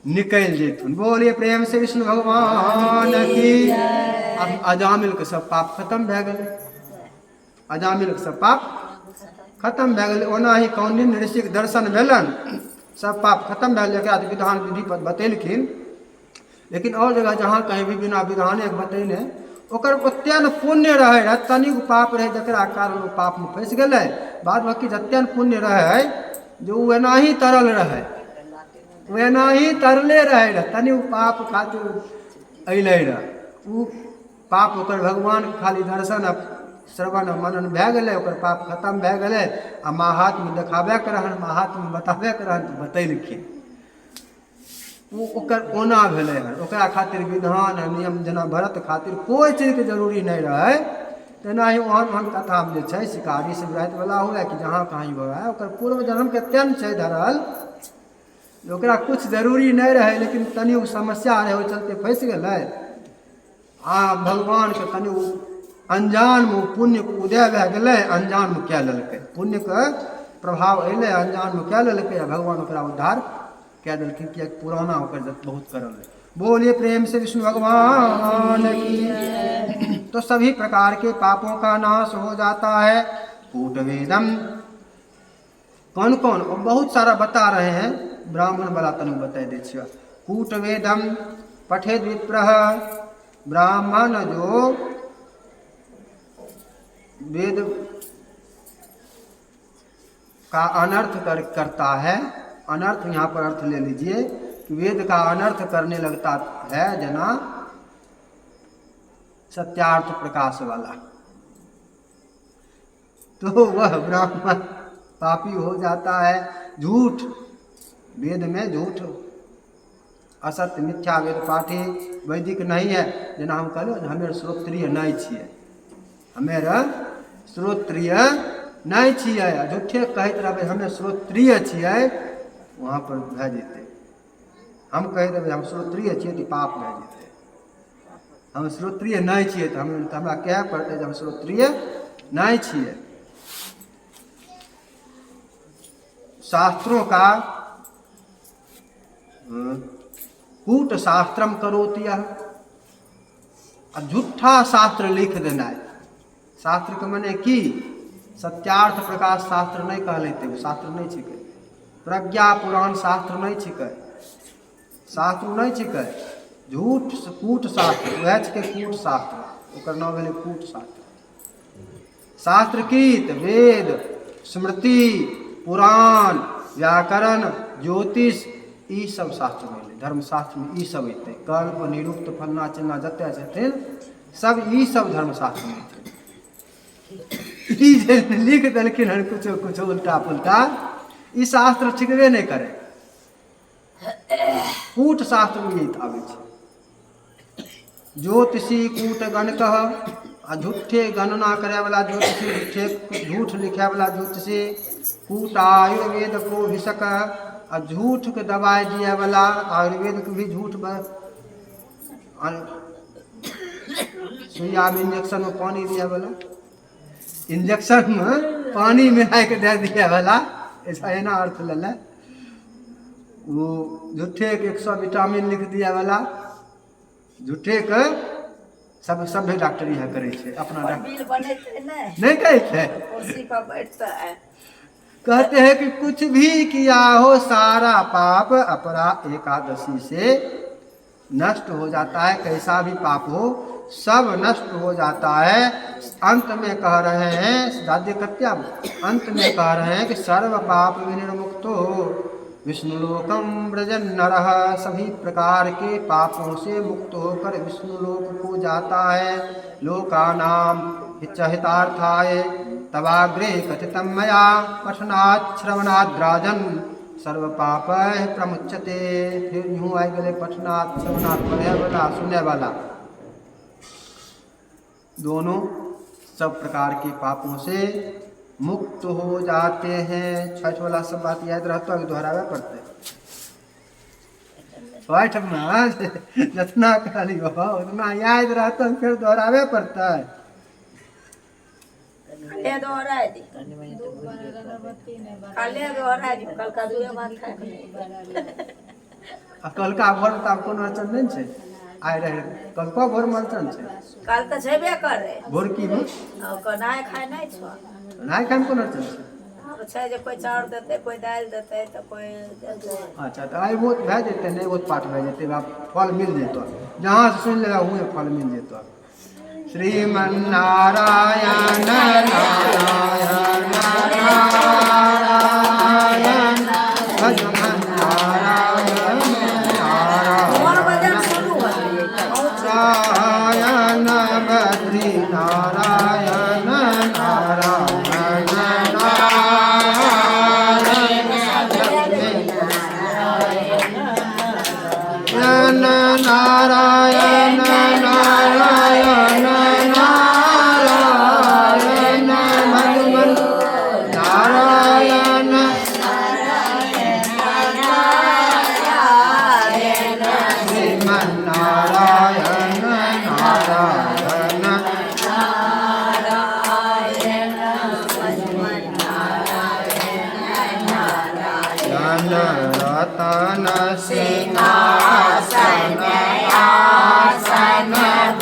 निकल जेथुन। बोलिए प्रेम से विष्णु भगवान की। अब अजामिल के सब पाप खत्म भए गेलै, अजामिल के सब पाप खत्म भए गेलै। ओना ही कौंडिन्य ऋषि के दर्शन भेलन, सब पाप खत्म भए गेलै, विधान विधि पर बतेलखिन। लेकिन और जगह जहाँ कहीं भी बिना विधाने के बतेने, ओकर ओते न पुण्य रहे, तनिक पाप रहे जकरा कारण वो पाप में फंस गेलै। बाद बाकी जते न पुण्य रहे जो वेना ही तरल रहे, वेना ही तरले रहे, तनि उ पाप खातिर अइले रह। उ पाप ओकर भगवान के खाली दर्शन श्रवण मनन भए गेलै, ओकर पाप खत्म भए गेलै। आ महात्म देखाबे के रहन, महात्म बताबे के रहन तऽ बतैलखिन। ओकर ओना भेलै हन, ओकरा खातिर विधान नियम जेना व्रत खातिर कोई चीजके जरूरी नहीं रहे, तेनाही ओहन ओहन कथामे जे छै शिकारी से रातिवला हुए कि जहाँ कहीं हुए, ओकर पूर्व जन्मके तेन छै धरल, ओकरा कुछ जरूरी नहीं रहे, लेकिन तनि समस्या रहे, ओहि चलते फंसि गेलै। आ भगवान के तनि अनजान में पुण्य के उदय भए गेलै, अनजान में कए लेलकै, पुण्य के प्रभाव अयलै, अनजान में कए लेलकै, भगवान ओकरा उद्धार कह दिलखिन कि पुराना ओकर बहुत करल है। बोलिए प्रेम से विष्णु भगवान की। तो सभी प्रकार के पापों का नाश हो जाता है। कूटवेदम कौन कौन, और बहुत सारा बता रहे हैं, ब्राह्मण वाला तनु बता दे छिया। कूटवेदम पठेद विप्रह, ब्राह्मण जो वेद का अनर्थ करता है, अनर्थ यहाँ पर अर्थ ले लीजिए कि वेद का अनर्थ करने लगता है, जना सत्यार्थ प्रकाश वाला, तो वह ब्राह्मण पापी हो जाता है। झूठ, वेद में झूठ, असत्य मिथ्या वेद पाठी वैदिक नहीं है। जना हम कहलो हमें श्रोत्रिय नहीं छिए, हमें श्रोत्रिय नहीं छिए, झूठे कहते रहे हमें श्रोत्रिय छिए, वहाँ पर भए जेते। हम कह देवे हम श्रोत्रिय छिए तो पाप भए जेते, हम श्रोत्रिय नहीं छिए तो हमरा कहे पड़ते हम श्रोत्रिय नहीं छिए। शास्त्रों का कूट शास्त्रम करोति, झूठा शास्त्र लिख देना। शास्त्र के मने की सत्यार्थ प्रकाश शास्त्र नहीं कह लेते, वो शास्त्र नहीं छिके। प्रज्ञा पुराण शास्त्र नहीं छिके, शास्त्र नहीं छिके, झूठ कूट शास्त्र, वह छिके कूट शास्त्र, ओकर नाम भेलै कूट शास्त्र। शास्त्र की वेद, स्मृति, पुराण, व्याकरण, ज्योतिष, ई सब शास्त्र भेलै। धर्मशास्त्र में ई सब अयतै, कल्प, निरुक्त, फलना चिल्ना जते छथिन सब ई सब धर्मशास्त्र में ई जे लिख देलखिन हन कुछो कुछो उल्टा पुल्टा, ई शास्त्र छिकबे नहीं करे। कूट शास्त्र में यही आवे छै। ज्योतिषी कूट गण कह, झूठे गणना करे वाला ज्योतिषी, झूठ लिखे वाला ज्योतिषी। कूट आयुर्वेद को भिषक, झूठ के दवाई दिए वाला, आयुर्वेद के भी झूठ सुइया में इंजेक्शन में पानी दिए वाला, इंजेक्शन में पानी मिला के दे दिए वाला, ऐसा है ना अर्थ ले। वो झूठे के 100 विटामिन लिख दिया वाला, झूठे के सब सभ्य डॉक्टर यह करे छे, अपना नहीं कहते, कहते हैं कि कुछ भी किया हो सारा पाप अपराध एकादशी से नष्ट हो जाता है, कैसा भी पाप हो सब नष्ट हो जाता है। अंत में कह रहे हैं दाद्य कत्याम, अंत में कह रहे हैं कि सर्व पाप विनिर्मुक्तो विष्णुलोकम व्रजन नरः, सभी प्रकार के पापों से मुक्त होकर विष्णुलोक को जाता है। लोकानाम हितार्थाय तवाग्रे कथितम मया पठनात् श्रवणात् राजन सर्व पाप प्रमुच्यते। फिर यूँ आई गए पठनात् श्रवणात्, पढ़े वाला सुनने वाला, दोनों सब प्रकार के पापों से मुक्त हो जाते हैं। छठ वाला सब बात याद रहता है, दोहरावे पड़ते छठ में जितना खाली हो उतना याद रहता है, फिर दोहरावे पड़ता है। कल का भोर में तब कोनो अड़चन नहीं छै, आए रहे कल को भोर में अड़चन छै, कल तो छेबे करे भोर की में नहाय खाय नहीं छो, नहाय खाय में कोनो अड़चन छै। अब छै जे कोई चाउर देते, कोई दाल देते, तो कोई अच्छा तो आई वो भए जेते, नहीं वो पाठ भए जेते, फल मिल जेतो, जहाँ से सुन लेगा वहीं फल मिल जेतो। श्रीमन्नारायण नारायण नारायण भगवान नारायण मोर नारायण भजन सुनू नारायण बद्री नारायण नारायण नारायण नारायण नारायण नारायण भगवान नारायण श्रीमन नारायण नारायण जन रतन सिंहासन आसन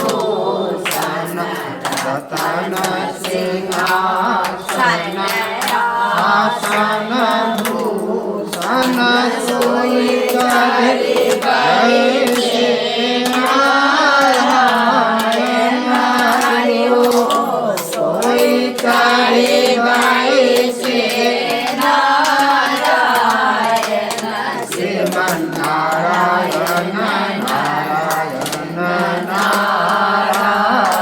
भूषण रतन सिंहासन आसन भूषण सोई करे जैसे नारायण हरिओ सोई करे वैसे श्रीमन नारायण नारायण नारायण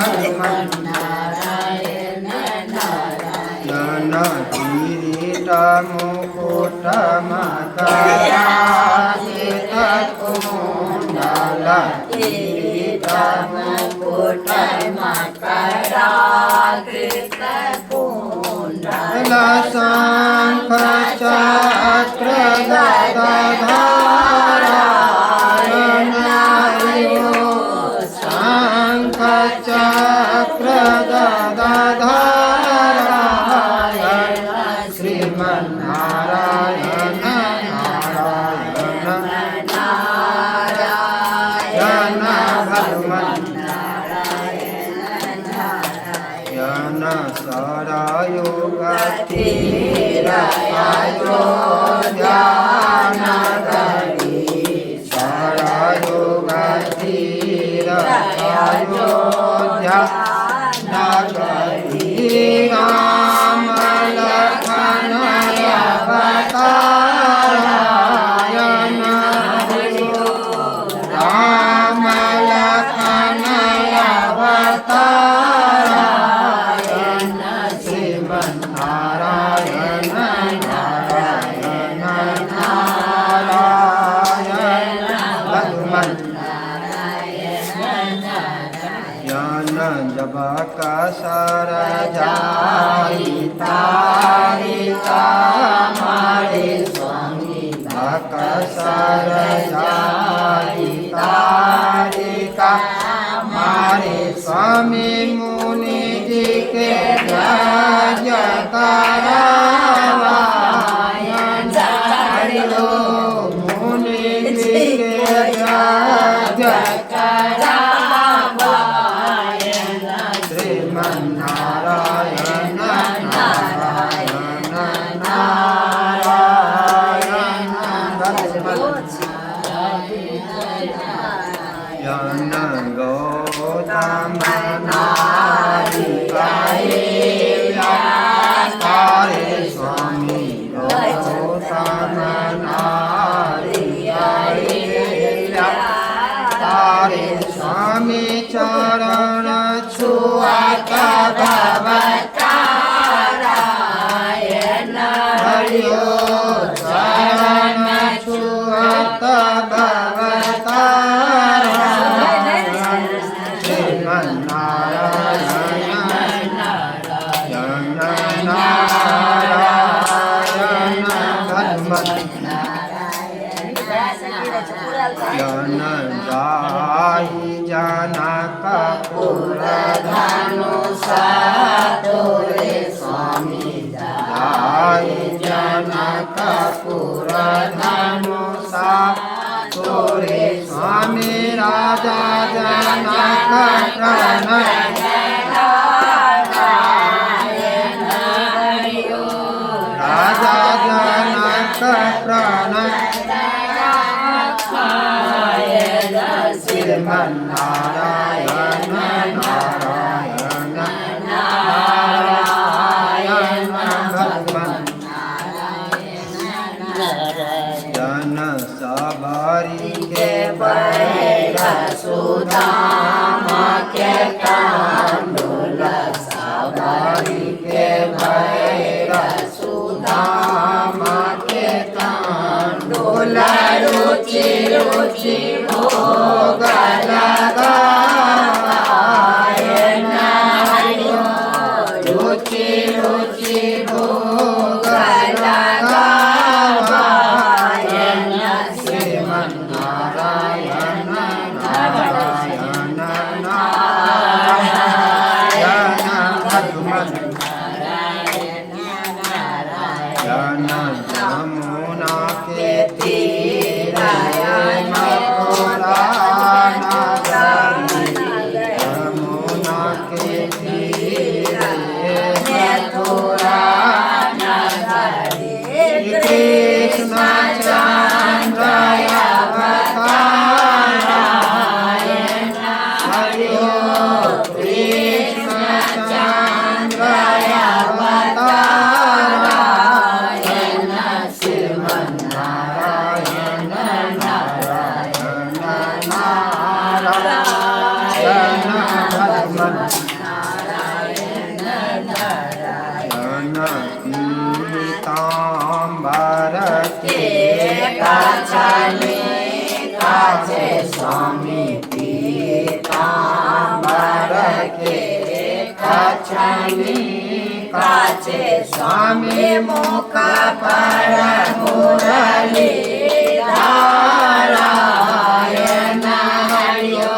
भगवान जन किरीट मुकुट मकराजित कुण्डल किरीट मुकुट मकराजित कुण्डल शंख चक्र गदाधारण हरिओ शंख चक्र गदाधारण श्रीमन नारायण नारायण नारायण भगवान जन सरयुग तीरथायोध्या नगरी सरयुग तीरथायोध्या नगरी राम लखन अवतारायण हरिओ राम लखन अवतारायण श्रीमन नारायण नारायण नारायण भगवान ज्ञान जब का सर जाई तारिका हमारे स्वामी का सर जाई तारिका हमारे स्वामी मुनि जी के जय करावायन हरिओ मुनि जी के जय करावायन श्रीमन नारायण नारायण नारायण भगवान जन गौतम नारी गाया तारे स्वामी गौतम नारी गाया तारे स्वामी चरण छुआत भवतारायण हरिओ चरण छुआत भवतारायण श्रीमन नारायण नारायण भगवान जन जाहि जनकपुर धनुष तोरे स्वामी जाहि जनकपुर धनुष तोरे स्वामी राजा जनक प्रणय राजा जनक प्रणय श्रीमन नारायण नारायण नारायण भगवान के बैर सुदामा के तांडुल सबरी के बैर सुदामा के तांडुल रुचि रुचि भोग लगाए नारियो रुचि रुचि भोग लगाए श्रीमन नारायण नारायण नारायण भगवान यमुना के तीर यमुना के तीर कृष्ण चंद्र अवतारायण हरिओ कृष्ण चंद्र अवतारायण श्रीमन नारायण नारायण नारायण भगवान पीताम्बर के काछे स्वामी पीताम्बर के काछे स्वामी मुख पर मुरली नारायण हरिओ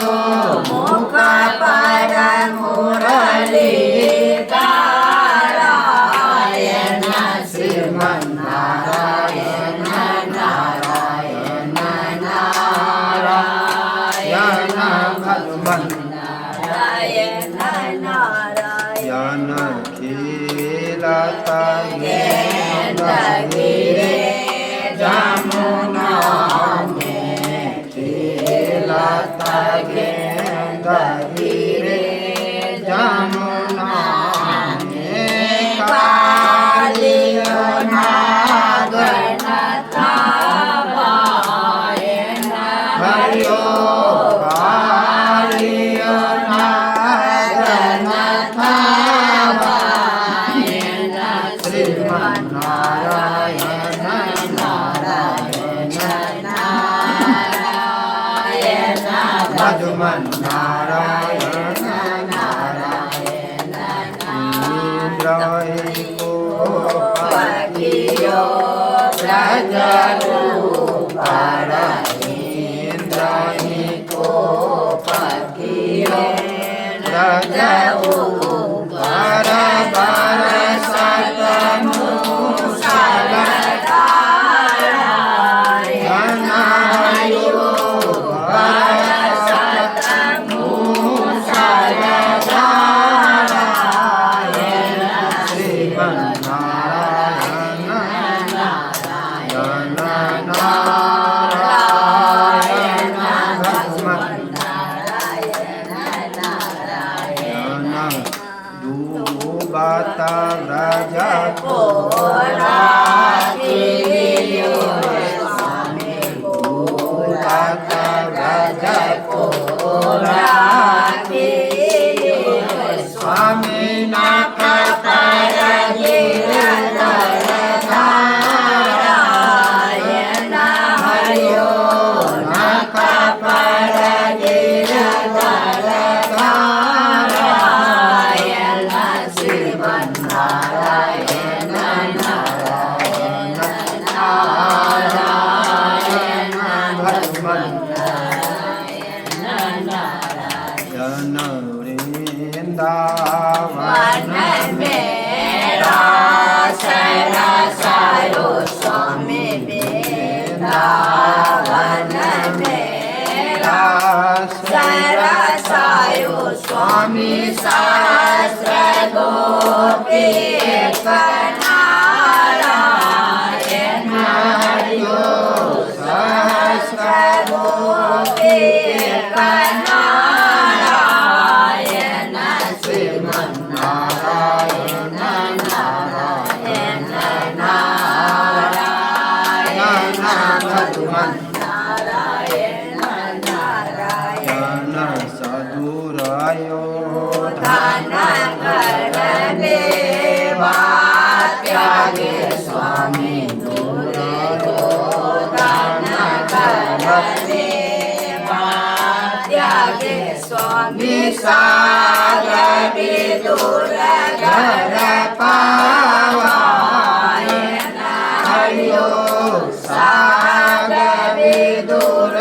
मुख पर मुरली नारायण श्रीमन नारायण नारायण नारायण भगवान नारायण नारायण खिलता गिरे जमुना में खिलता गिरे जमुना में कालियो नागन थावायन हरिओ कालियो नागन थावायन श्रीमन नारायण नारायण नारायण भगवान नारायण नारायण इंद्रायी को पतियो ब्रजरूपर इंद्रायी को पतियो ब्रजरूपर बरसत मूषलधारायण हरिओ बरसत मूषलधारायण श्रीमन नारायण नारायण नारायण भगवान दूबता व्रज को राखियो स्वामी दूबता व्रज को राखियो स्वामी नाथ पर गिरधरायण हरिओ नाथ पर गिरधरायण श्रीमन नारायण नारायण नारायण भगवान नारायण वृंदावन में रास रसायो स्वामी वृंदावन में रास रसायो स्वामी सहस्र गोपी नारायण हरिओ सहस्र गोपी नारायण श्रीमन नारायण नारायण नारायण भगवान नारायण सागर विदुर घर पावायन हरियो सागर विदुर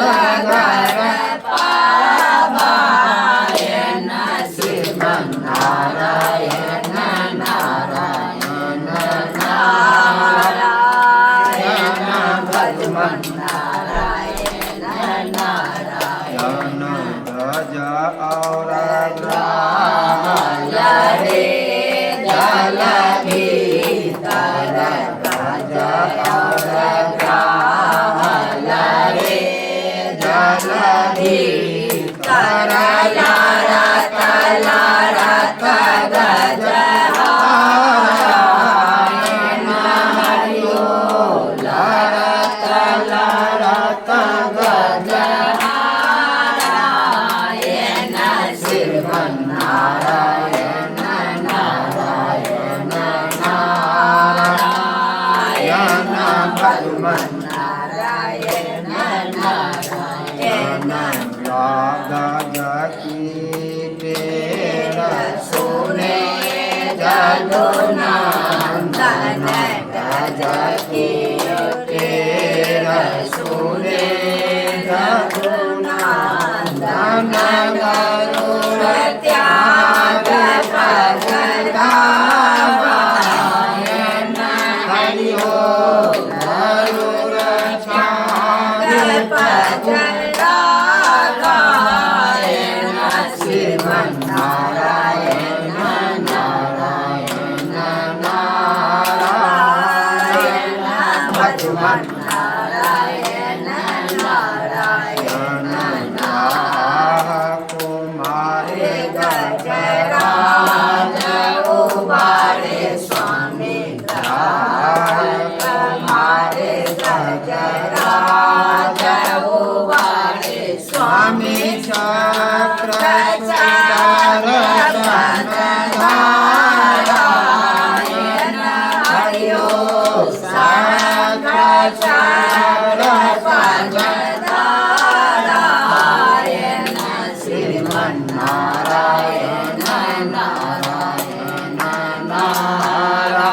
घर पावायन श्रीमन्नारायण नारायण नारायण भजमन नारायण नारायण गज और रे जल भीतर गज और रे जल भीतर लारत लारत गज हरियो लारत लारत गज श्रीमन्नारायण नारायण नारायण भगवान नारायण नारायण गज की टेर सुने जदुनंदन गज की टेर सुने जदुनंदन गरुड़ त्याग पगलायन हरियो गरुड़ त्याग पगलायन श्रीमन्नारायण नारायण नारायण भगवान नारायण नारायण कुमारे गजराज उबारे स्वामी कुमारे गजराज उबारे स्वामी चक्र नारायण हरियो सागर नारायण श्रीमन्नारायण नारायण नारायण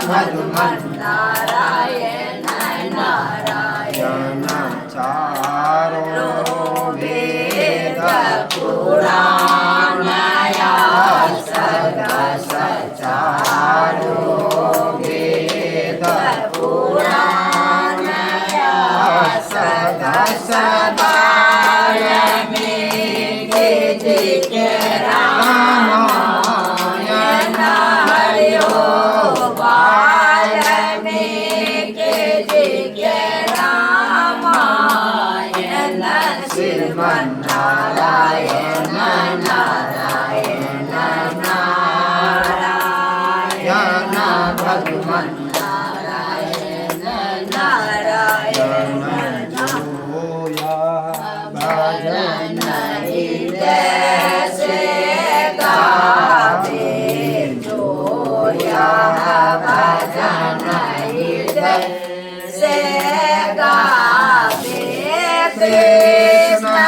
भगवान नारायण नारायण चारो वेद पुराण सगस चारो वेद पुराण सगस बारमी के